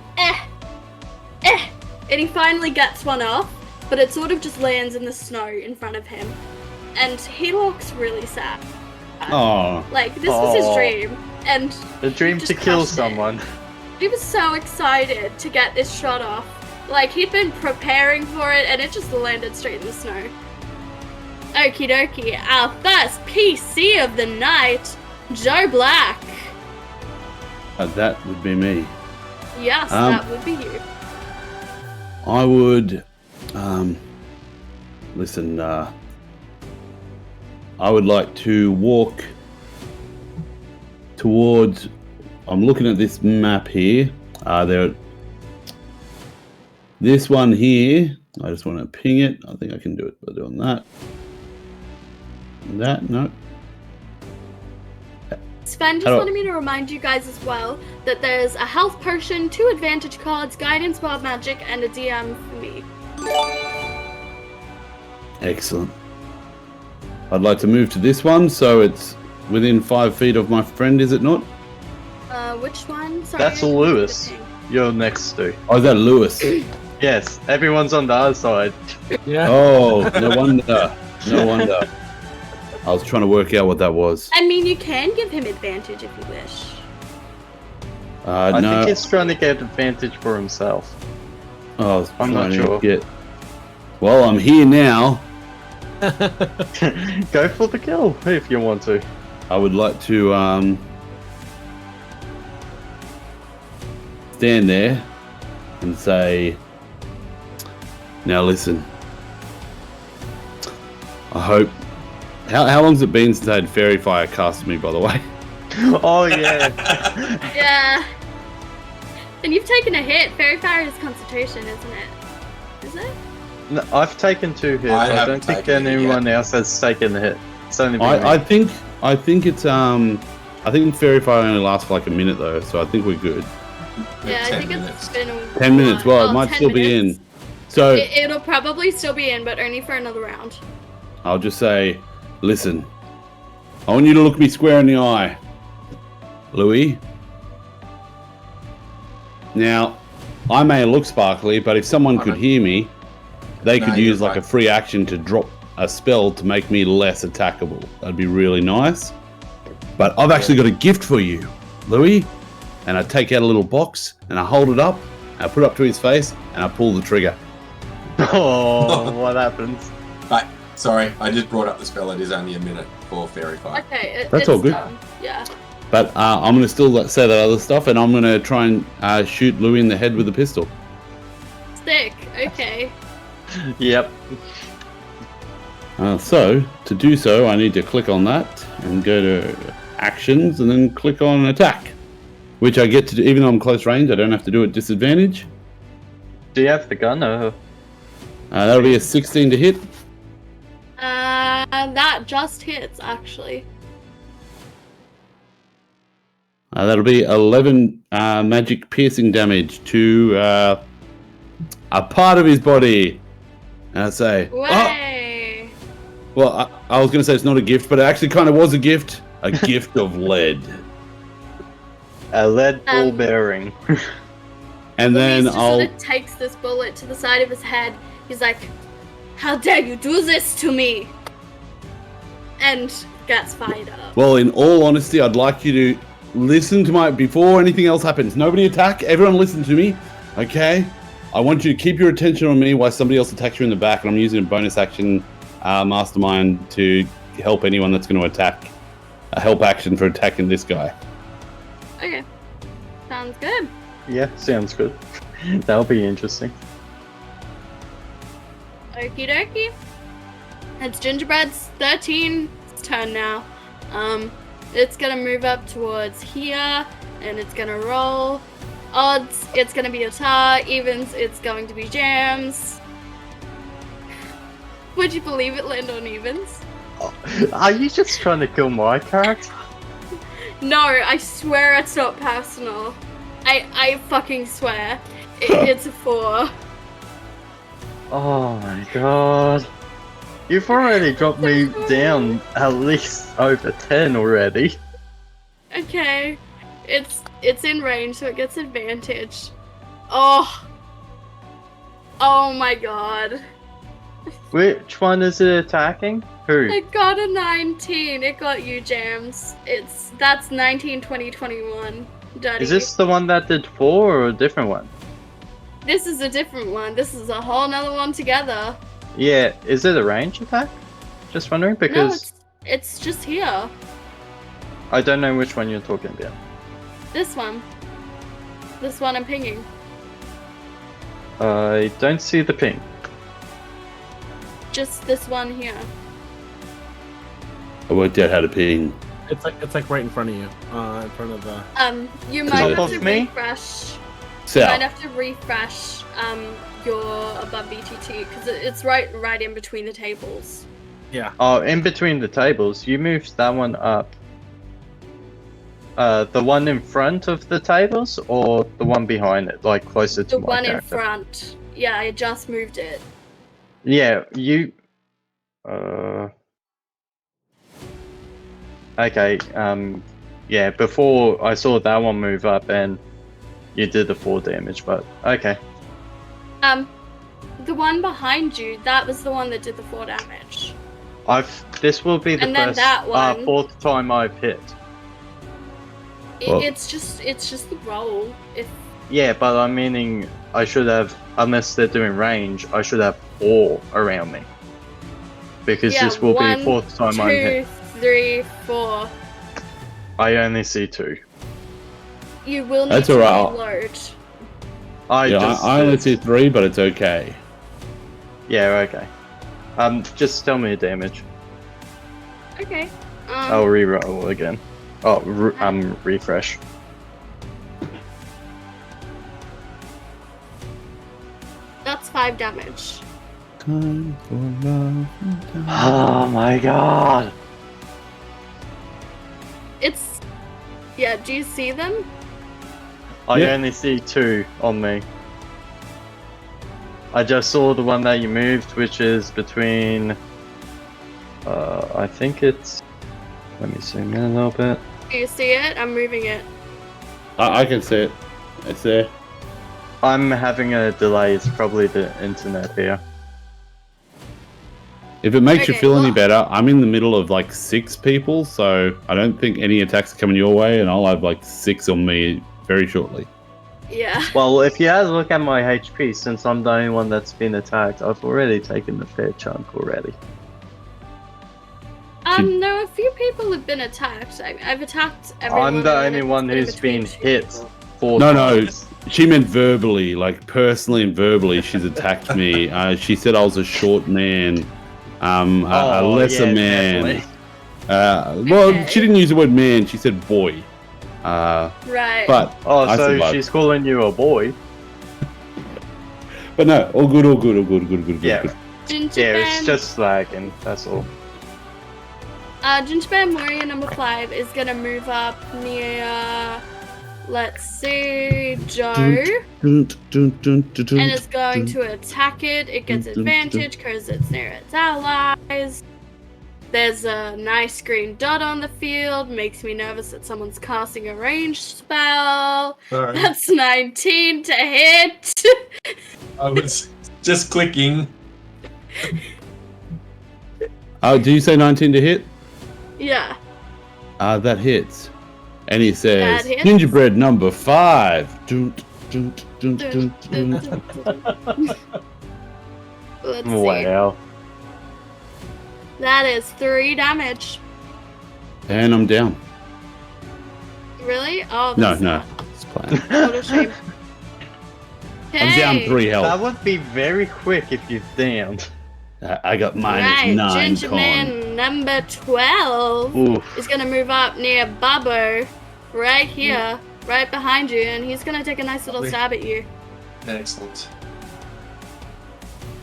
and he finally gets one off, but it sort of just lands in the snow in front of him, and he looks really sad. Oh, Like, this was his Aw. dream, and the dream just to kill crushed it. someone. he was so excited to get this shot off. Like, he'd been preparing for it, and it just landed straight in the snow. Okie dokie, our first PC of the night, Joe Black. that would be me. Yes, that would be you. I would, listen, I would like to walk towards, I'm looking at this map here, this one here, I just want to ping it, I think I can do it by doing that. No. Sven just Hello. wanted me to remind you guys as well that there's a health potion, 2 advantage cards, guidance, wild magic, and a DM for me. Excellent. I'd like to move to this one, so it's within 5 feet of my friend, is it not? Which one? Sorry. That's I didn't Lewis. see the name. You're next to. Oh, is that Lewis? Yes, everyone's on the other side. Yeah. Oh, no wonder. No wonder. I was trying to work out what that was. I mean, you can give him advantage if you wish. I No. think he's trying to get advantage for himself. I was I'm not trying to sure. get. Well, I'm here now. Go for the kill if you want to. I would like to stand there and say, now listen. I hope. How long's it been since I had Fairy Fire cast me, by the way? Oh yeah. Yeah. And you've taken a hit. Fairy Fire is Constitution, isn't it? Is it? No, I've taken 2 hits. I I don't haven't think taken it anyone else has taken a hit. It's only been I me. think it's I think Fairy Fire only lasts for like a minute though, so I think we're good. Yeah, I 10 think minutes. it's been a 10 minutes. Well, it oh, might 10 still be minutes. in. So It'll probably still be in, but only for another round. I'll just say, listen. I want you to look me square in the eye, Louis. Now, I may look sparkly, but if someone could hear me, they No, could you're use like right. a free action to drop a spell to make me less attackable. That'd be really nice. But I've actually got a gift for you, Louis. And I take out a little box and I hold it up, and I put it up to his face, and I pull the trigger. Oh, what happens? Sorry, I just brought up the spell. It is only a minute for Fairy Fire. Okay, That's it's all good. done. Yeah. But I'm going to still say that other stuff, and I'm going to try and shoot Louis in the head with a pistol. Sick. Okay. Yep. So, to do so, I need to click on that and go to actions and then click on attack. Which I get to do, even though I'm close range, I don't have to do it disadvantage. Do you have the gun or? That'll be a 16 to hit. That just hits, actually. That'll be 11 magic piercing damage to a part of his body. And I say, oh, Way! well, I was going to say it's not a gift, but it actually kind of was a gift. A gift of lead. A lead ball bearing. And then Luis just I'll... sort of takes this bullet to the side of his head. He's like, "How dare you do this to me?" And gets fired up. Well, in all honesty, I'd like you to listen to my... Before anything else happens, nobody attack. Everyone listen to me, okay? I want you to keep your attention on me while somebody else attacks you in the back, and I'm using a bonus action mastermind to help anyone that's going to attack. A help action for attacking this guy. Okay. Sounds good. Yeah, sounds good. That'll be interesting. Okie dokie. It's Gingerbread's 13's turn now. It's gonna move up towards here, and it's gonna roll. Odds, it's gonna be a tar. Evens, it's going to be jams. Would you believe it landed on evens? Are you just trying to kill my character? No, I swear it's not personal. I fucking swear. It's a 4. Oh my god. You've already dropped me down at least over 10 already. Okay. It's in range, so it gets advantage. Oh. Oh my god. Which one is it attacking? Who? It got a 19. It got you, Jams. That's 19, 20, 21. Dirty. Is this the one that did 4 or a different one? This is a different one. This is a whole nother one together. Yeah, is it a range attack? Just wondering No, because it's just here. I don't know which one you're talking about. This one. This one I'm pinging. I don't see the ping. Just this one here. I worked out how to ping. It's like right in front of you, in front of the. You Top might have of to me? refresh. You South. might have to refresh your above BTT because it's right in between the tables. Yeah. Oh, in between the tables, you moved that one up. The one in front of the tables or the one behind it, like closer to The my one in character? front. Yeah, I just moved it. Yeah, you. Okay. Yeah. Before I saw that one move up, and you did the 4 damage, but okay. The one behind you, that was the one that did the 4 damage. This will be the And then first, that one. 4th time I've hit. Well- It's just the roll. If Yeah, but I'm meaning I should have, unless they're doing range, I should have 4 around me. Because this will be the 4th time I'm hit. 2, 3, 4. I only see 2. You will need That's to alright. reload. I only see 3, but it's okay. Yeah, okay. Just tell me the damage. Okay. I'll re-roll again. Oh, refresh. That's 5 damage. Time for love. Oh my god! It's. Yeah, do you see them? I Yeah. only see 2 on me. I just saw the one that you moved, which is between. I think it's. Let me zoom in a little bit. Do you see it? I'm moving it. I can see it. It's there. I'm having a delay. It's probably the internet here. If it makes you Okay, feel any well- better, I'm in the middle of like 6 people, so I don't think any attacks are coming your way, and I'll have like 6 on me very shortly. Yeah. Well, if you had a look at my HP, since I'm the only one that's been attacked, I've already taken a fair chunk already. No, a few people have been attacked. I've attacked everyone. I'm the and only it's one in who's between been 2 hit people. 4 No, no. times. She meant verbally, like personally and verbally, she's attacked me. She said I was a short man, a lesser yeah, man. definitely. Well, Okay. she didn't use the word man, she said boy. Right. But Oh, I so survived. she's calling you a boy? But no, all good, all good, all good, good, good, Yeah. good. Ginger Yeah, Bear, it's just lagging, that's all. Ginger Bear Warrior number 5 is gonna move up near, let's see, Joe, and is going to attack it. It gets advantage because it's near its allies. There's a nice green dot on the field. Makes me nervous that someone's casting a ranged spell. Sorry. That's 19 to hit. I was just clicking. Do you say 19 to hit? Yeah. That hits. And he says, That hits. gingerbread number 5. Dun, dun, dun, Dun, dun, dun, dun. dun, dun. Let's see. Wow. That is 3 damage. And I'm down. Really? Oh, No, that's no. It's playing. What a shame. I'm down Okay. 3 health. That would be very quick if you downed. I got minus Right, 9 Ginger con. Man number 12 Oof. is gonna move up near Bubbo, right here, right behind you, and he's gonna take a nice little Lovely. stab at you. Excellent.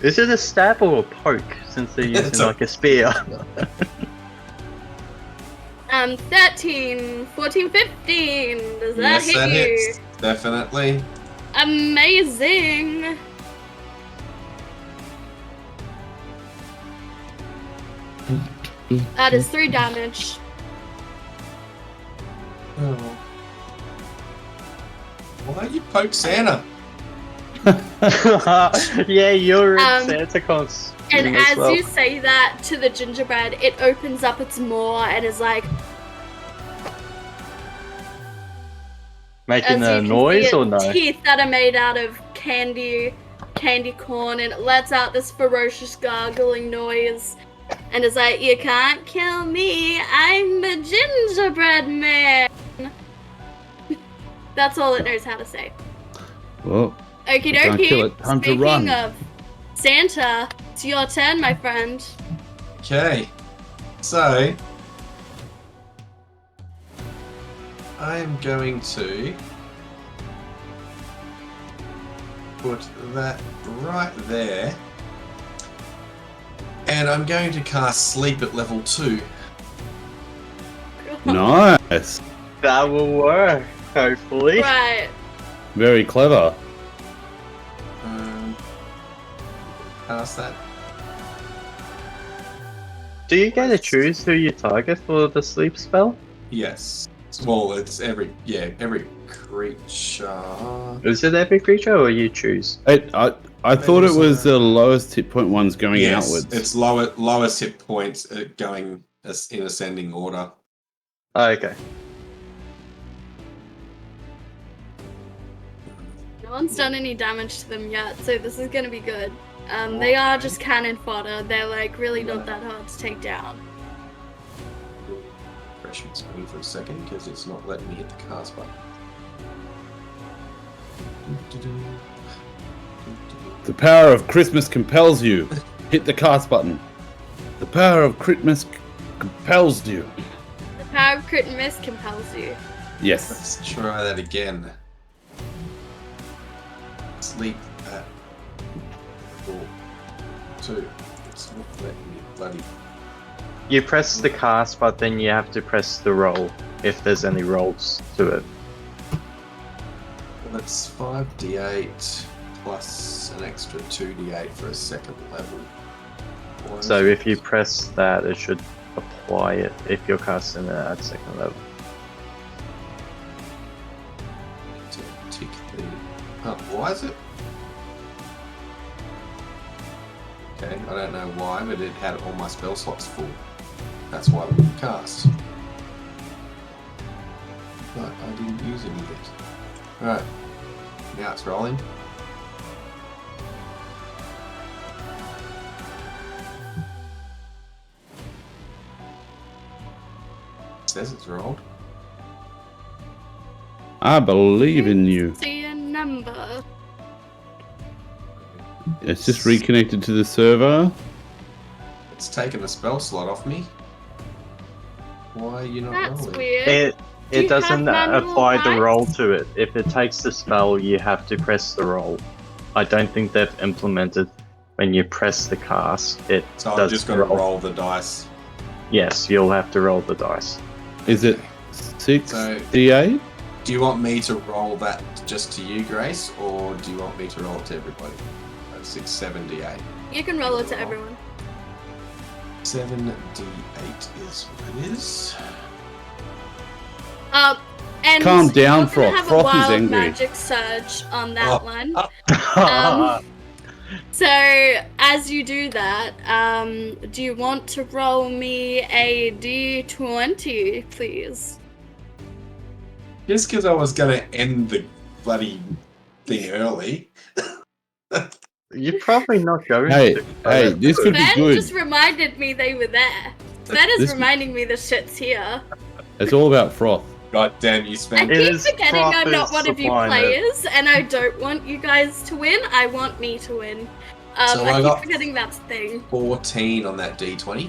Is it a stab or a poke, since they're It's using a- like a spear? 13, 14, 15. Does that Yes, hit that you? hits. Definitely. Amazing. That is 3 damage. Oh. Why you poke Santa? Yeah, you're in Um, Santa Claus. And as as well. you say that to the gingerbread, it opens up its maw and is like, Making as a you can noise see or it, no? teeth that are made out of candy corn, and it lets out this ferocious gargling noise, and is like, "You can't kill me. I'm a gingerbread man." That's all it knows how to say. Well, Okie Can't kill dokie. it. Time to Speaking run. of Santa, it's your turn, my friend. Okay. So I am going to put that right there. And I'm going to cast Sleep at level 2. nice. That will work, hopefully. Right. Very clever. Cast that. Do you get to choose who you target for the sleep spell? Yes. Well, it's every creature. Is it every creature or you choose? I thought it was the lowest hit point ones going Yes, outwards. it's lowest hit points going in ascending order. Oh, okay. No one's done any damage to them yet, so this is gonna be good. They are just cannon fodder. They're like really not that hard to take down. Refresh my screen for a second because it's not letting me hit the cast button. The power of Christmas compels you. Hit the cast button. The power of Christmas compels you. The power of crit and miss compels you. Yes. Let's try that again. Sleep at 4, 2. It's not letting me bloody. You press the cast, but then you have to press the roll if there's any rolls to it. Well, that's 5d8 plus an extra 2d8 for a second level. So if you press that, it should apply it if you're casting it at second level. To tick the. Oh, why is it? Okay, I don't know why, but it had all my spell slots full. That's why I wouldn't cast. But I didn't use any of it. Alright, now it's rolling. It says it's rolled. I believe in you. See a number. It's just reconnected to the server. It's taken a spell slot off me. Why are you not That's rolling? weird. Do It you doesn't have manual apply the dice? roll to it. If it takes the spell, you have to press the roll. I don't think they've implemented when you press the cast. It So I've does just got to roll the dice. Yes, you'll have to roll the dice. Is it 6d8? Do you want me to roll that just to you, Grace, or do you want me to roll it to everybody? That's 6, 7d8. You can roll it to everyone. 7d8 is what it is. And Calm down, you're Froth. gonna have a Froth is wild angry. magic surge on that Oh. one. So as you do that, do you want to roll me a d20, please? Just because I was going to end the bloody thing early. You're probably not going Hey, to. hey, this could be Ben good. just reminded me they were there. Ben is This- reminding me the shit's here. It's all about Froth. God damn, you I spent. It keep is forgetting I'm proper not one of you supply net. players, and I don't want you guys to win. I want me to win. So I I got- keep forgetting that's the thing. 14 on that d20.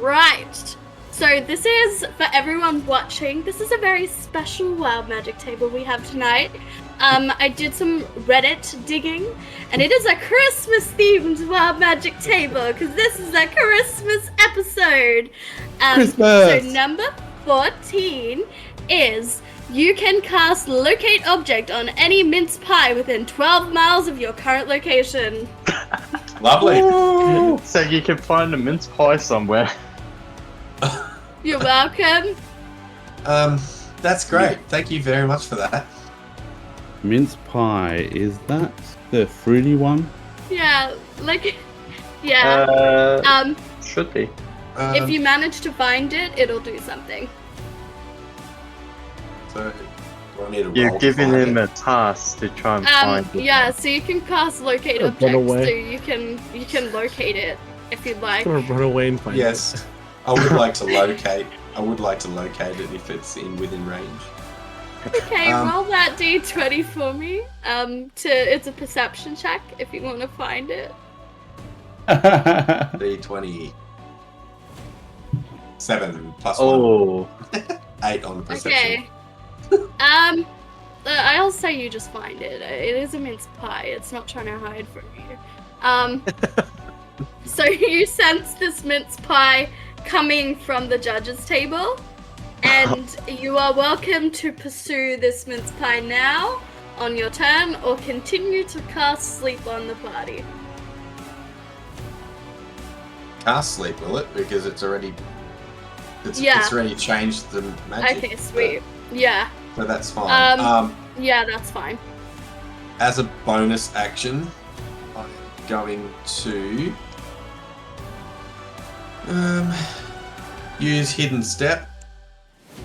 Right. So this is, for everyone watching, this is a very special wild magic table we have tonight. I did some Reddit digging, and it is a Christmas-themed wild magic table, because this is a Christmas episode. Christmas! So number 14 is you can cast Locate Object on any mince pie within 12 miles of your current location. Lovely. So you can find a mince pie somewhere. You're welcome. That's great. Thank you very much for that. Mince pie, is that the fruity one? Yeah, like, yeah. Should be. If you manage to find it, it'll do something. So, do I need to You're roll to giving find him it? a task to try and find it. Yeah, so you can cast Locate Run Object, away. so you can locate it if you'd like. I'm gonna run away and find it. Yes. I would like to locate. I would like to locate it if it's within range. Okay, Um, roll that d20 for me. It's a perception check if you want to find it. D20. 7 plus 1. Oh, 8 on the perception. Okay. I'll say you just find it. It is a mince pie. It's not trying to hide from you. So you sense this mince pie coming from the judge's table, and you are welcome to pursue this mince pie now on your turn, or continue to cast sleep on the party. Cast sleep, will it? Because it's already. It's Yeah. already changed the magic. Okay, sweet. Yeah. So that's fine. Yeah, that's fine. As a bonus action, I'm going to use Hidden Step,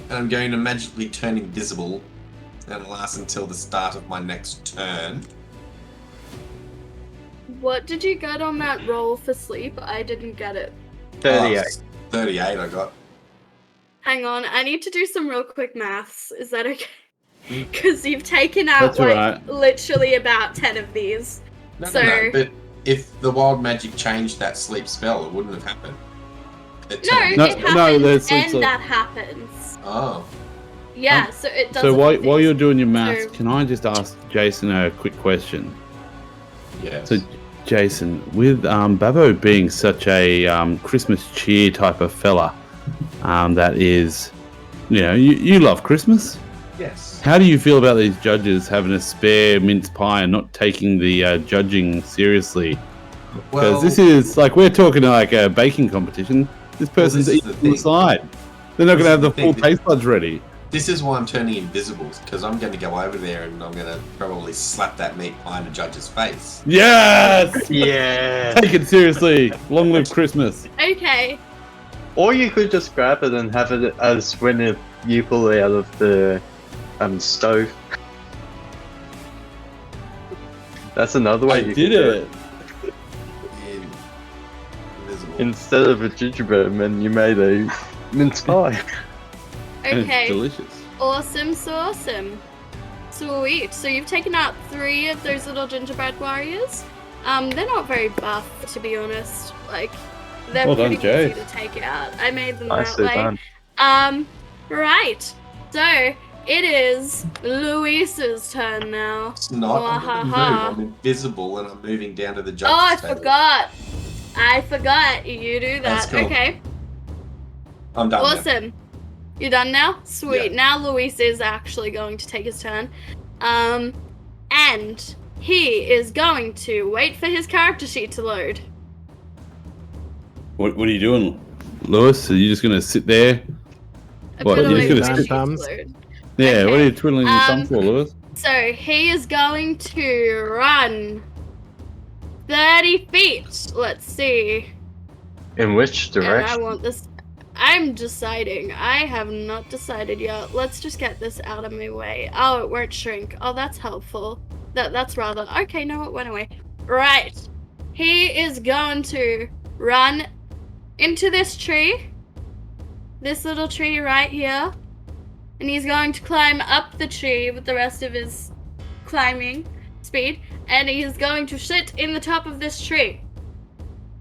and I'm going to magically turn invisible, and it lasts until the start of my next turn. What did you get on that roll for sleep? I didn't get it. 38. 38 I got. Hang on, I need to do some real quick maths. Is that okay? Because you've taken out That's alright. literally about 10 of these. No, but if the wild magic changed that sleep spell, it wouldn't have happened. It turned- No, it happens, there's- and it's a- that happens. Oh. Yeah, so it does. So while you're doing your maths, So- can I just ask Jason a quick question? Yes. So, Jason, with Babbo being such a Christmas cheer type of fella, that is, you love Christmas. Yes. How do you feel about these judges having a spare mince pie and not taking the judging seriously? Because Well, this is like we're talking like a baking competition. This person's this is eating the on the thing. side. They're not going to have the This is full the thing. taste buds ready. this is why I'm turning invisible, because I'm going to go over there and I'm going to probably slap that meat pie in the judge's face. Yes! Yeah. Take it seriously. Long live Christmas. Okay. Or you could just grab it and have it as when you pull it out of the stove. That's another way I you did could do it. Invisible. Instead of a gingerbread man, you made a mince pie. And it's Okay. delicious. Awesome, so awesome. Sweet. So you've taken out 3 of those little gingerbread warriors. They're not very buff, to be honest. Like, they're Well done, pretty Jay. easy to take out. I made them Nicely that way. done. Right. So it is Luis's turn now. It's not. I'm going to move. Wahaha. I'm invisible and I'm moving down to the Oh, judge's I table. forgot. I forgot. You do that. That's cool. Okay. I'm done now. Awesome. You done now? Sweet. Yeah. Now Luis is actually going to take his turn. And he is going to wait for his character sheet to load. What are you doing, Lewis? Are you just going to sit there? I'm What, gonna you're wait just for gonna his sit- sheet to load. Yeah, Okay. what are you twiddling your thumb for, Lewis? So he is going to run 30 feet. Let's see. In which And I direction? want this. I'm deciding. I have not decided yet. Let's just get this out of my way. Oh, it won't shrink. Oh, that's helpful. That's rather. Okay, no, it went away. Right. He is going to run into this tree. This little tree right here. And he's going to climb up the tree with the rest of his climbing speed. And he's going to sit in the top of this tree.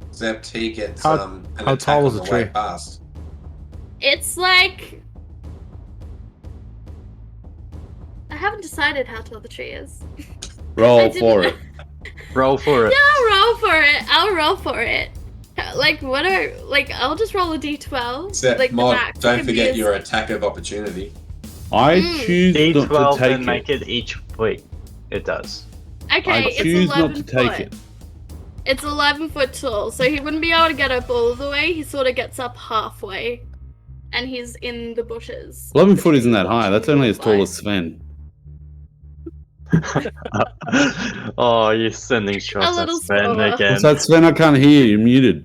Except he gets How- an how attack tall on is the the way tree? past. It's like. I haven't decided how tall the tree is. I Roll didn't- for it. Roll for it. I'll roll for it. I'll roll for it. Like, I'll just roll a d12. Except, like, the Mod, max don't can be forget is- your attack of opportunity. I Mm. choose not to D12 take and it. make it each week. It does. Okay, I it's choose 11 not to take foot. it. It's 11 foot tall, so he wouldn't be able to get up all the way. He sort of gets up halfway. And he's in the bushes. 11 foot isn't that high. That's only as tall Fly. as Sven. Oh, you're sending shots at little Sven slower. again. What's that, Sven? I can't hear you. You're muted.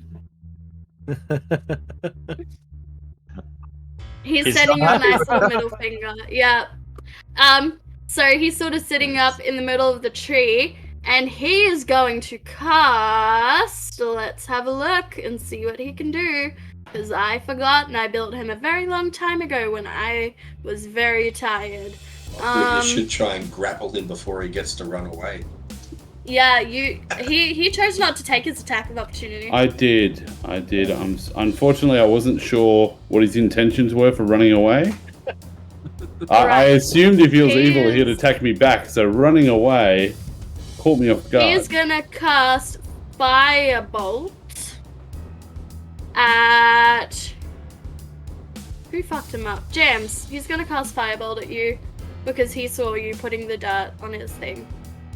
He's He's sending you a not happy nice with little middle finger. Yeah. So he's sort of sitting up in the middle of the tree, and he is going to cast. Let's have a look and see what he can do. Because I forgot, and I built him a very long time ago when I was very tired. You should try and grapple him before he gets to run away. Yeah, he chose not to take his attack of opportunity. I did. Unfortunately, I wasn't sure what his intentions were for running away. I Right. assumed if he was evil, He's- he'd attack me back. So running away caught me off guard. He's gonna cast Firebolt at. Who fucked him up? Jams. He's gonna cast Firebolt at you because he saw you putting the dirt on his thing.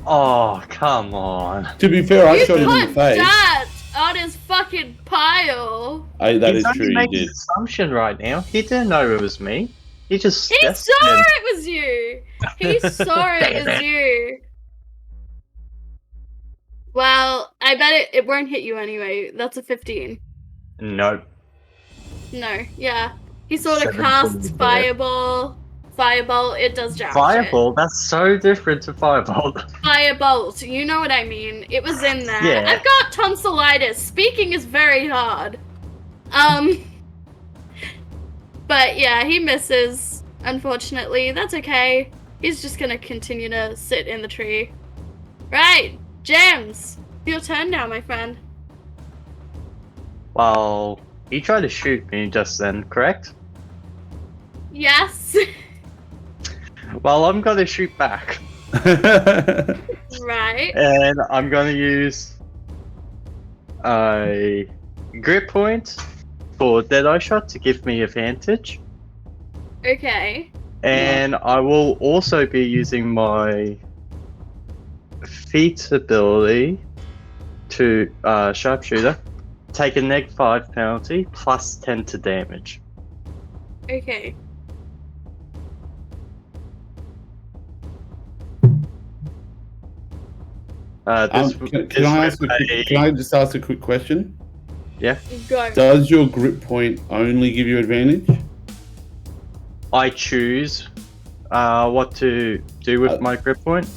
Oh, come on. To be fair, I you shot him in the put face. dirt on his fucking pile. That He's is only true. You making did. an assumption right now. He didn't know it was me. He just He guessed saw him. it was you. He saw it Damn was it. you. Well, I bet it won't hit you anyway. That's a 15. No. No, yeah. He sort of 17 casts hit. Fireball. Fireball, it does jack shit. Fireball? That's so different to Fireball. Firebolt, you know what I mean. It was in there. Yeah. I've got tonsillitis. Speaking is very hard. But yeah, he misses, unfortunately. That's okay. He's just gonna continue to sit in the tree. Right, James, your turn now, my friend. Well, he tried to shoot me just then, correct? Yes. Well, I'm gonna shoot back. Right. And I'm gonna use a grip point for Deadeye Shot to give me advantage. Okay. And I will also be using my feat ability to sharpshooter, take a -5 penalty, plus 10 to damage. Okay. Can I just ask a quick question? Go. Does your grip point only give you advantage? I choose what to do with my grip point.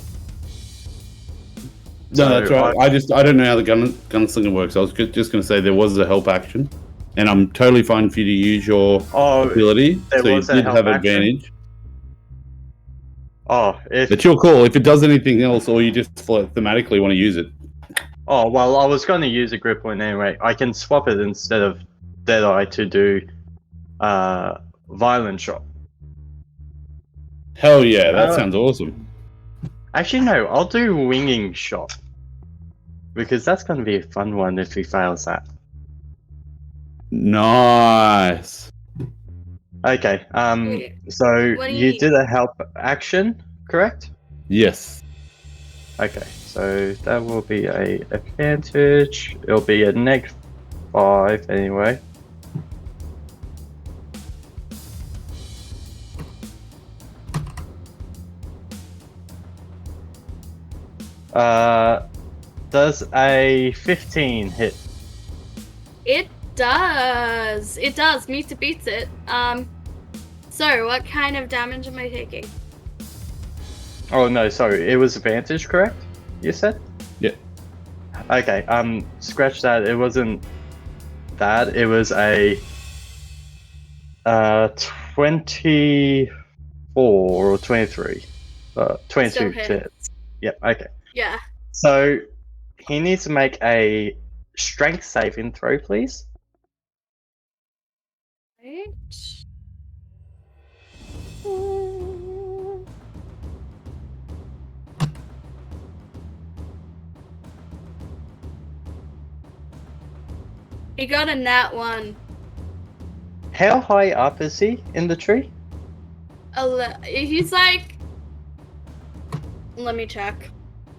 No, that's So right. I don't know how the gunslinger works. I was just going to say there was a help action, and I'm totally fine for you to use your ability. there So you was a did help have action? advantage. If It's your call. If it does anything else, or you just thematically want to use it. well, I was going to use a grip point anyway. I can swap it instead of Deadeye to do Violent Shot. Hell yeah, that sounds awesome. Actually, no, I'll do Winging Shot because that's going to be a fun one if he fails that. Nice. Okay. Wait, So what do you you did a help action, correct? Yes. Okay. So that will be a advantage. It'll be a -5 anyway. Does a 15 hit? It does. It does. Meets it beats it. So what kind of damage am I taking? Oh no, sorry. It was advantage, correct? You said? Yeah. Okay. Scratch that. It wasn't that. It was a 24 or 23. 22 Still to hits. hit. Yep. Okay. Yeah. So he needs to make a strength saving throw, please. Right. He got a nat 1. How high up is he in the tree? He's like. Let me check.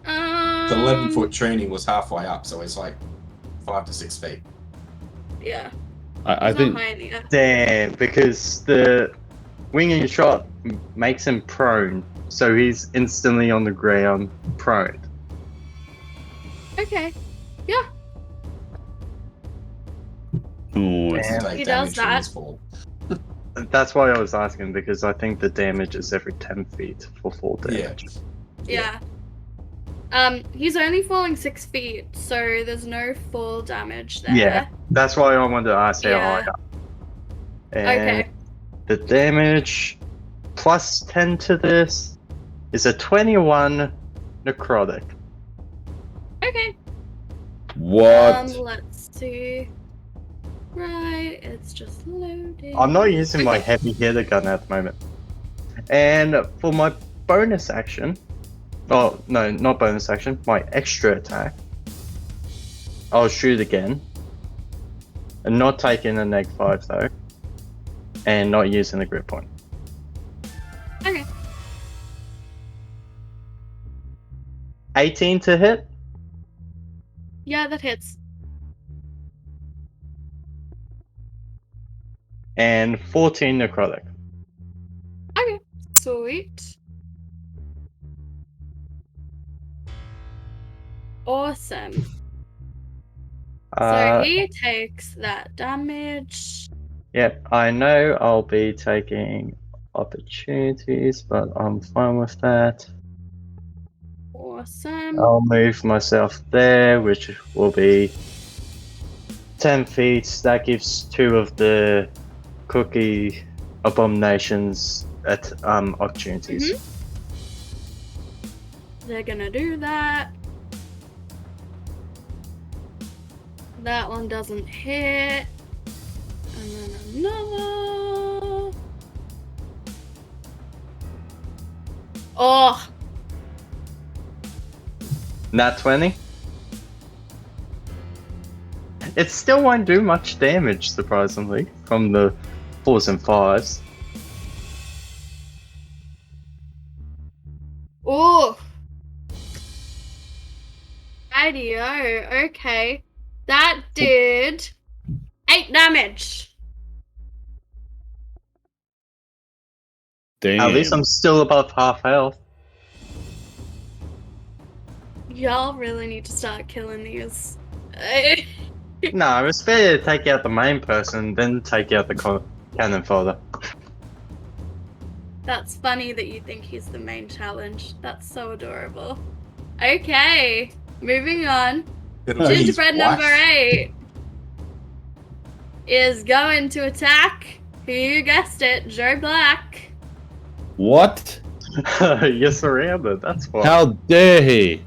The 11-foot training was halfway up, so it's like 5 to 6 feet. Yeah. I He's think not high in the air. Damn, because the winging shot makes him prone, so he's instantly on the ground prone. Okay. Yeah. oh, It's to Damn. take He damage does from that. his fall. That's why I was asking, because I think the damage is every 10 feet for full damage. Yeah. He's only falling 6 feet, so there's no full damage there. Yeah, that's why I wanted to ask how Yeah. high up. And Okay. the damage plus 10 to this is a 21 necrotic. Okay. what? Let's see. Right, it's just loading. I'm not using my Okay. heavy hitter gun at the moment. And for my bonus action, oh no, not bonus action, my extra attack, I'll shoot again. And not taking a -5 though. And not using the grip point. Okay. 18 to hit. Yeah, that hits. And 14 necrotic. Sweet. Awesome. So he takes that damage. Yep, I know I'll be taking opportunities, but I'm fine with that. Awesome. I'll move myself there, which will be 10 feet. That gives 2 of the cookie abominations at opportunities. They're gonna do that. That one doesn't hit. And then another. Oh, Nat 20. It still won't do much damage, surprisingly, from the 4s and 5s. oh. Rightio, okay. That did 8 damage. Damn. At least I'm still above half health. Y'all really need to start killing these. No, it's better to take out the main person than take out the cannon fodder. That's funny that you think he's the main challenge. That's so adorable. Okay, moving on. It'll be his Gingerbread number wife. 8 is going to attack, who you guessed it, Joe Black. What? You're surrounded, that's why. How dare he?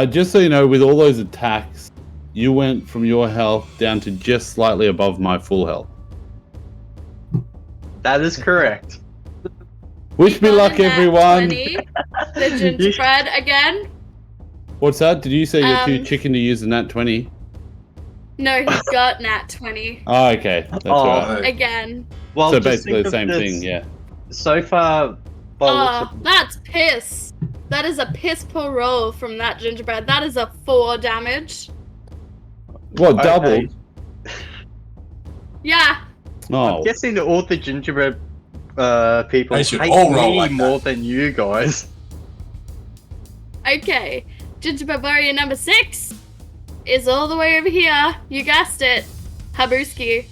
Just so you know, with all those attacks, you went from your health down to just slightly above my full health. That is correct. Wish me Got a luck, nat everyone. 20. The gingerbread again. What's that? Did you say you're too chicken to use the nat 20? No, he's got nat 20 Oh, okay. That's right. again. Well, So just basically think the of same this. thing, yeah. So far, Oh, that's piss. That is a piss poor roll from that gingerbread. That is a 4 damage. What, Okay. doubled? Yeah. I'm Oh, guessing that all the gingerbread people They should hate all roll me like that. more than you guys. Okay. Gingerbread warrior number 6 is all the way over here. You guessed it. Habuski.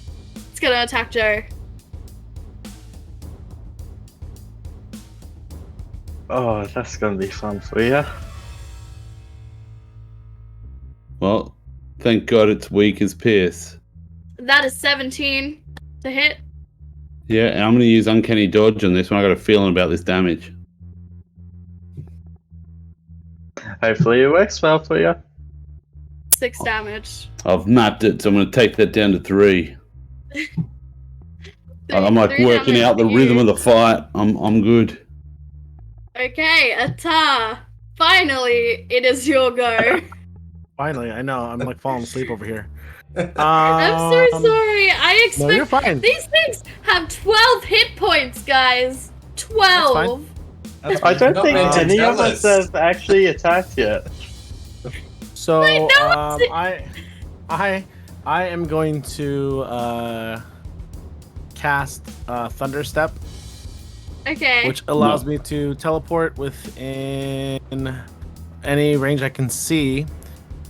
It's gonna attack Joe. Oh, that's gonna be fun for you. well, thank God it's weak as Pierce. That is 17 to hit. Yeah, and I'm going to use Uncanny Dodge on this one. I got a feeling about this damage. Hopefully it works well for you. 6 damage. I've mapped it, so I'm going to take that down to 3. I'm like 3 working damage out the to rhythm you. of the fight. I'm good. Okay, Atar. Finally, it is your go. Finally, I know. I'm like falling asleep over here. I'm so sorry. I No, you're expect fine. these things have 12 hit points, guys. 12. That's I fine. don't Not think meant to any tell of us us. have actually attacked yet. So Wait, no, I am going to cast Thunder Step, Okay. which allows me to teleport within any range I can see.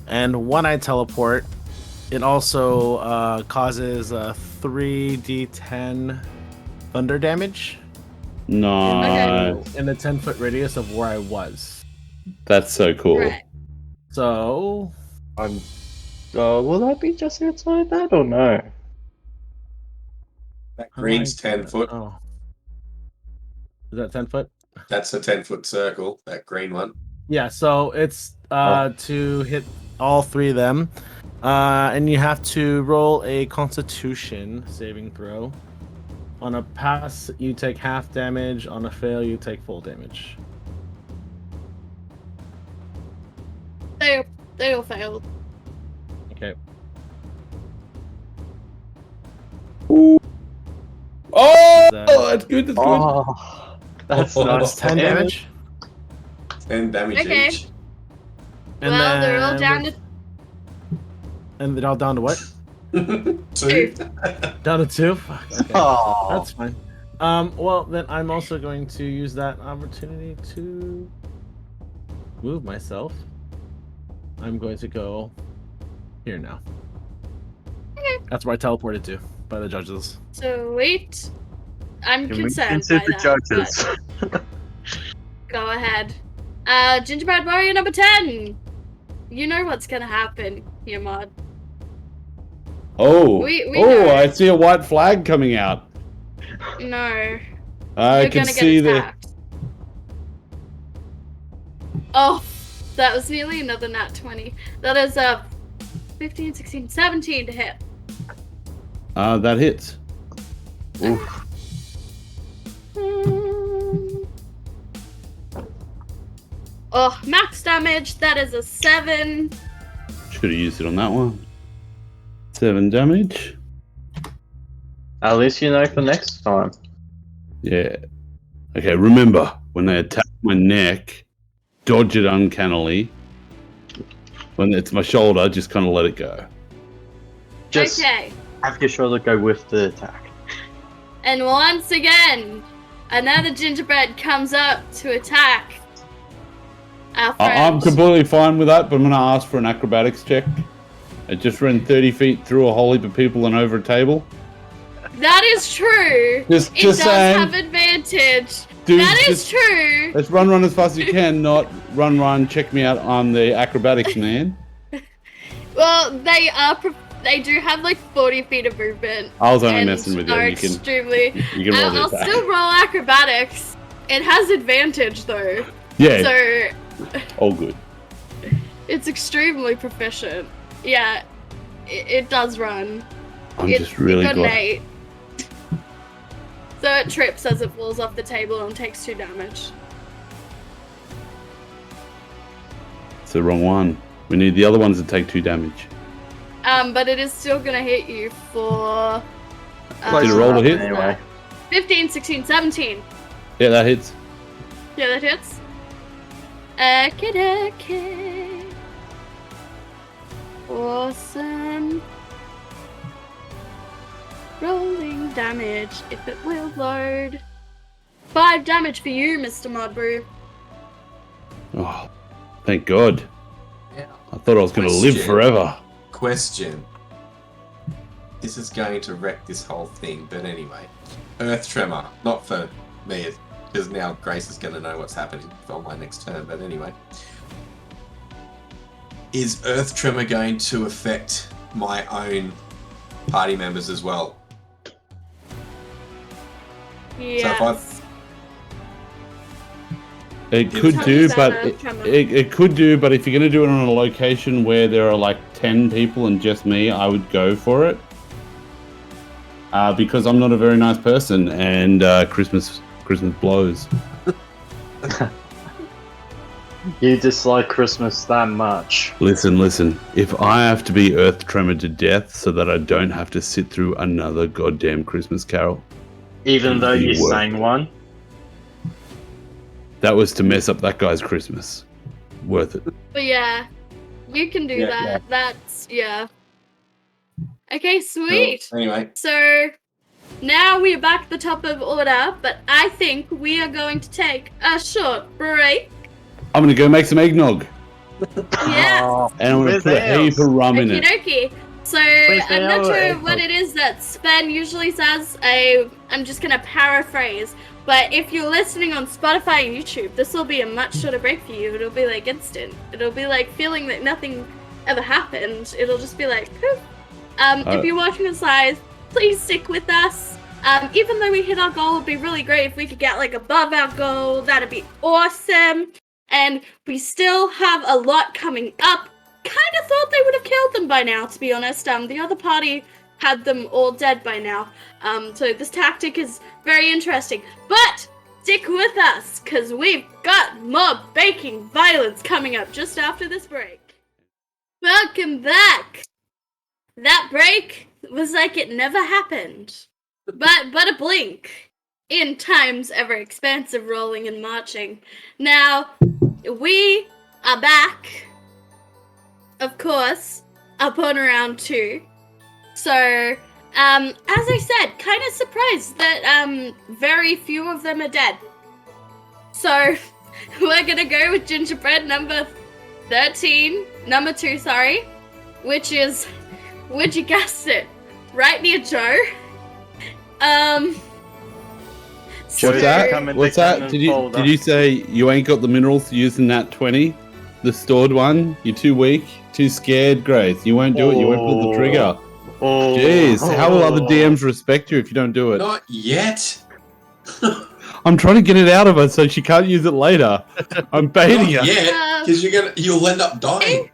And when I teleport, it also causes 3d10 thunder damage Nice. in a 10-foot radius of where I was. That's so cool. Right. So Will that be just outside that or no? That green's how do I 10 do foot. that? Oh. Is that 10 foot? That's a 10-foot circle, that green one. Yeah, so it's to hit all 3 of them. And you have to roll a Constitution saving throw. On a pass, you take half damage. On a fail, you take full damage. They all failed. Okay. Oh, That- that's good. That's good. Oh, that's Oh, nice. That's 10 damage. 10 damage Okay. each. And Well, they're all then down to And they're all down to what? 2. Down to 2? Fuck, okay. Oh, That's fine. Well, then I'm also going to use that opportunity to move myself. I'm going to go here now. Okay. That's where I teleported to by the judges. So wait. I'm Can we concerned consider by the that. judges? but Go ahead. Gingerbread Warrior number 10. You know what's gonna happen here, Mod. Oh, We know. I see a white flag coming out. No. I You're can gonna see get the. attacked. Oh, that was nearly another nat 20. That is 15, 16, 17 to hit. That hits. Oof. Oh, max damage. That is a 7. Should have used it on that one. 7 damage. At least you know for next time. Yeah. Okay, remember, when they attack my neck, dodge it uncannily. When it's my shoulder, just kind of let it go. Just Okay. have your shoulder go with the attack. And once again, another gingerbread comes up to attack our friend. I'm completely fine with that, but I'm going to ask for an acrobatics check. I just ran 30 feet through a whole heap of people and over a table. That is true. Just It does saying. have advantage. Dude, That is just- true. Let's run as fast as you can, not run, check me out on the acrobatics, man. Well, they do have like 40 feet of movement. I was only and messing with you. are You can extremely. roll the I'll attack. still roll acrobatics. It has advantage though, Yeah, so all good. it's extremely proficient. Yeah, it does run. I'm just really it got an glad. 8. So it trips as it falls off the table and takes 2 damage. It's the wrong one. We need the other ones to take 2 damage. But it is still gonna hit you for. Did it roll to hit? Anyway. 15, 16, 17. Yeah, that hits. Yeah, that hits. Okay. Awesome. Rolling damage, if it will load. 5 damage for you, Mr. Modbrew. Oh, thank God. Yeah. I thought I was going to live Question. forever. Question. This is going to wreck this whole thing, but anyway. Earth Tremor. Not for me, because now Grace is going to know what's happening on my next turn, but anyway. Is Earth Tremor going to affect my own party members as well? Yes. It It could comes do, out but of Tremor. it could do, but if you're going to do it on a location where there are like 10 people and just me, I would go for it. Because I'm not a very nice person, and Christmas blows. You dislike Christmas that much. Listen. If I have to be earth tremored to death so that I don't have to sit through another goddamn Christmas carol, Even though you Worth sang it. one. that was to mess up that guy's Christmas. Worth it. But yeah, you can do Yeah, that. yeah. That's, yeah. Okay, sweet. Cool. Anyway, So now we are back at the top of order, but I think we are going to take a short break. I'm going to go make some eggnog, Yes. Oh, and I'm going to where's put a the heap of rum in Okie it. dokie. So Where's I'm the not other sure egg what pop? it is that Sven usually says. I'm just gonna paraphrase. But if you're listening on Spotify and YouTube, this will be a much shorter break for you. It'll be like instant. It'll be like feeling that nothing ever happened. It'll just be like, poof. If you're watching this live, please stick with us. Even though we hit our goal, it'd be really great if we could get like above our goal. That'd be awesome. And we still have a lot coming up. Kind of thought they would have killed them by now, to be honest. The other party had them all dead by now. So this tactic is very interesting. But stick with us, because we've got more baking violence coming up just after this break. Welcome back. That break was like it never happened. But a blink in time's ever-expansive rolling and marching. Now, we are back, of course, up on round 2. So, As I said, kind of surprised that very few of them are dead. So we're gonna go with gingerbread number 2, sorry, which is, would you guess it, right near Joe. Joe, What's that? come in What's the that? cannon Did you folder. say you ain't got the minerals using that 20? The stored one? You're too weak, too scared, Grace. You won't do it. You won't pull the trigger. Oh, Jeez, how will other DMs respect you if you don't do it? Not yet. I'm trying to get it out of her so she can't use it later. I'm baiting Not her. yet, because you'll end up dying.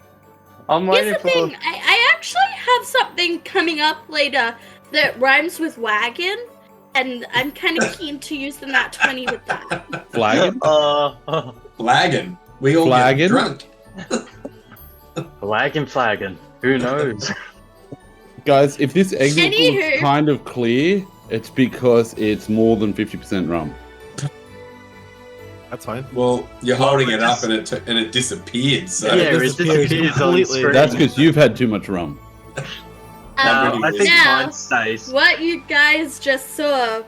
I'm Here's waiting the for. thing, I actually have something coming up later that rhymes with wagon, and I'm kind of keen to use the nat 20 with that. Flagging? Flagging. We all Flagging? get drunk. Flagging. Who knows? Guys, if this exit Anywho. looks kind of clear, it's because it's more than 50% rum. That's fine. Well, you're holding it up and it disappeared. So Yeah, it disappears disappears on completely. screen. That's because you've had too much rum. I think now, mine stays. what you guys just saw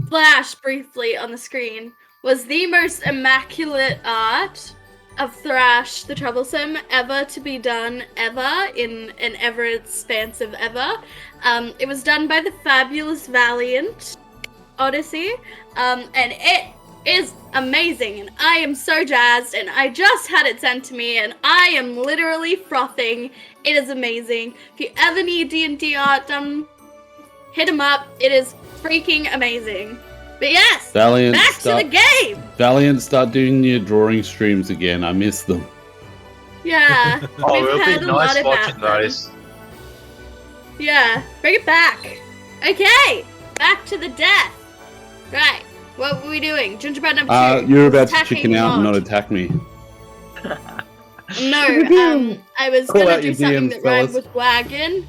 flash briefly on the screen was the most immaculate art of Thrash the Troublesome ever to be done ever in an ever expansive ever. It was done by the fabulous Valiant Odyssey, and it is amazing, and I am so jazzed, and I just had it sent to me, and I am literally frothing. It is amazing. If you ever need D&D art done, hit him up. It is freaking amazing. But yes, Valiant, back to the game. Valiant, start doing your drawing streams again. I miss them. Yeah, Oh, we've it'll heard be a lot nice about watching them. those. Yeah, bring it back. Okay, back to the death. Right, what were we doing? Gingerbread number 2. You're about to Attacking chicken out and Mod. not attack me. No, I was Call gonna out do your something DMs, that rhymed fellas. with wagon,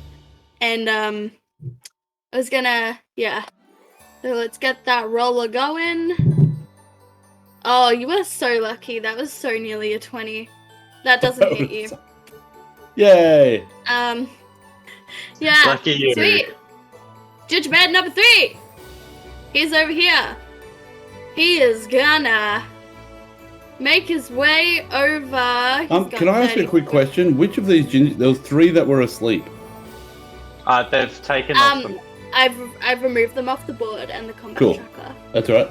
and I was gonna, yeah. So let's get that roller going. Oh, you were so lucky. That was so nearly a 20. That doesn't hit you. Yay! Yeah. Lucky you. Sweet. Gingerbread number 3. He's over here. He is gonna make his way over. He's got Can I ask you a 30 quick question? Which of these there was 3 that were asleep? They've taken off them. I've removed them off the board and the combat Cool. tracker. That's all right.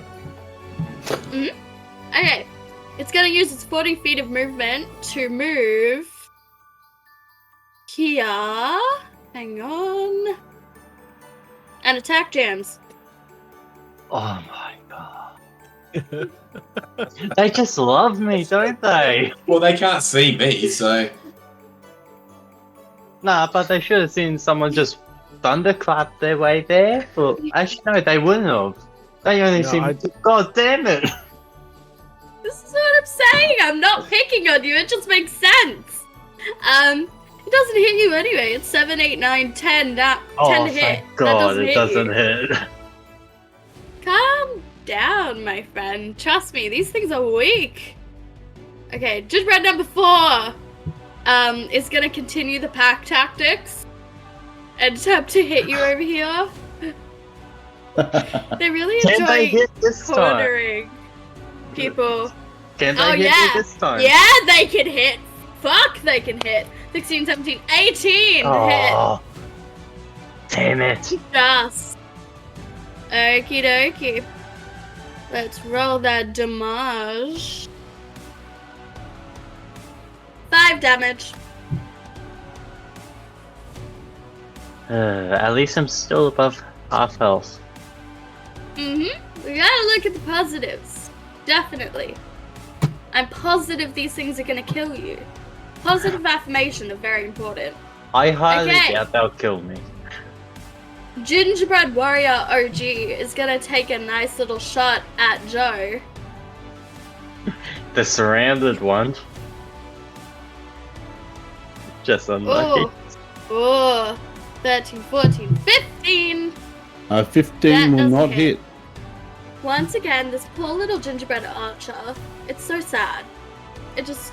Okay. It's gonna use its 40 feet of movement to move here. Hang on. And attack jams. Oh my god. They just love me, don't they? well, they can't see me, so Nah, but they should have seen someone just thunderclap their way there. But actually, no, they wouldn't have. They only No, seem. God damn it! This is what I'm saying. I'm not picking on you. It just makes sense. It doesn't hit you anyway. It's 7, 8, 9, 10. 10 Oh, to hit. thank That God, it hit doesn't you. hit. Calm down, my friend. Trust me, these things are weak. Okay, gingerbread number 4 is gonna continue the pack tactics and attempt to hit you over here. They really Can they enjoy hit this time? cornering people. Can they Oh, hit yeah. me this time? Yeah, they can hit. Fuck, they can hit. 16, 17, 18 to Oh, damn it. hit. Just. Okie dokie. Let's roll that damage. 5 damage. At least I'm still above half health. We gotta look at the positives. Definitely. I'm positive these things are gonna kill you. Positive affirmation are very important. I highly Okay. doubt they'll kill me. Gingerbread Warrior OG is gonna take a nice little shot at Joe. The surrounded one. Just unlucky. Oh, 13, 14, 15. 15 That will doesn't not hit. hit. Once again, this poor little gingerbread archer. It's so sad. It just.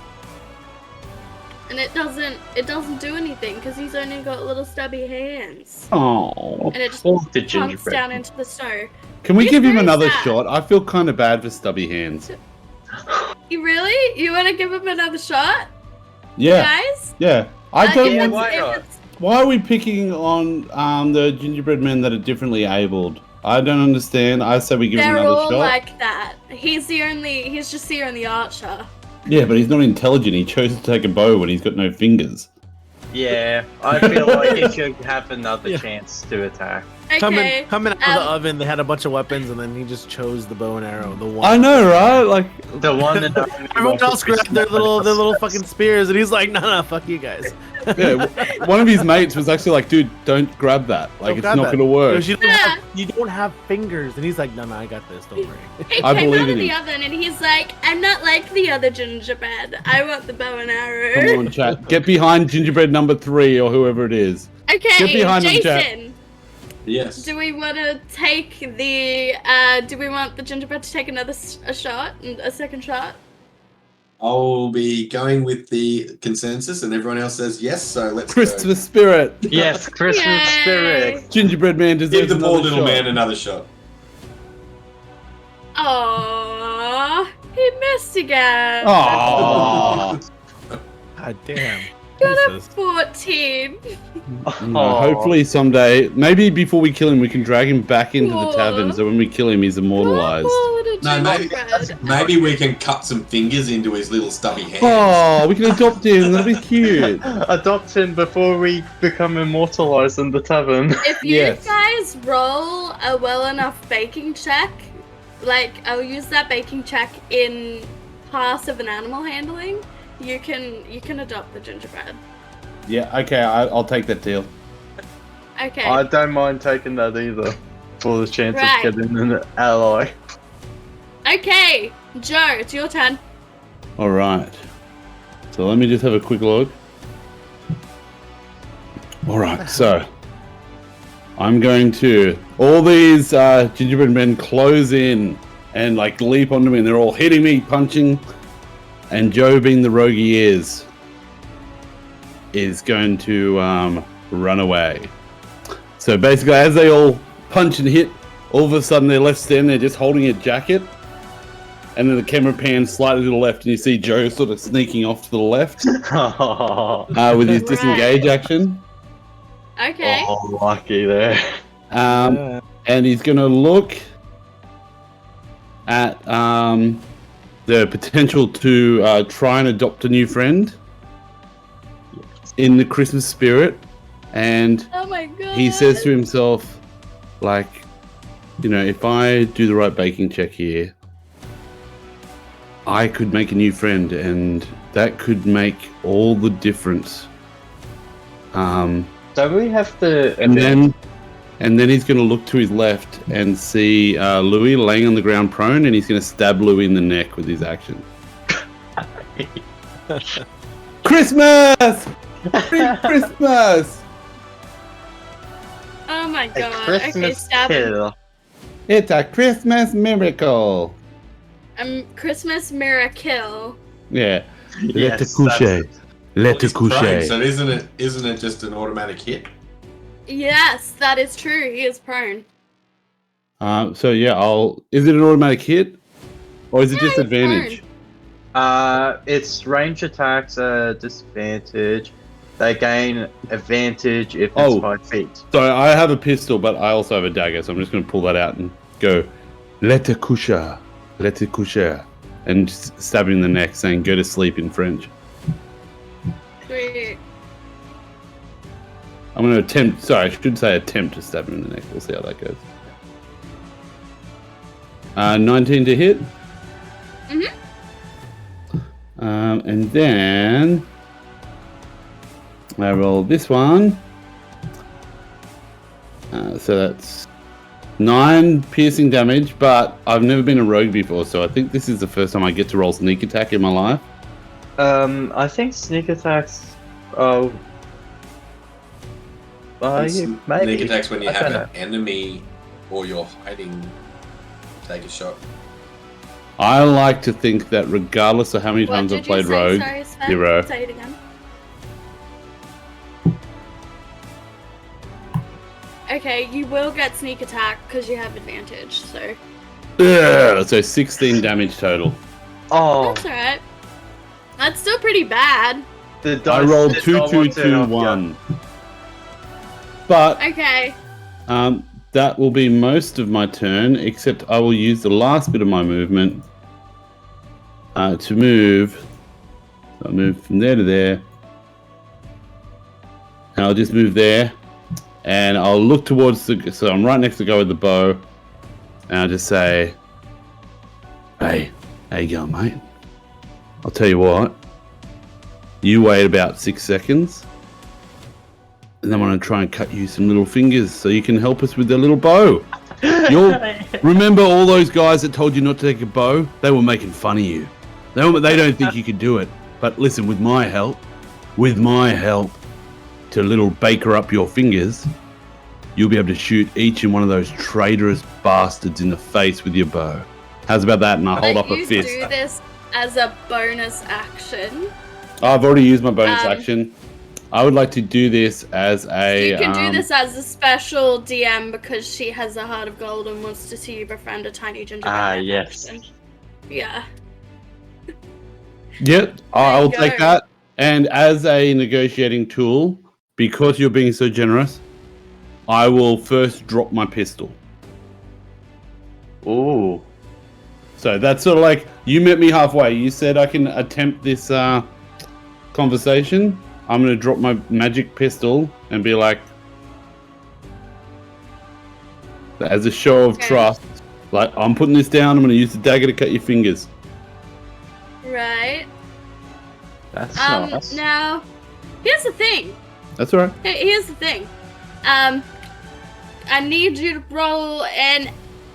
and it doesn't do anything because he's only got little stubby hands, Oh. and it just All the pumps gingerbread. down into the snow. Can we He's give him very another sad. shot? I feel kind of bad for stubby hands. You really? You want to give him another shot, Yeah, guys? yeah. I If don't yeah, it's- want. why if not? it's- Why are we picking on the gingerbread men that are differently abled? I don't understand. I say we give him They're another all shot. like that. He's just the only archer. Yeah, but he's not intelligent. He chose to take a bow when he's got no fingers. Yeah, I feel like he should have another Yeah. chance to attack. Okay. Coming out of the um, oven, they had a bunch of weapons, and then he just chose the bow and arrow. The one. I know, right? Like, The one that Everyone else grabbed their little fucking spears, and he's like, "No, fuck you guys." yeah, one of his mates was actually like, "Dude, don't grab that. Like, Don't it's grab not that." going to He work." goes, you don't have fingers, and he's like, "No, I got this. Don't worry." He I came believe out of in the him. oven and he's like, I'm not like the other gingerbread. I want the bow and arrow. Come on, chat. Get behind gingerbread number 3 or whoever it is. Okay, Get behind him, chat. Jason, Yes. do we want to take do we want the gingerbread to take another a second shot? I'll be going with the consensus, and everyone else says yes. So let's Christmas spirit. Yes, Christmas Yay. spirit. Gingerbread man go. deserves Give the poor another little shot. man another shot. Aww, he missed again. Aww. God damn. Got a Jesus. 14. No, hopefully someday, maybe before we kill him, we can drag him back into the tavern. So when we kill him, he's immortalized. Oh, No, maybe gingerbread. we can cut some fingers into his little stubby hands. Oh, we can adopt him. That'll be cute. Adopt him before we become immortalized in the tavern. If you Yes. guys roll a well enough baking check, like I'll use that baking check in passive and animal handling, you can adopt the gingerbread. Yeah. Okay. I'll take that deal. Okay. I don't mind taking that either. For the chance Right. of getting an ally. Okay, Joe, it's your turn. All right. So let me just have a quick look. All right. So I'm going to all these gingerbread men close in and like leap onto me, and they're all hitting me, punching. And Joe, being the rogue he is going to run away. So basically, as they all punch and hit, all of a sudden they're left standing there just holding a jacket. And then the camera pans slightly to the left, and you see Joe sort of sneaking off to the left with his Right. disengage action. Okay. Oh, lucky there. Yeah. And he's going to look at the potential to try and adopt a new friend in the Christmas spirit. And Oh my god. he says to himself, like, you know, if I do the right baking check here, I could make a new friend, and that could make all the difference. Don't we have to... And then he's going to look to his left and see Louis laying on the ground prone, and he's going to stab Louis in the neck with his action. Christmas! Merry Christmas! Oh my A god. Okay, Christmas stab him. kill. It's a Christmas miracle. Christmas miracle. Yeah. Yes, Let te coucher. Let te He's prone, coucher. so isn't it just an automatic hit? Yes, that is true. He is prone. So yeah, is it an automatic hit? Or is it Yeah, just he's advantage? It's range attacks disadvantage. They gain advantage if it's Oh. 5 feet. So I have a pistol, but I also have a dagger, so I'm just going to pull that out and go, let te coucher, and just stab him in the neck, saying, go to sleep in French. Sweet. I'm going to attempt, I should say attempt to stab him in the neck. We'll see how that goes. 19 to hit. Mhm. And then I roll this one. So that's 9 piercing damage, but I've never been a rogue before, so I think this is the first time I get to roll sneak attack in my life. I think sneak attacks. Oh. Maybe. Sneak attacks when you I have don't an enemy or you're hiding. Take a shot. I like to think that regardless of how many What times did I've played you say? rogue, Sorry, Sven. 0. Say it again. okay, you will get sneak attack because you have advantage, so. Ugh, so 16 damage total. Oh, That's alright. That's still pretty bad. the I dice rolled did 2, not 2, want to 2, help 1. But Okay. that will be most of my turn, except I will use the last bit of my movement to move. I'll move from there to there. And I'll just move there. And I'll look towards the... So I'm right next to the guy with the bow. And I'll just say... Hey, how you going, mate? I'll tell you what. You wait about 6 seconds. And I'm going to try and cut you some little fingers so you can help us with the little bow. You'll remember all those guys that told you not to take a bow? They were making fun of you. They don't think you could do it. But listen, with my help, to little baker up your fingers, you'll be able to shoot each and one of those traitorous bastards in the face with your bow. How's about that? And I hold up a fist. You do this as a bonus action. I've already used my bonus action. I would like to do this as a... You can do this as a special DM because she has a heart of gold and wants to see you befriend a tiny gingerbread. man yes. person. Yeah. Yep, I'll you take go. that. And as a negotiating tool, because you're being so generous, I will first drop my pistol. Ooh. So that's sort of like, you met me halfway. You said I can attempt this conversation. I'm going to drop my magic pistol and be like, as a show of Okay. trust, like, I'm putting this down. I'm going to use the dagger to cut your fingers. Right. That's nice. Now, here's the thing. That's all right. Here's the thing. I need you to roll an...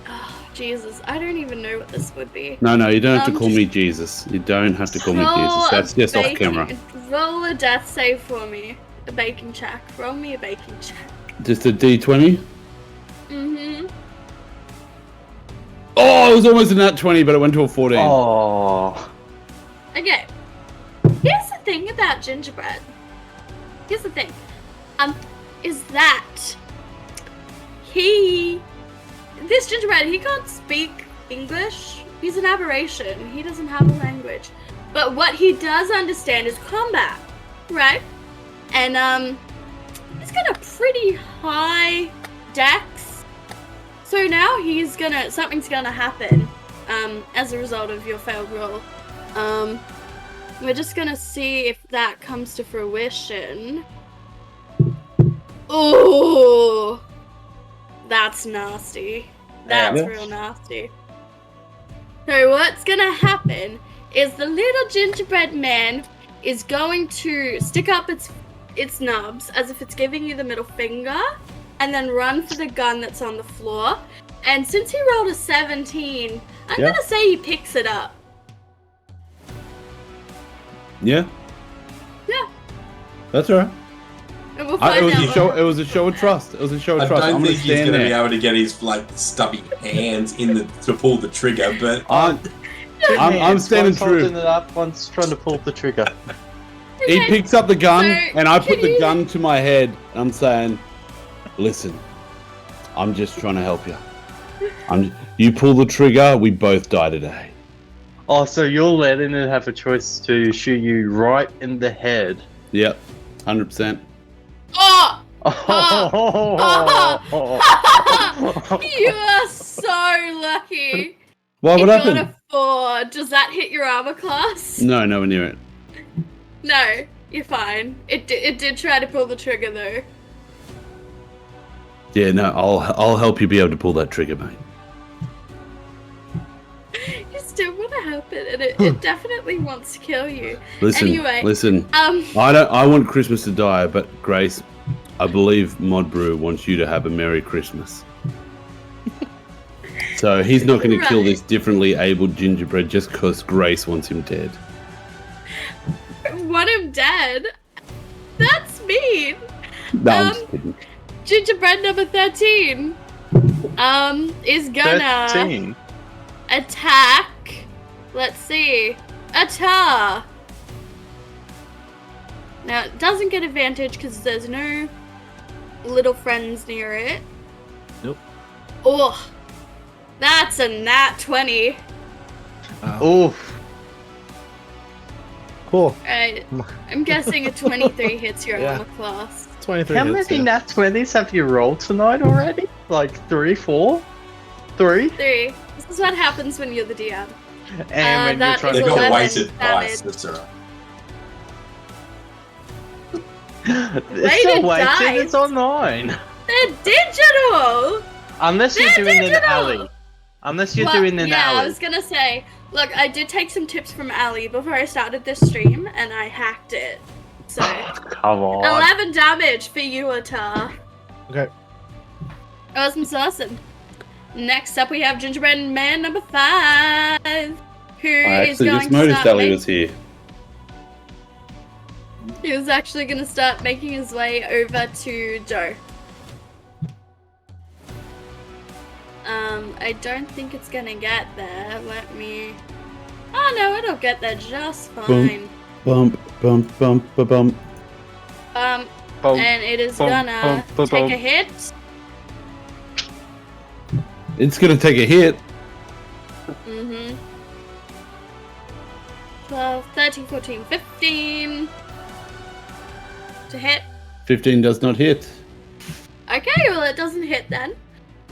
Oh, Jesus. I don't even know what this would be. No, you don't have to call just- me Jesus. You don't have to call me Roll Jesus. That's a just off baking- camera. Roll a death save for me. A baking check. Roll me a baking check. Just a D20. Mm-hmm. Oh, it was almost a nat 20, but it went to a 14. Oh. Okay. Here's the thing about gingerbread. Here's the thing. Is that this gingerbread, he can't speak English. He's an aberration. He doesn't have a language. But what he does understand is combat, right? And he's got a pretty high dex. So now something's gonna happen as a result of your failed roll. We're just gonna see if that comes to fruition. Ooh, that's nasty. That's Yeah. real nasty. So what's gonna happen is the little gingerbread man is going to stick up its nubs as if it's giving you the middle finger, and then run for the gun that's on the floor. And since he rolled a 17, I'm Yeah. gonna say he picks it up. Yeah, Yeah, that's all right. and we'll It find was out. it was a show of trust. It was a show of I trust. don't I'm think gonna he's stand going to be there. able to get his like stubby hands to pull the trigger, but I'm Hands, standing one's holding true. it up, one's trying to pull the trigger. He Okay, picks up the gun, so and I put can the you- gun to my head. And I'm saying, "Listen, I'm just trying to help you. You pull the trigger, we both die today." Oh, so you're letting it have a choice to shoot you right in the head. Yep, 100%. Oh! Oh. You are so lucky. What You happened? got a 4. Does that hit your armor class? No, nowhere near it. No, you're fine. It did try to pull the trigger though. Yeah, no, I'll help you be able to pull that trigger, mate. You still want to help it, and it definitely wants to kill you. Listen, Anyway, listen. I want Christmas to die, but Grace, I believe Mod Brew wants you to have a Merry Christmas. So he's not going to kill Right. this differently abled gingerbread just because Grace wants him dead. Want him dead? That's mean. No, I'm just kidding. Gingerbread number 13 is gonna 13. attack. Let's see. Atta. Now it doesn't get advantage because there's no little friends near it. Oh, that's a nat 20. Oof. Cool. Right. I'm guessing a 23 hits your Yeah. armor class. 23 How hits, many yeah. nat 20s have you rolled tonight already? Like 3, 4? 3? 3. This is what happens when you're the DM. And when you're that trying is They to got 11 weighted damage. dice. That's alright. It's Weighted not weighted, dice? it's on 9. They're digital! Unless you're They're doing an digital! alley. Unless you're Well, doing an yeah, I alley. was gonna say, look, I did take some tips from Ali before I started this stream, and I hacked it. So, Come on. 11 damage for you, Atar. Okay. Awesome saucing. Next up, we have Gingerbread Man number 5, who I is actually going just to noticed start Ali was here. He was actually going to start making his way over to Joe. I don't think it's going to get there. Let me... Oh no, it'll get there just fine. Bump, bump, bump, bump, bump. Boom. And it is Boom, gonna boom, boom, take boom. a hit. It's gonna take a hit. 12, 13, 14, 15. To hit. 15 does not hit. Okay, well it doesn't hit then.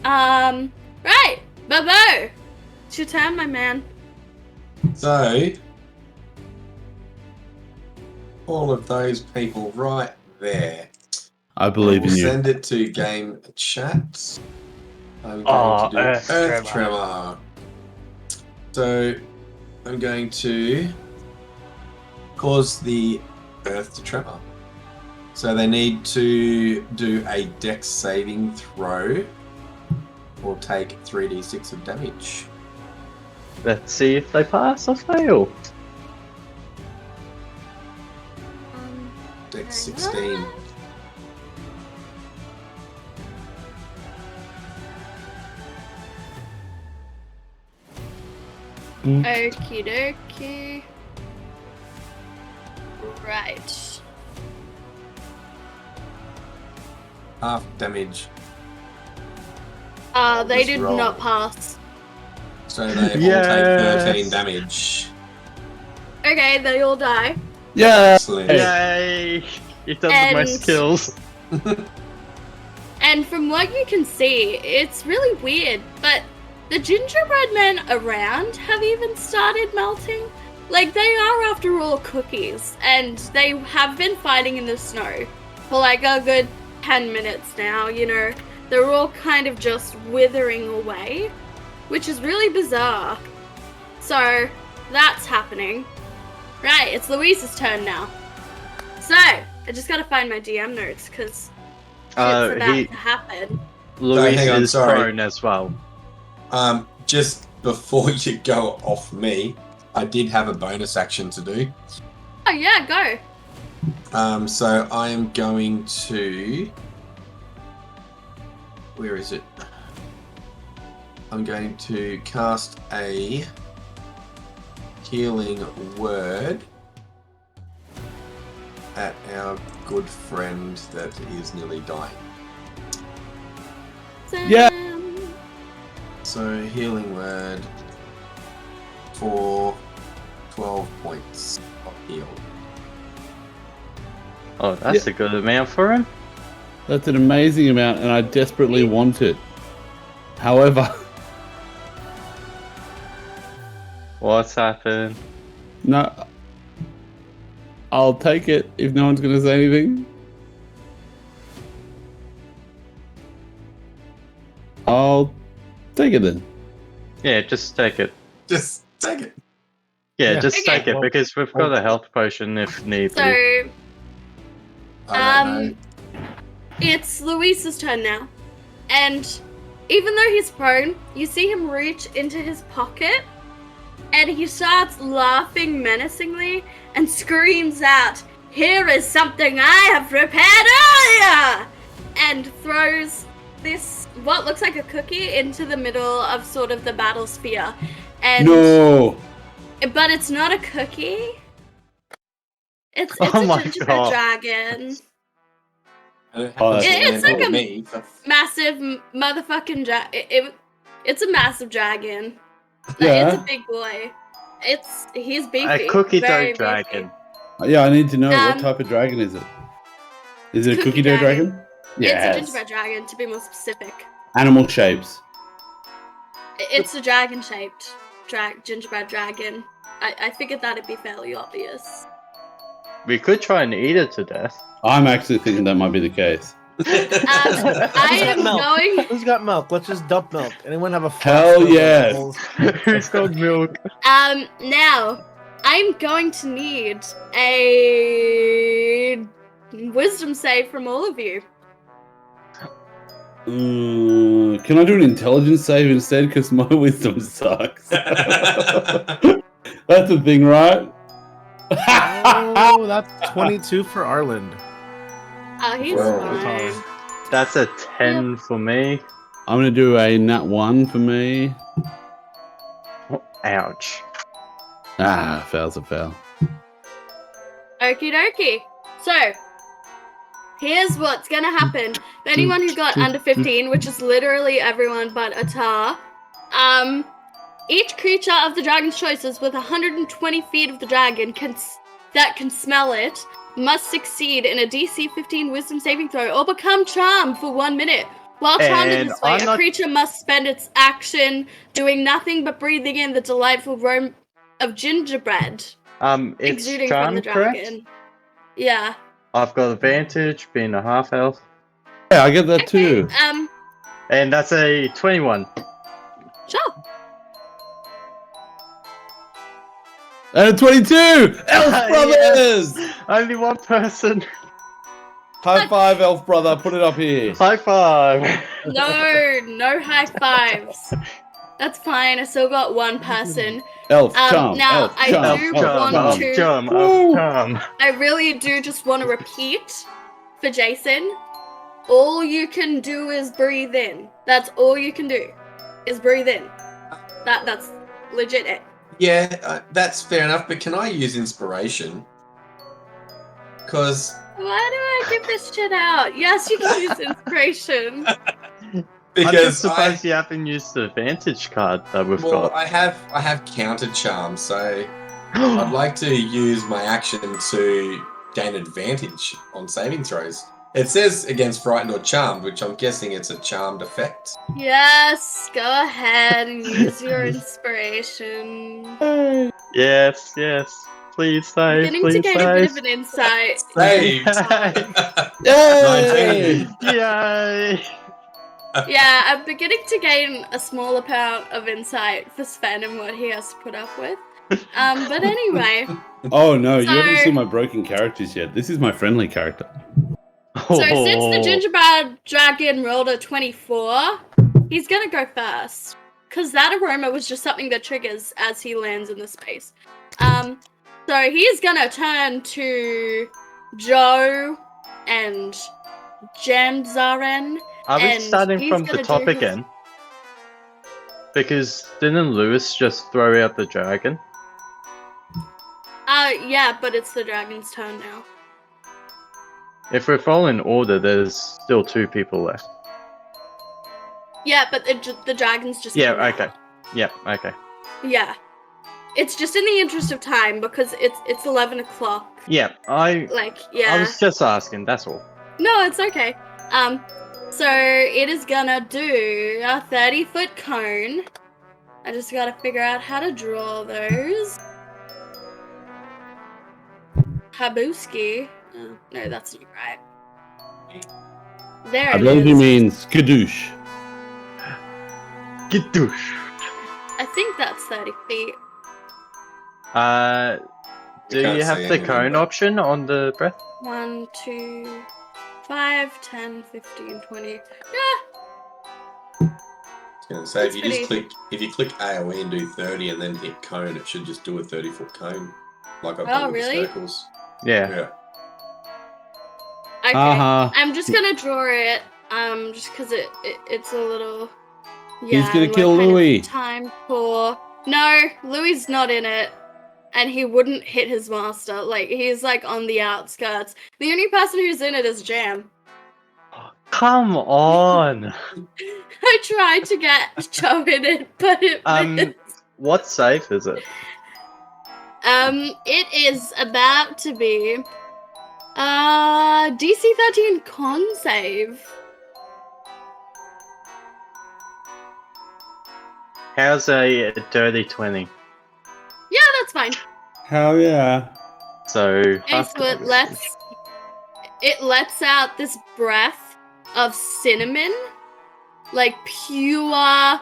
Right, Bobo. It's your turn, my man. So, all of those people right there. I believe We'll in you. send it to game chat. I'm going Oh, to do Earth Earth Tremor. Tremor. So, I'm going to cause the Earth to tremor. So they need to do a Dex saving throw or take 3d6 of damage. Let's see if they pass or fail. Dex 16. Okie dokie. Right. Half damage. They Just did roll. not pass. So they all take Yes. 13 damage. Okay, they all die. Yeah. Excellent. Yay! It does the most And- kills. And from what you can see, it's really weird, but the gingerbread men around have even started melting. Like, they are, after all, cookies, and they have been fighting in the snow for like a good 10 minutes now, you know. They're all kind of just withering away, which is really bizarre. So, that's happening. Right, it's Louise's turn now. So, I just gotta find my DM notes, because it's about to happen. Louise hang on, is sorry. prone as well. Just before you go off me, I did have a bonus action to do. Oh yeah, go. So I am going to... Where is it? I'm going to cast a healing word at our good friend that is nearly dying. Yeah. So healing word for 12 points of heal. Oh, that's a good amount for him. That's an amazing amount, and I desperately want it. However, What's happened? no. I'll take it if no one's going to say anything. I'll take it then. Yeah, just take it. Just take it. Yeah, Yeah. just Okay. take it because we've got a health potion if need be. So, I don't know. it's Luis's turn now. And even though he's prone, you see him reach into his pocket and he starts laughing menacingly and screams out, "Here is something I have prepared earlier!" And throws this, what looks like a cookie, into the middle of sort of the battle sphere. And No. but it's not a cookie. It's Oh a my gingerbread God. dragon. And it Oh, happens to it's land like on a- me. Massive motherfucking it's a massive dragon. Like, Yeah. it's a big boy. He's beefy. A cookie dough very dragon. Yeah, I need to know what Um, type of dragon is it? Is it a cookie cookie dough dragon. dragon? Beefy. It's a Yes. gingerbread dragon, to be more specific. Animal shapes. It's a dragon-shaped gingerbread dragon. I figured that'd be fairly obvious. We could try and eat it to death. I'm actually thinking that might be the case. I am milk? going. Who's got milk? Let's just dump milk. Anyone have a Hell flask of yes. apples? Who's got milk? Now I'm going to need a wisdom save from all of you. Can I do an intelligence save instead? Because my wisdom sucks. That's the thing, right? Oh, that's 22 for Arland. Oh, he's Whoa. fine. That's a 10 for me. I'm gonna do a nat 1 for me. Ouch. Fail's a fail. Okie dokie. So, here's what's gonna happen. Anyone who got under 15, which is literally everyone but Atar, each creature of the dragon's choices with 120 feet of the dragon that can smell it must succeed in a DC 15 wisdom saving throw or become charmed for 1 minute. While charmed in And this way, I'm a not- creature must spend its action doing nothing but breathing in the delightful aroma of gingerbread It's exuding from the charmed, correct? dragon. Yeah. I've got advantage, being a half elf. Yeah, I get that too. And that's a 21. Sure. And a 22! Elf Yes. Brothers! Only one person. High five, Elf Brother. Put it up here. High five. No high fives. That's fine. I still got one person. Elf, charm, now, elf, I charm, do elf, want charm. to- Charm. I really do just want to repeat for Jason. All you can do is breathe in. That's all you can do. Is breathe in. That's legit it. Yeah, that's fair enough, but can I use inspiration? Because Why do I give this shit out? Yes, you can use inspiration. I'm just because surprised you haven't used the advantage card that we've well, got. I have countered charm, so I'd like to use my action to gain advantage on saving throws. It says against frightened or charmed, which I'm guessing it's a charmed effect. Yes, go ahead and use your inspiration. Yes. Please save. Beginning to Please gain a bit of save. an insight. Saved! Yay! 19. Yay! Yeah, I'm beginning to gain a small amount of insight for Sven and what he has to put up with. But anyway, Oh no, you So- haven't seen my broken characters yet. This is my friendly character. so since Oh. the gingerbread dragon rolled a 24, he's gonna go first. Because that aroma was just something that triggers as he lands in the space. So he's gonna turn to Joe and Jamzaren. Are we and starting he's from the gonna top do his- again? Because didn't Lewis just throw out the dragon? Yeah, but it's the dragon's turn now. If we're following order, there's still 2 people left. Yeah, but the dragon's just Yeah, come out. okay. Yep, okay. Yeah. It's just in the interest of time because it's 11 o'clock. Yeah, I Yeah. was just asking, that's all. No, it's okay. So it is gonna do a 30-foot cone. I just gotta figure out how to draw those. Habuski. Oh, no, that's not right. There I it believe he is. means skadoosh. Gidoosh. I think that's 30 feet. Do can't you have see the anything, cone but- option on the breath? 1, 2, 5, 10, 15, 20. Yeah, I was gonna say, That's if you click AOE and do 30 and then hit cone, it should just do a 30-foot cone, like I've Oh, done with really? the circles. Yeah. Yeah. okay. Uh-huh. I'm just gonna draw it, just because it's a little. He's gonna like, kill kind of Louis. Time for no, Louis not in it, and he wouldn't hit his master. Like he's like on the outskirts. The only person who's in it is Jam. Come on. I tried to get Joe in it, but it missed. What safe is it? It is about to be DC 13 con save. How's a dirty 20? Yeah, that's fine. Hell yeah. So Okay, so it lets out this breath of cinnamon, like pure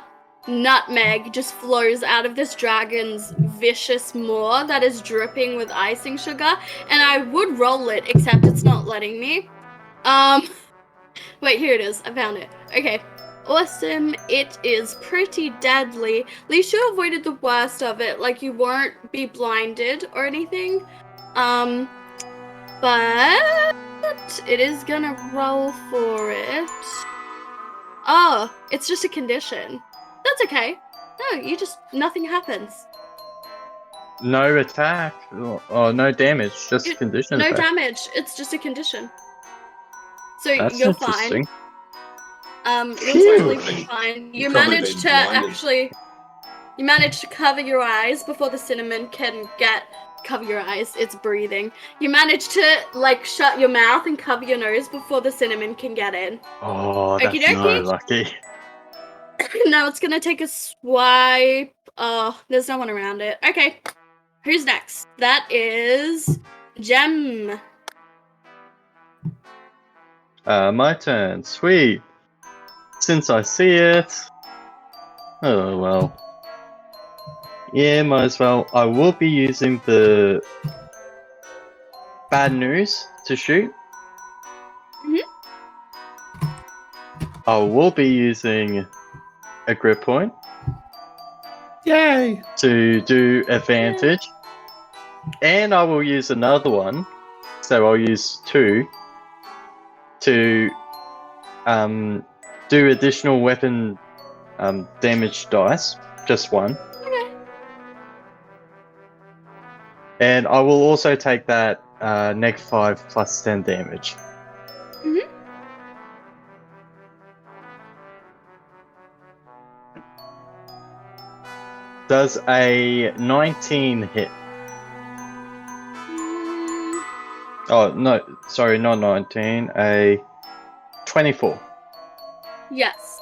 nutmeg just flows out of this dragon's vicious maw that is dripping with icing sugar, and I would roll it, except it's not letting me. Wait, here it is. I found it. Okay. Awesome. It is pretty deadly. At least you avoided the worst of it. Like, you won't be blinded or anything. But it is gonna roll for it. Oh, it's just a condition. That's okay. No, nothing happens. no attack. Oh, no damage. Just condition No effect. damage. It's just a condition. So That's you're interesting. fine. You're Phew. totally fine. You You've probably managed to been blinded. actually. You managed to cover your eyes before the cinnamon can cover your eyes. It's breathing. You managed to shut your mouth and cover your nose before the cinnamon can get in. Oh, that's Okie dokie. no lucky. Now it's gonna take a swipe. Oh, there's no one around it. Okay. Who's next? That is Gem. My turn. Sweet. Since I see it. Oh well. Yeah, might as well. I will be using the bad news to shoot. I will be using a grip point Yay! to do advantage. And I will use another one. So I'll use 2 to do additional weapon damage dice. Just 1. Okay. And I will also take that -5 plus 10 damage. Mhm. Does a 19 hit? Oh, no. Sorry, not 19. A 24. Yes.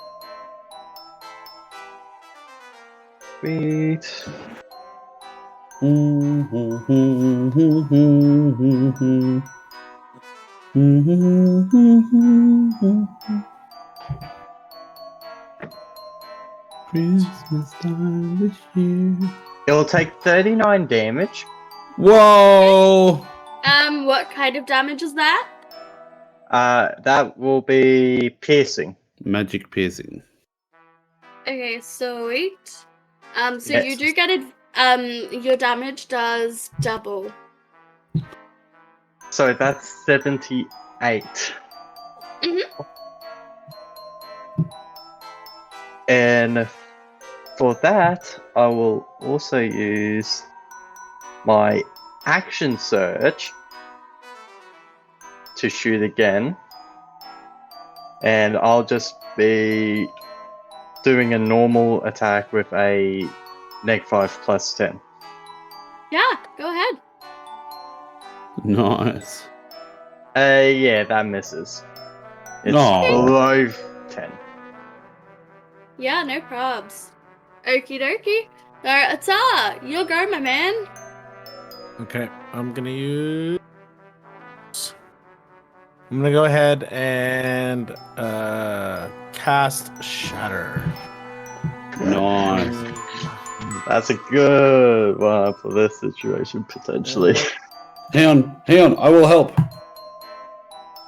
Sweet. Christmas time this year. It'll take 39 damage. Whoa! What kind of damage is that? That will be piercing. Magic piercing. Okay, sweet. So Yes. you do get it. Your damage does double. So that's 78. Mhm. And for that, I will also use my action surge to shoot again. And I'll just be doing a normal attack with a -5 plus 10. Yeah, go ahead. Nice. Yeah, that misses. It's No. below 10. Yeah, no probs. Okie dokie. Alright, Atala, you'll go, my man. Okay, I'm gonna go ahead and cast Shatter. Nice. That's a good one for this situation, potentially. Hang on, I will help.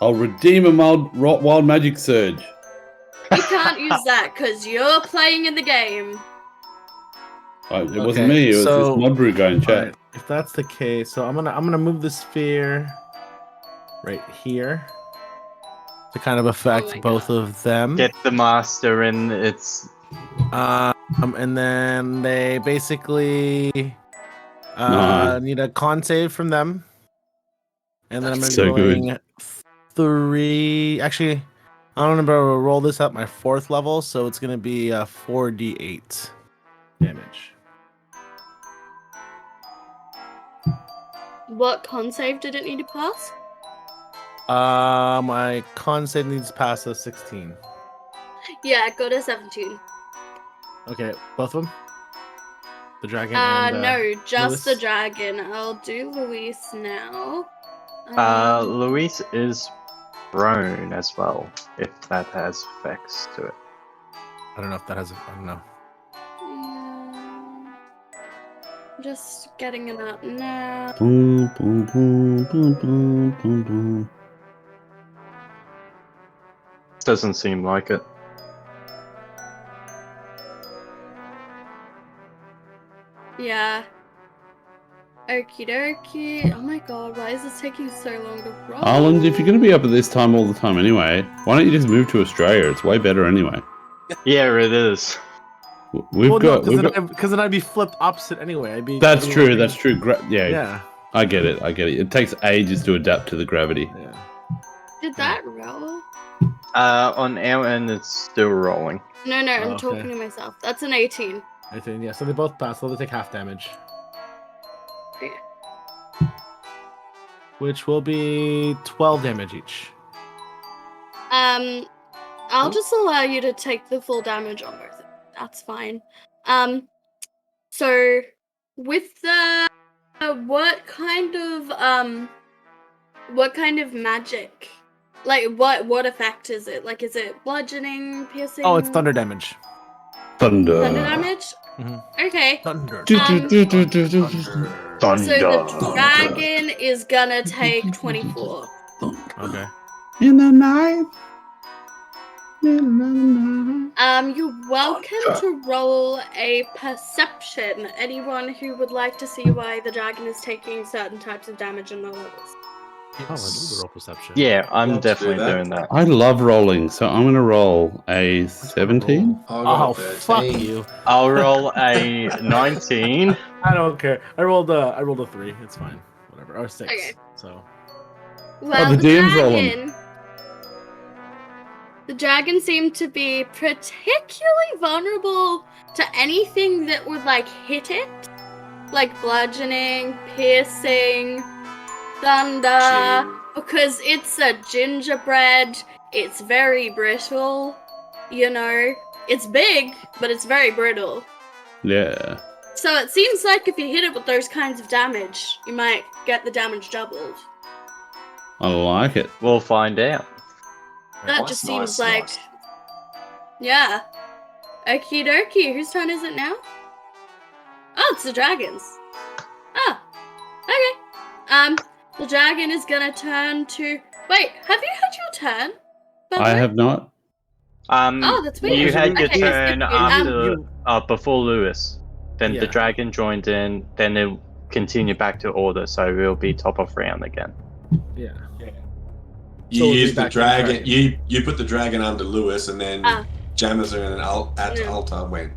I'll redeem a wild magic surge. You can't use that because you're playing in the game. It Okay, wasn't me, it was so- this mod brew guy in chat. Alright, if that's the case, so I'm gonna move the sphere right here to kind of affect my both God. of them. Get the master in its. And then they basically Nice. need a con save from them. And then I'm gonna So be good. rolling 3. Actually, I'm gonna roll this at my 4th level, so it's gonna be 4d8 damage. What con save did it need to pass? My con save needs to pass a 16. Yeah, it got a 17. Okay, both of them. The dragon and no, just the Luis? dragon. I'll do Luis now. Luis is prone as well, if that has effects to it. I don't know if that has. I don't know. Just getting it up now. Boom, boom, boom, boom, boom, boom, boom. Doesn't seem like it. Yeah. Okie dokie. Oh my god, why is this taking so long to roll? Arland, if you're going to be up at this time all the time anyway, why don't you just move to Australia? It's way better anyway. Yeah, it is. Because then I'd be flipped opposite anyway. I'd be. That's true. That's true. Yeah, Yeah. I get it. It takes ages to adapt to the gravity. Yeah. Did that roll? On our end, it's still rolling. No, I'm Oh, okay. talking to myself. That's an 18. I think yeah. So they both pass. So they take half damage, Okay. which will be 12 damage each. I'll just allow you to take the full damage on both. That's fine. So with the what kind of magic? Like what effect is it? Like is it bludgeoning, piercing? Oh, it's thunder damage. Thunder. Thunder damage? Mhm. Okay. Thunder. So Thunder. the dragon is gonna take 24. Okay. In the night. In the night. You're welcome to roll a perception. Anyone who would like to see why the dragon is taking certain types of damage in the levels. Oh, I love the roll perception. Yeah, I'm Love to do definitely that. doing that. I love rolling, so I'm going to roll a 17. Oh, fuck you! I'll roll a 19. I don't care. I rolled a 3. It's fine. Whatever. Or 6. Okay. So. Well, the DM's rolling. The dragon seemed to be particularly vulnerable to anything that would like hit it, like bludgeoning, piercing, thunder, because it's a gingerbread. It's very brittle, you know. It's big, but it's very brittle. Yeah. So it seems like if you hit it with those kinds of damage, you might get the damage doubled. I like it. We'll find out. That Nice, just nice, seems like... nice. Yeah. Okie dokie, whose turn is it now? Oh, it's the dragon's. Oh, okay. The dragon is gonna turn to... Wait, have you had your turn? by the I way? have not. Oh, that's weird. You had your Okay, turn skip you. after, before Lewis. Then the Yeah. dragon joined in. Then it'll continue back to order, so we'll be top of round again. Yeah. You So we'll use be the back to the dragon. dragon. You put the dragon under Lewis, and then Ah. Jammerzer and Yeah. Altar went.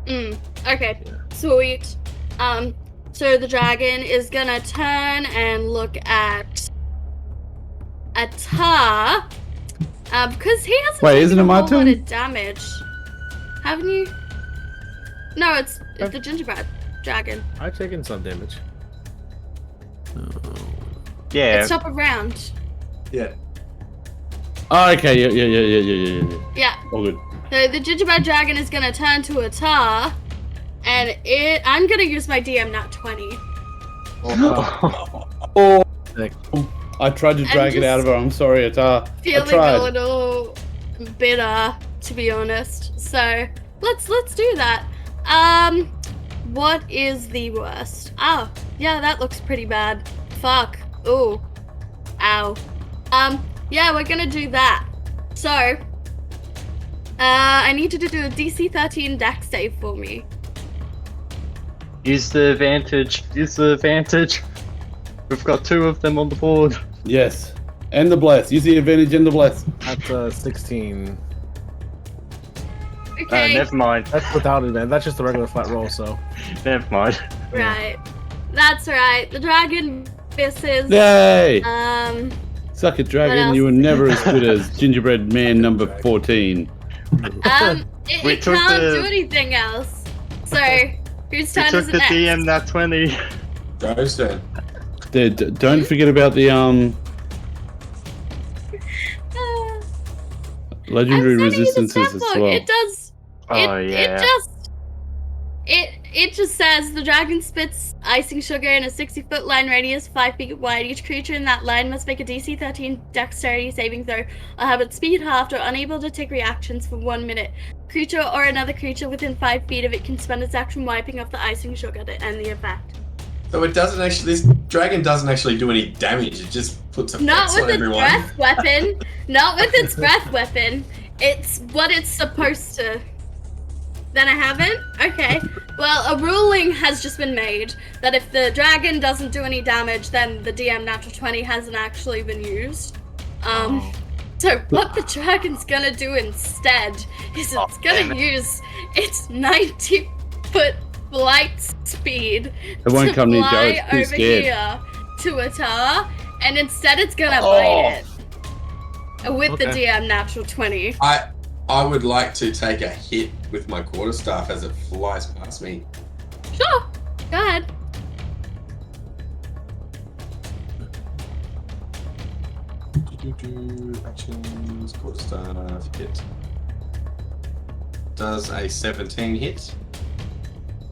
Okay, Yeah. sweet. So the dragon is gonna turn and look at Tar. Because he hasn't Wait, taken isn't it a my whole lot turn? of damage. Haven't you? No, it's the gingerbread dragon. I've taken some damage. Yeah. It's top of round. Yeah. Oh, okay. Yeah. Yeah. All good. So the gingerbread dragon is gonna turn to a tar, and I'm gonna use my DM nat 20. Oh, Sick. I tried to drag it out of her. I'm sorry, Atar. I Feeling tried. a little bitter, to be honest. So let's do that. What is the worst? Oh, yeah, that looks pretty bad. Fuck. Ooh. Ow. Yeah, we're gonna do that. So, I need you to do a DC 13 dex save for me. Use the advantage. Use the advantage. We've got 2 of them on the board. Yes. And the bless. Use the advantage and the bless. That's 16. Okay, Never mind. That's without advantage. That's just a regular flat roll. So. Never mind. right. That's right. The dragon misses. Yay! Suck it, What dragon. else? You were never as good as gingerbread man number 14. We It took can't the- do anything else. So, whose We turn took is it the next? DM nat 20. Joe's turn. Don't forget about the Uh, legendary I'm sending you the resistances stat as book. well. It does. Oh, It yeah. it just says the dragon spits icing sugar in a 60-foot line radius, 5 feet wide. Each creature in that line must make a DC 13 dexterity saving throw, or have its speed halved, or unable to take reactions for 1 minute. Creature or another creature within 5 feet of it can spend its action wiping off the icing sugar to end the effect. So it doesn't actually. This dragon doesn't actually do any damage. It just puts Not effects with on its everyone. breath weapon. Not with its breath weapon. It's what it's supposed to. Then I haven't? Okay. Well, a ruling has just been made that if the dragon doesn't do any damage, then the DM natural 20 hasn't actually been used. So what the dragon's gonna do instead is it's gonna use its 90-foot flight speed It won't to come near Joe. fly It's too over scared. here to Atar, and instead it's gonna bite it with the Okay. DM natural 20. I would like to take a hit with my quarterstaff as it flies past me. Sure, go ahead. Actions, quarterstaff, hit. Does a 17 hit?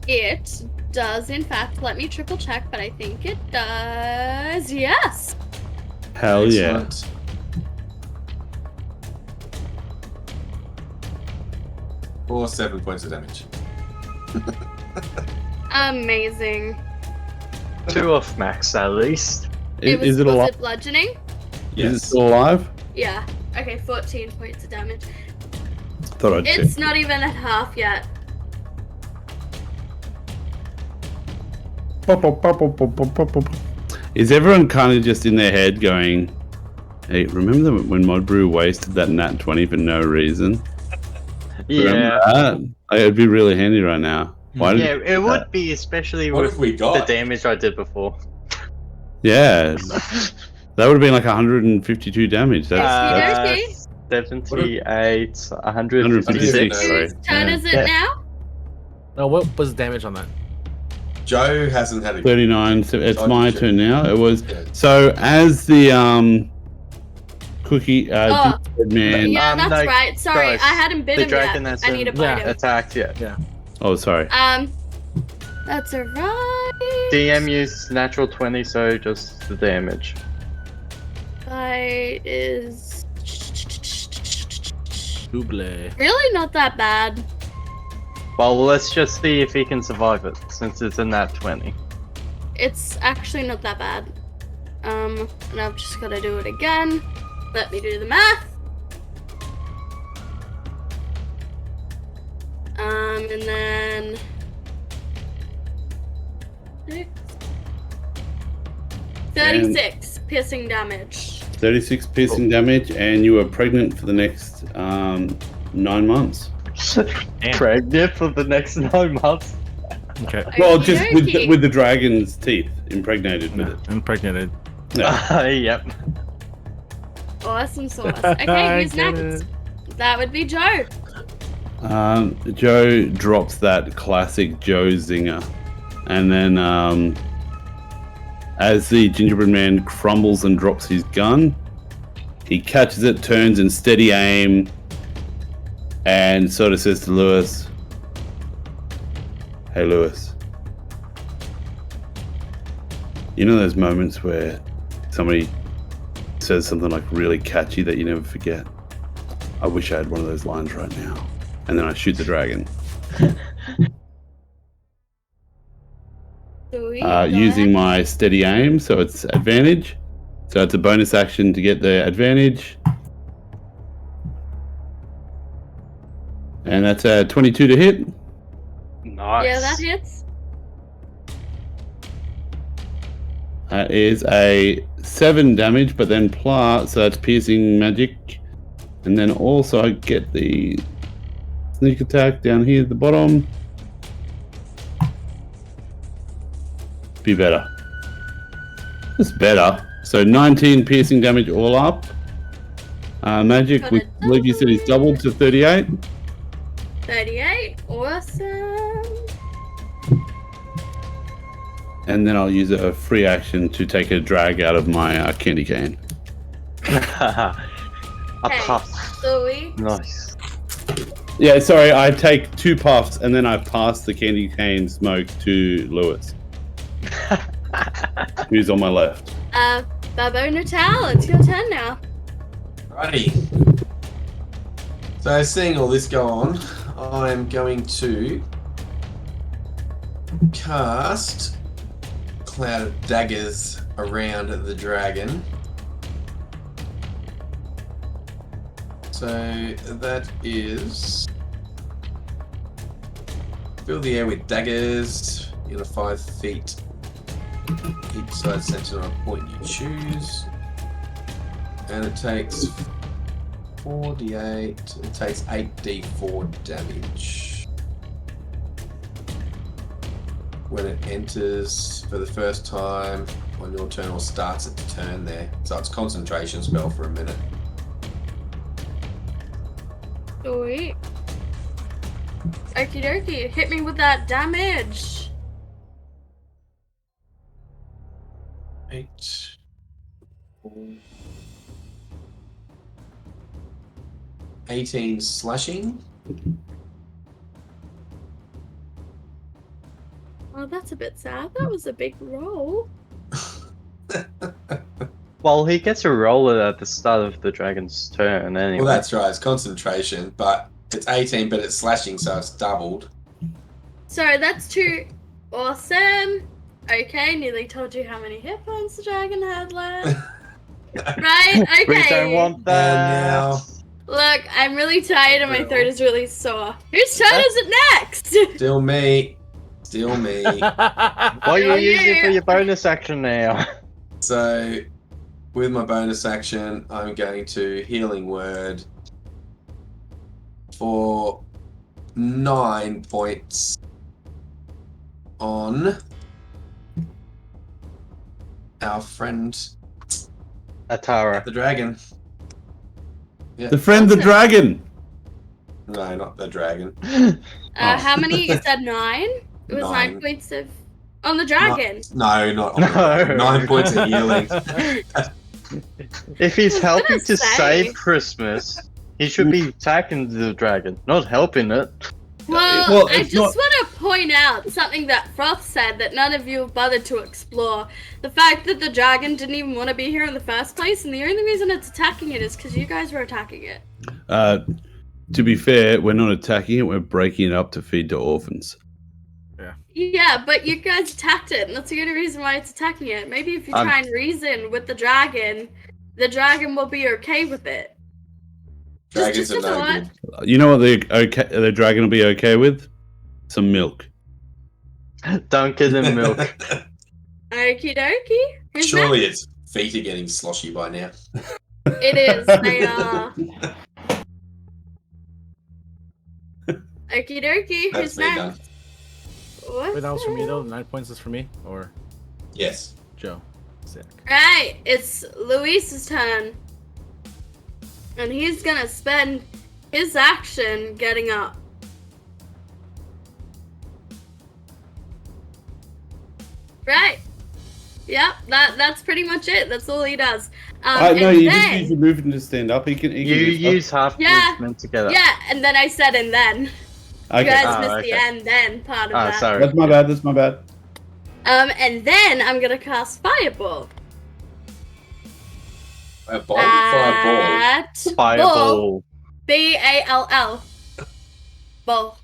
It does, in fact. Let me triple check, but I think it does. Yes. Hell yeah. Excellent. For 7 points of damage. Amazing. 2 off max at least. Is it was alive? it bludgeoning? Is it still alive? Yeah. Okay, 14 points of damage. Thought I'd check. It's not even at half yet. Is everyone kind of just in their head going, hey, remember when Mod Brew wasted that nat 20 for no reason? Remember that? It'd be really handy right now. Why did Yeah, you it do would that? be, especially What with have we the got? damage I did before. Yeah, that would have been like 152 damage. That's Okay. 78, 156. 156. Sorry. Whose turn Yeah. is it Yeah. now? Oh, what was the damage on that? Joe hasn't had a 39. So it's I'll my check. turn now. It was Yeah. so as the cookie Oh, gingerbread man. Yeah, that's no, right. Sorry, guys, I hadn't bit the him dragon yet. that's I need to in- bite Yeah. him. Attacked, yeah. Oh, sorry. That's alright. DM used natural 20, so just the damage. Bite is Double. really not that bad. Well, let's just see if he can survive it, since it's a nat 20. It's actually not that bad. And I've just got to do it again. Let me do the math. And then 36 piercing damage. 36 piercing damage, and you are pregnant for the next 9 months. Pregnant for the next 9 months. Okay. Well, just Okey-dokey. with the dragon's teeth impregnated with Yeah, it. impregnated. Yep. Awesome sauce. I Okay, who's get next? it. That would be Joe. Joe drops that classic Joe zinger, and then as the gingerbread man crumbles and drops his gun, he catches it, turns in steady aim, and sort of says to Lewis, "Hey, Lewis, you know those moments where somebody says something like really catchy that you never forget? I wish I had one of those lines right now." And then I shoot the dragon. Sweet, go Using ahead. my steady aim, so it's advantage. So it's a bonus action to get the advantage. And that's a 22 to hit. Nice. Yeah, that hits. That is a 7 damage, but then plus, so that's piercing magic. And then also I get the sneak attack down here at the bottom. Be better. It's better. So 19 piercing damage all up. Magic, Got we it. believe you said he's doubled to 38. 38. Awesome. And then I'll use a free action to take a drag out of my candy cane. A Okay. puff. Sweet. Nice. Yeah, sorry, I take 2 puffs and then I pass the candy cane smoke to Lewis, who's on my left. Babo Natal, it's your turn now. Righty. So seeing all this go on, I'm going to cast Cloud of Daggers around the dragon. So that is fill the air with daggers in a 5 feet. Each side centered on a point you choose. And it takes 4d8. It takes 8d4 damage. When it enters for the first time on your turn or starts at the turn there. So it's a concentration spell for a minute. Sweet. Okie dokie, hit me with that damage. 8. 18 slashing. Oh, that's a bit sad. That was a big roll. Well, he gets a roll at the start of the dragon's turn anyway. Well, that's right. It's concentration, but it's 18, but it's slashing, so it's doubled. So that's 2. Awesome. Okay, nearly told you how many hit points the dragon had left. Right? Okay. We don't want that. now Look, I'm really tired and my throat is really sore. Whose turn is it next? still me. Still me. What are you using for your bonus action now? So, with my bonus action, I'm going to Healing Word for 9 points on our friend Atara. the dragon. Yeah. The friend, the dragon. No, not the dragon. How many? You said 9? It was 9 9. points of... On the dragon. No, not on the dragon. 9 points of healing. If he's helping to say. save Christmas, he should be attacking the dragon, not helping it. Well, I it's just want to point out something that Froth said that none of you bothered to explore. The fact that the dragon didn't even want to be here in the first place, and the only reason it's attacking it is because you guys were attacking it. To be fair, we're not attacking it, we're breaking it up to feed to orphans. Yeah, but you guys attacked it, and that's the only reason why it's attacking it. Maybe if you try and reason with the dragon will be okay with it. Dragons Just are no what? good. You know what the dragon will be okay with? Some milk. Don't give him milk. Okie dokie. Who's Surely its feet are getting sloshy by now. next? It is. They are. Okie dokie. That's Who's me next? done. What's Wait, that was for me that? though. 9 points is for me, or Yes. Joe. Sick. Right, it's Luis's turn. And he's gonna spend his action getting up. Right. Yep, that's pretty much it. That's all he does. No, and you just then, use your movement to stand up. He can You use half Yeah. movement together. yeah, and then I said and then. Okay. You guys Ah, missed okay. the and then part of that. Sorry. That's my bad. That's my bad. And then I'm gonna cast Fireball. A ball? Fireball. At Ball. Fireball. B-A-L-L. Ball.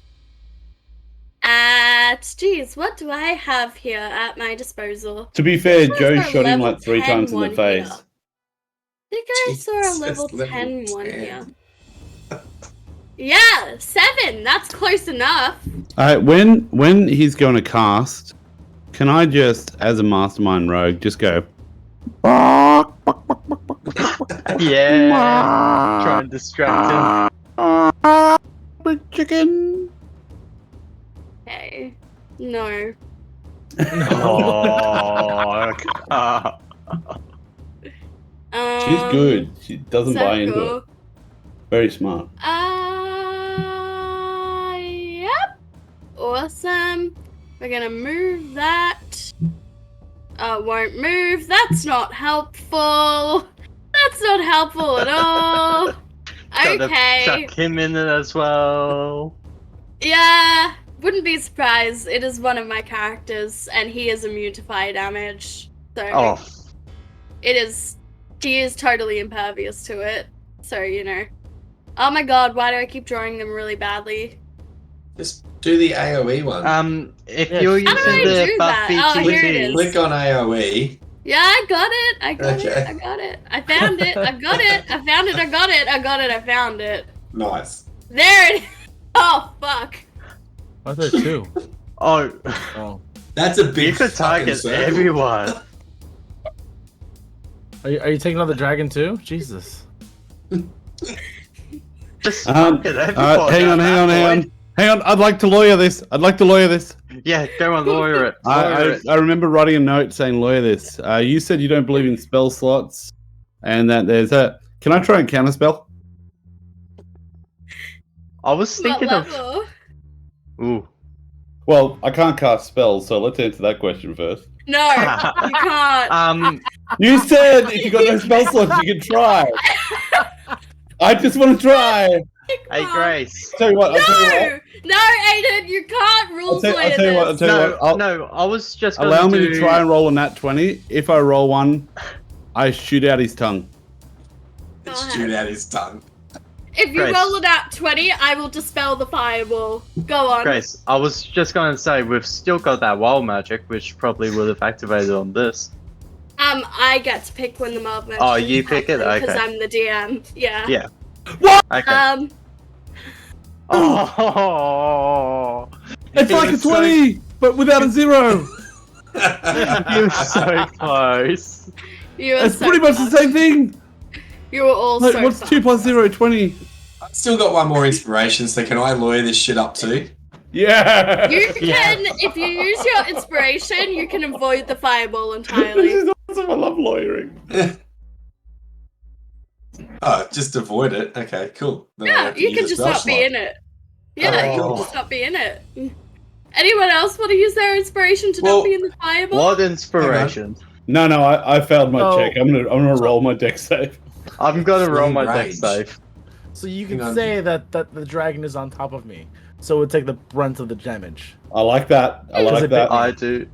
Geez, what do I have here at my disposal? To be fair, Where's Joe the shot him level like 3 10 times in the one face. here? I think I saw a Jesus, level level 10 one 10. here. Yeah, 7. That's close enough. When he's going to cast, can I just, as a mastermind rogue, just go? Yeah. Try and distract him. Chicken. Okay. No. Oh, She's good. She doesn't So buy into cool. it. Very smart. Yep. Awesome. We're gonna move that. Won't move. That's not helpful. That's not helpful at all. Gotta Okay. chuck him in it as well. Yeah. Wouldn't be surprised. It is one of my characters, and he is immune to fire damage. So Oh, it is. He is totally impervious to it. So, you know. Oh my god, why do I keep drawing them really badly? Just do the AoE one. if Yeah. you're How do I using the do that? Buffy Oh, here it is. Click on AoE. Yeah, I got it. I got it. Okay. I got it. I found it. I got it. I found it. I got it. I got it. I found it. Nice. There it is. Oh, fuck. Why are there two? Oh, Oh. That's a big you could fucking target circle. everyone. Are you taking on the dragon too? Jesus. Just hang target everyone. on. at that point. Hang on. I'd like to lawyer this. Yeah, go on, lawyer it. Lawyer it. I remember writing a note saying lawyer this. You said you don't believe in spell slots, and that there's a. Can I try and counterspell? I was What thinking of. level? Ooh. Well, I can't cast spells, so let's answer that question first. No, you can't. You said if you got no spell slots, you can try. I just want to try. Hey, Grace. Tell you what. I'll tell you what. No, Aiden, you can't I'll rules tell, lawyer I'll tell you what. I'll this. tell you No, what. I'll, no, I was just gonna allow me do... to try and roll a nat 20. If I roll one, I shoot out his tongue. Go Shoot ahead. out his tongue. If you Grace. roll it at 20, I will dispel the fireball. Go on. Grace, I was just going to say, we've still got that wild magic, which probably would have activated on this. I get to pick when the mob magic Oh, you pick it? because Okay. I'm the DM. Yeah. Yeah. Okay. Oh, It's You like were a 20, but without a 0. You're so close. You are It's so pretty much the close. same thing. You were all Like, so what's fast. 2 plus 0? 20. I've still got one more inspiration, so can I lawyer this shit up too? Yeah. You can, Yeah. if you use your inspiration, you can avoid the fireball This entirely. is awesome. I love lawyering. Oh, just avoid it. Okay, cool. Then I Yeah, have to you use can a just spell not be slot. in it. Yeah, you Oh. can just not be in it. Anyone else want to use their inspiration to Well, not be in the fireball? What inspiration? No, I failed my Oh. check. I'm gonna roll my deck save. I'm gonna roll my Swing deck range. save. So you Hang can on. say that the dragon is on top of me, so it would take the brunt of the damage. I like that. I Does like it that. I do.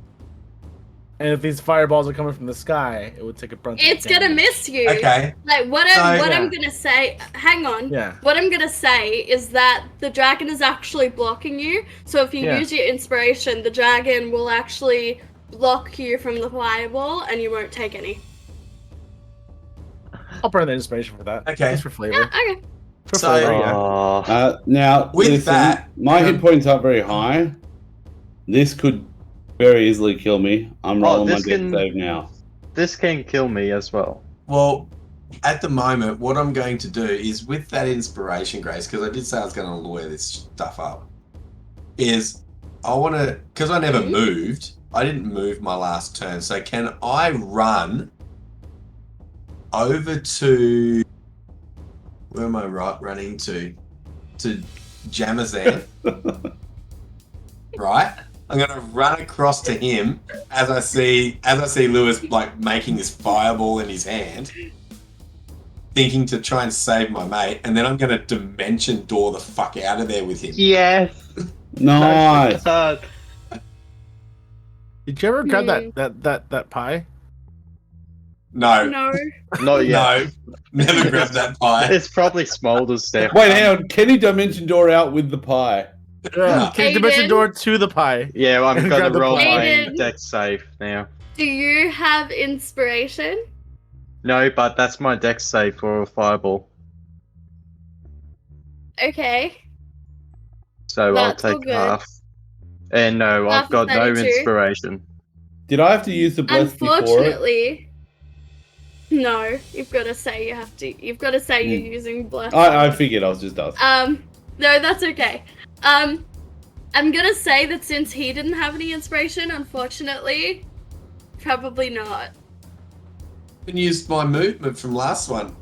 And if these fireballs are coming from the sky, it would take a brunt. of the It's gonna damage. miss you. Okay. Like what So- I'm Yeah. gonna say. Hang on. Yeah. What I'm gonna say is that the dragon is actually blocking you. So if you Yeah. use your inspiration, the dragon will actually block you from the fireball, and you won't take any. I'll burn the inspiration for that. Okay. Just for flavor. Yeah. Okay. For So- flavor, yeah. Oh, Now, With listen, that, my hit points aren't very high. This could very easily kill me. I'm rolling my this deck can- save now. this can kill me as well. Well, at the moment, what I'm going to do is with that inspiration, Grace, because I did say I was going to lawyer this stuff up, is I want to, because I never moved, I didn't move my last turn, so can I run over to, where am I running to? To Jamazan, right? I'm gonna run across to him as I see Lewis like making this fireball in his hand, thinking to try and save my mate, and then I'm gonna dimension door the fuck out of there with him. Yes. Nice. Did you ever grab Hmm. that pie? No, No. Not yet. no, never grab that pie. It's probably smoulders there. Wait, hang on. Can you dimension door out with the pie? Yeah. Can you dimension Aiden? door to the pie? Yeah, I'm Grab gonna the roll my Aiden. deck save now. Do you have inspiration? No, but that's my deck save for a fireball. Okay. So That's all I'll take good. half. And no, Half I've got of no 32. inspiration. Did I have to use the bless before it? Unfortunately, no. You've got to say you have to. You've got to say you're using bless. I figured I was just asking. No, that's okay. I'm gonna say that since he didn't have any inspiration, unfortunately, probably not. haven't used my movement from last one.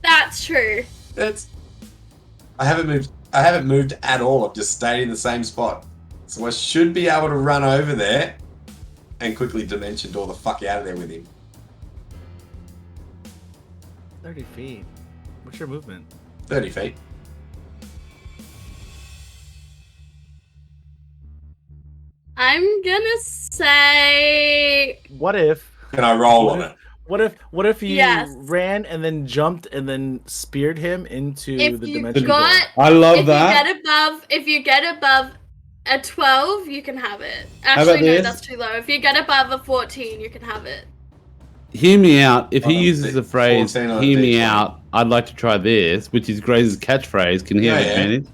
That's true. I haven't moved. I haven't moved at all. I've just stayed in the same spot. So I should be able to run over there and quickly dimension door the fuck out of there with him. 30 feet. What's your movement? 30 feet. I'm gonna say What if? Can I roll on it? What if you Yes. ran and then jumped and then speared him into if the you dimension got I love if that. if you get above a 12, you can have it. about Actually, no, this? that's too low. If you get above a 14, you can have it. Hear me out. If he On a uses the phrase 14 on a "hear me D20. out," I'd like to try this, which is Grace's catchphrase. Can he have Yeah, yeah. advantage?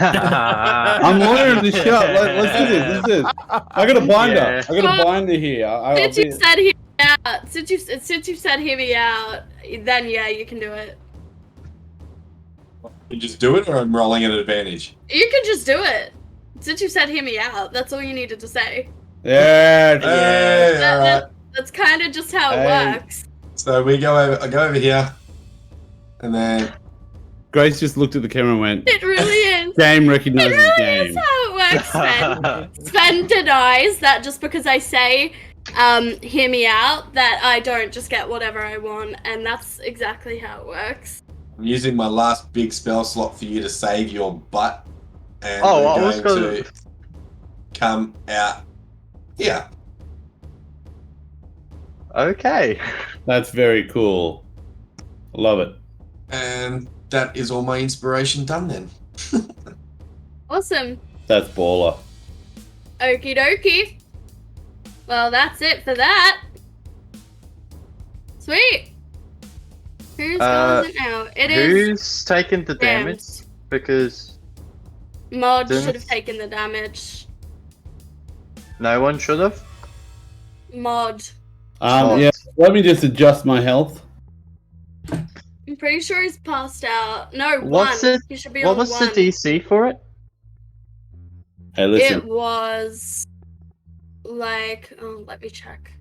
I'm I'm lawyering this shit up. Let's do this. Let's do this. I got a binder. Yeah. I got a binder here. Since you said hear me out, since you said hear me out, then yeah, you can do it. You just do it, or I'm rolling at advantage. You can just do it. Since you said hear me out, that's all you needed to say. Yeah. Hey, all right. That's kind of just how it Hey. works. So we go over. I go over here, and then Grace just looked at the camera and went, It really is. "Game It recognizes really game." is how it works, Sven. Sven denies that just because I say, hear me out, that I don't just get whatever I want, and that's exactly how it works. I'm using my last big spell slot for you to save your butt, and Oh, we're I was going to come out here. Okay. That's very cool. I love it. And that is all my inspiration done then. Awesome. That's baller. Okie dokie. Well, that's it for that. Sweet. Who's going it now? It is Who's taken the damage? Rams. Because Mod Didn't- should have taken the damage. no one should have. Mod. Yeah. Let me just adjust my health. I'm pretty sure he's passed out. No, What's one. it- He should be What on was one. the DC for it? Hey, listen. It was like, oh, let me check.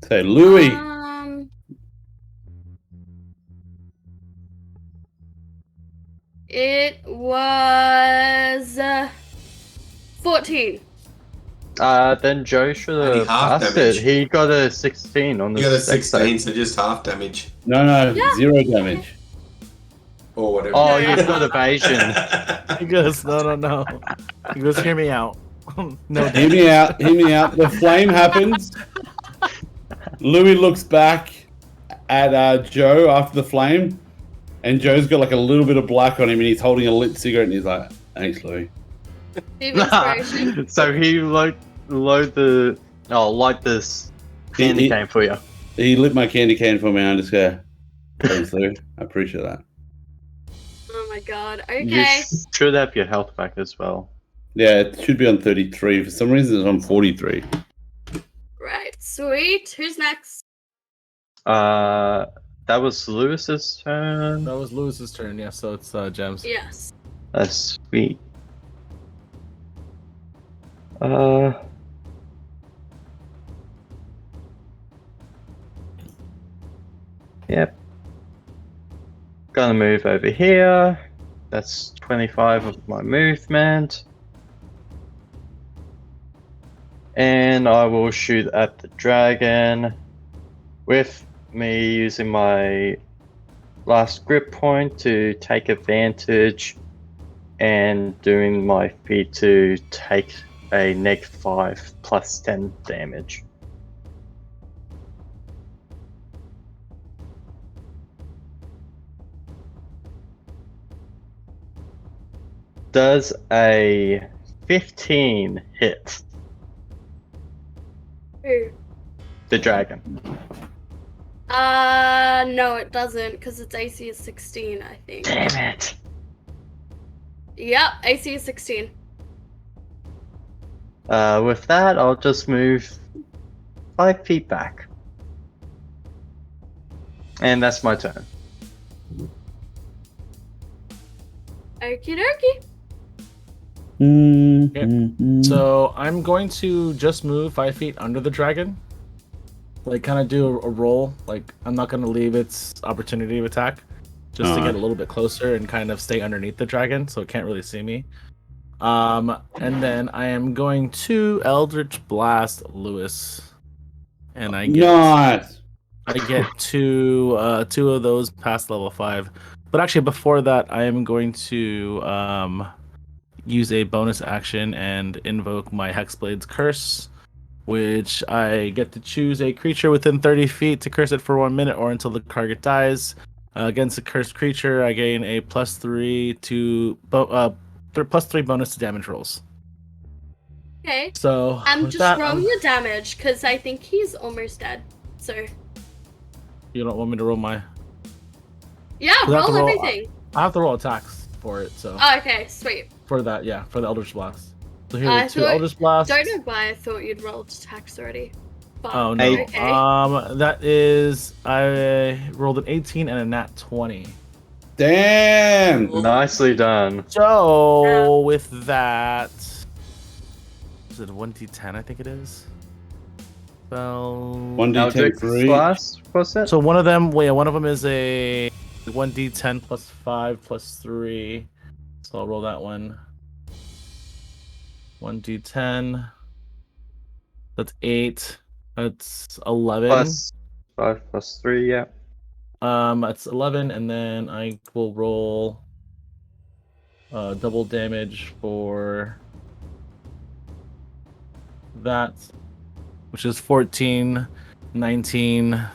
Say, Louis. It was 14. Then Joe should Only have half passed damage. it. He got a 16 on the You got a dex save. 16, so just half damage. No, Yeah. 0 damage. Or whatever. Oh, No, you've no. got evasion. He goes, no. He goes, hear me out. No, Hear me out. Hear me out. The flame happens. Louis looks back at Joe after the flame, and Joe's got like a little bit of black on him, and he's holding a lit cigarette, and he's like, "Thanks, Louis." Steve inspiration. So he light this candy He- cane for you. He lit my candy cane for me, and I just go, "Thanks, Louis. I appreciate that." Oh my god. You Okay. should have your health back as well. Yeah, it should be on 33. For some reason, it's on 43. Right. Sweet. Who's next? That was Lewis's turn. that was Lewis's turn. Yeah, so it's Gems. Yes. That's sweet. Yep. Gonna move over here. That's 25 of my movement. And I will shoot at the dragon with me using my last grip point to take advantage and doing my feat to take a -5 plus 10 damage. Does a 15 hit Who? the dragon? No, it doesn't, because its AC is 16, I think. Damn it. Yep, AC is 16. With that, I'll just move 5 feet back. And that's my turn. Okie dokie. So I'm going to just move 5 feet under the dragon. Like, kind of do a roll. Like, I'm not going to leave its opportunity of attack. Just to get a little bit closer and kind of stay underneath the dragon so it can't really see me. And then I am going to Eldritch Blast Lewis. And I get Nice. I get two of those past level 5. But actually before that I am going to use a bonus action and invoke my Hexblade's Curse, which I get to choose a creature within 30 feet to curse it for 1 minute or until the target dies. Against a cursed creature, I gain a +3 bonus to damage rolls. Okay. So I'm with just that, rolling the damage because I think he's almost dead. So you don't want me to roll my? yeah, I have to roll roll- everything. I have to roll attacks for it. So Oh, okay, sweet. for that, yeah, for the Eldritch Blast. So here I are 2 thought- Eldritch Blasts. Don't know why I thought you'd rolled attacks already. But, Oh no. okay. That is I rolled an 18 and a nat 20. Damn. Nicely done. So with that, is it 1d10? I think it is. Well, 1d10 Eldritch for each. Blast, what's it? so one of them is a 1d10 plus 5 plus 3. So I'll roll that one. 1d10. That's 8. That's 11. Plus 5 plus 3, yeah. That's 11, and then I will roll double damage for that, which is 14, 19,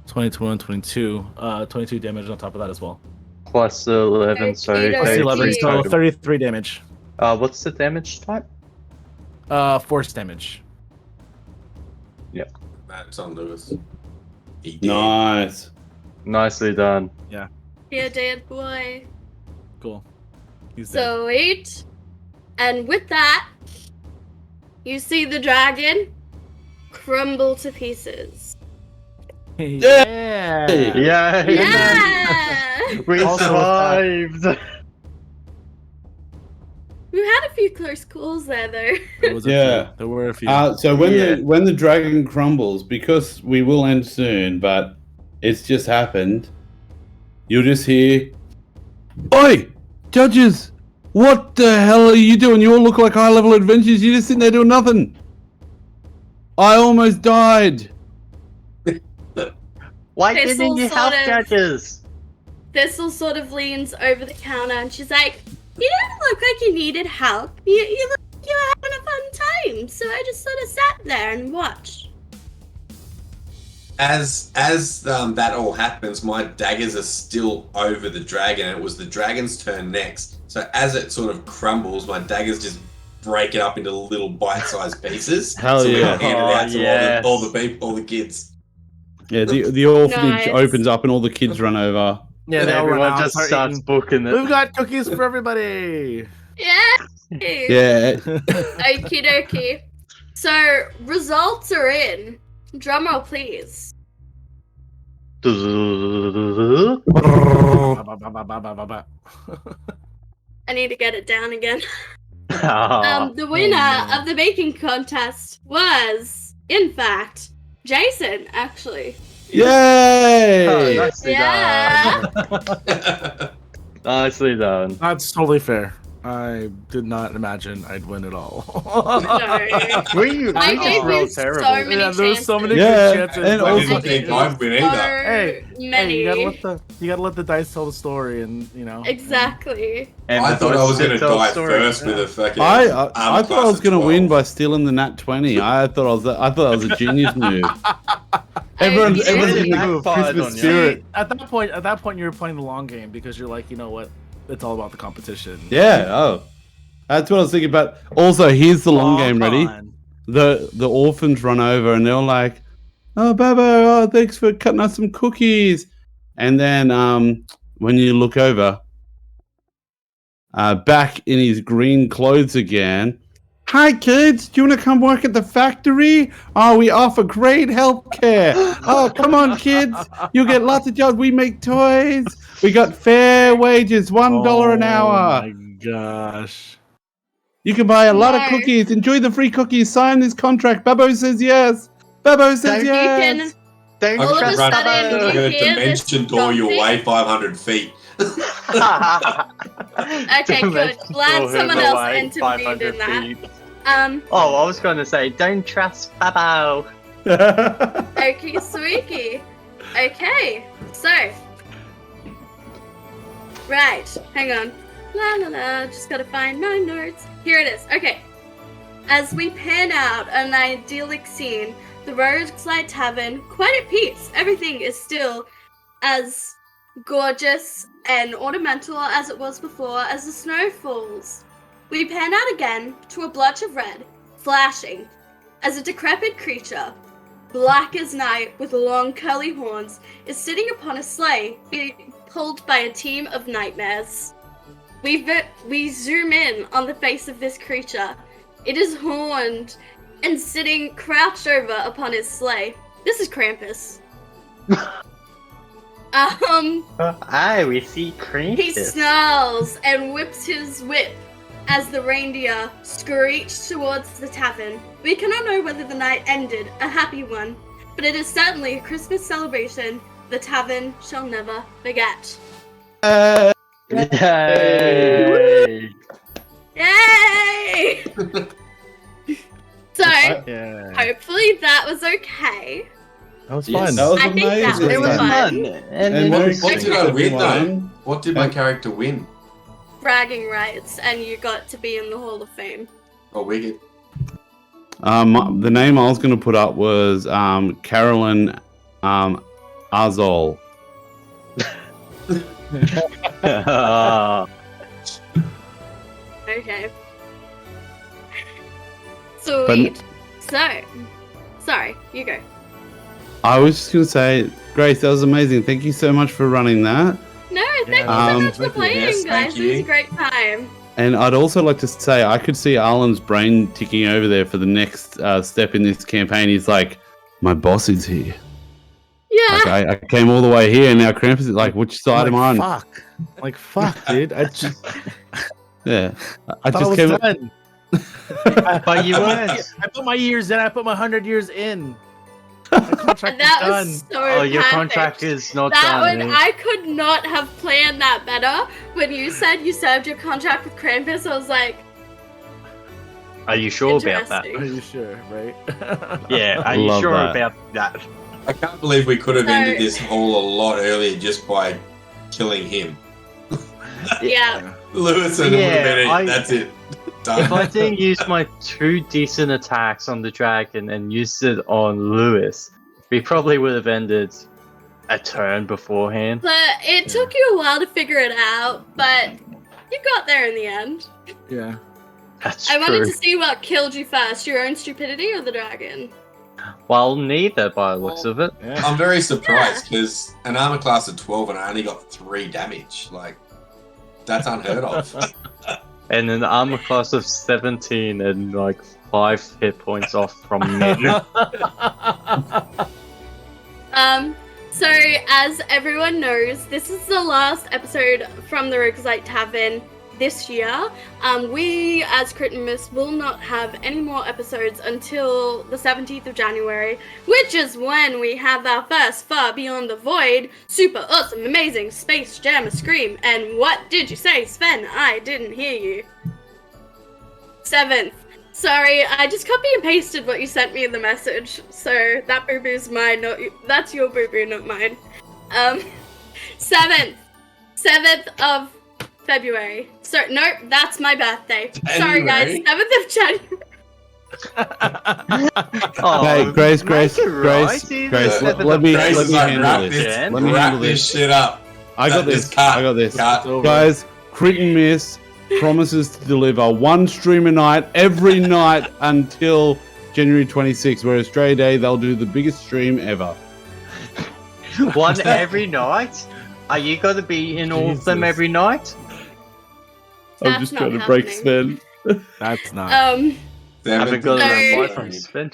20, 21, 22. 22 damage on top of that as well. Plus 11, so Plus Plus 11, 33 so total. 33 damage. What's the damage type? Force damage. That's on Lewis. He did. Nice. Nicely done. Yeah, dead boy. Cool. He's dead. Sweet. And with that, you see the dragon crumble to pieces. Yeah. Yeah! Yeah! We Also survived! We had a few close calls there, though. There was a Yeah. few. There were a few. So when Yeah. the dragon crumbles, because we will end soon, but it's just happened, you'll just hear, "Oi, judges! What the hell are you doing? You all look like high-level adventurers. You're just sitting there doing nothing. I almost died." Why Thistle didn't you help sort of- judges? Thistle sort of leans over the counter and she's like, "You didn't look like you needed help. You look like you were having a fun time. So I just sort of sat there and watched." As that all happens, my daggers are still over the dragon, and it was the dragon's turn next. So as it sort of crumbles, my daggers just break it up into little bite-sized pieces. Hell so we yeah. can hand it Oh, out to yes. all the people, all the kids. Yeah, the orphanage Nice. opens up and all the kids run over. Yeah, they all run Everyone out, just start starts eating. booking it. We've got cookies for everybody. Yeah. Yeah. Okie dokie. So results are in. Drumroll, please. I need to get it down again. The winner of the baking contest was, in fact, Jason, actually. Yay! Oh, nicely Yeah. done. Nicely done. That's totally fair. I did not imagine I'd win it all. No. We I just gave you rolled so terrible. many Yeah, there's so many Yeah, good chances. and but- also- I didn't think I'd win either. Hey, Many. you gotta let the dice tell the story, and you know. Exactly. And I the thought I was dice going to tell the die story. first with a fucking. I armor thought I class was of going to win 12. by stealing the nat 20. I thought that was a genius move. Everyone's Okay. in Really the backfired Christmas on you. spirit. At that point, you were playing the long game because you're like, you know what? It's all about the competition. Yeah. Oh, that's what I was thinking. But also, here's the long game. Ready? on. The orphans run over and they're all like, "Oh, Babo, oh, thanks for cutting us some cookies." And then when you look over, back in his green clothes again, Hi kids, do you want to come work at the factory? Oh, we offer great health care. Oh, come on kids, you'll get lots of jobs. We make toys. We got fair wages, $1 an hour. Oh my gosh. You can buy a lot of No. cookies. Enjoy the free cookies. Sign this contract. Babbo says yes. Babbo says Don't- yes. Don't All of a trust sudden, I'm you gonna hear this dimension door your jumping. way 500 feet. Okay, good. Glad someone else intervened in that. Oh, I was going to say, don't trust Babo. Okie sweeky. Okay, so. Right, hang on. La la la, just gotta find my notes. Here it is. Okay. As we pan out an idyllic scene, the Rogues-Light Tavern, quite at peace. Everything is still as gorgeous and ornamental as it was before as the snow falls. We pan out again to a blotch of red, flashing, as a decrepit creature, black as night with long curly horns, is sitting upon a sleigh being pulled by a team of nightmares. We zoom in on the face of this creature. It is horned and sitting crouched over upon his sleigh. This is Krampus. Aye, we see Krampus. He snarls and whips his whip as the reindeer screech towards the tavern. We cannot know whether the night ended a happy one, but it is certainly a Christmas celebration the tavern shall never forget. Yay! Yay! So, Yeah. hopefully that was okay. That was Yes. fun. That was I think that amazing. was It was fun. fun. And And Merry What did I Christmas, win though? everyone. What did my character win? Bragging rights, and you got to be in the Hall of Fame. Oh, wicked. The name I was going to put up was Carolyn Azol. Okay. Sweet. So, sorry, you go. I was just going to say, Grace, that was amazing. Thank you so much for running that. No, thank you so Um, much for thank you. playing, Yes, guys. thank It was a you. great time. And I'd also like to say, I could see Arlen's brain ticking over there for the next step in this campaign. He's like, my boss is here. Yeah. Like, I came all the way here, and now Krampus is like, which side am I on? Fuck. Like, fuck, dude. I just Yeah. I thought just I was came. done. But you weren't. I put my years in. I put my 100 years in. My contract And that is done. was so Oh, your perfect. contract is not That done. one, eh? I could not have planned that better. When you said you served your contract with Krampus, I was like, Are you sure about that? interesting. Are you sure, right? Yeah, are you Love sure that. about that? I can't believe we could have So- ended this all a lot earlier just by killing him. Yeah. Lewis and it would have been Yeah, it. That's it. Done. If I didn't use my 2 decent attacks on the dragon and used it on Lewis, we probably would have ended a turn beforehand. But it took you a while to figure it out, but you got there in the end. Yeah. That's I wanted true. to see what killed you first, your own stupidity or the dragon. Well, neither by the looks of it. Yeah. I'm very surprised because an armor class of 12 and I only got 3 damage. Like, that's unheard of. And an armor class of 17 and like 5 hit points off from me. So as everyone knows, this is the last episode from the Rogues-Light Tavern this year. We, as Crit and Miss, will not have any more episodes until the 17th of January, which is when we have our first Far Beyond the Void, super awesome, amazing Space Jam Scream. And what did you say, Sven? I didn't hear you. 7th. Sorry, I just copy and pasted what you sent me in the message, so that boo-boo's mine, that's your boo-boo, not mine. 7th of February. So, nope, that's my birthday. Sorry guys, January? 7th of January. Oh, Hey, Grace, make Grace, it Grace, right, either. Grace, Let let me Grace is like, handle wrap this. this, Jen. Let me wrap handle this this. shit up. I got That this. is cut. I got this. Cut. Over. Guys, Crit and Miss promises to deliver 1 stream a night every night until January 26th, where Australia Day they'll do the biggest stream ever. One every night? Are you going to be in all of them Jesus. every night? I'm That's just not trying to break happening. Sven. That's not. Haven't got an invite from Sven.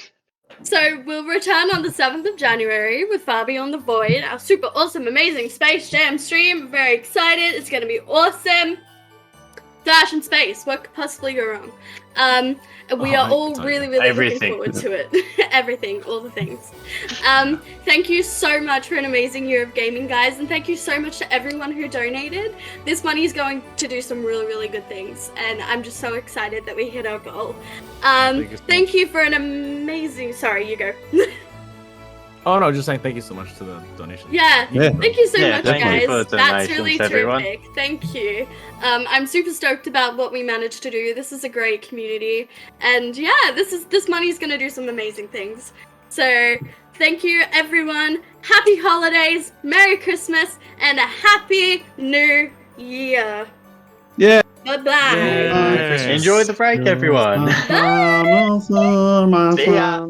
So we'll return on the 7th of January with Far Beyond the Void, our super awesome, amazing Space Jam stream. Very excited. It's going to be awesome. Dash in space. What could possibly go wrong? And we are all really, really looking forward to it. Everything, all the things. Thank you so much for an amazing year of gaming, guys, and thank you so much to everyone who donated. This money is going to do some really, really good things, and I'm just so excited that we hit our goal. Thank you for an amazing... Sorry, you go. Oh no, just saying thank you so much to the donation. Yeah. Thank you so much, thank guys. you for the That's really donations, everyone. terrific. Thank you. I'm super stoked about what we managed to do. This is a great community, and yeah, this money's gonna do some amazing things. So thank you, everyone. Happy holidays, Merry Christmas, and a Happy New Year. Yeah. Bye-bye. Enjoy the break, everyone. Bye. See ya.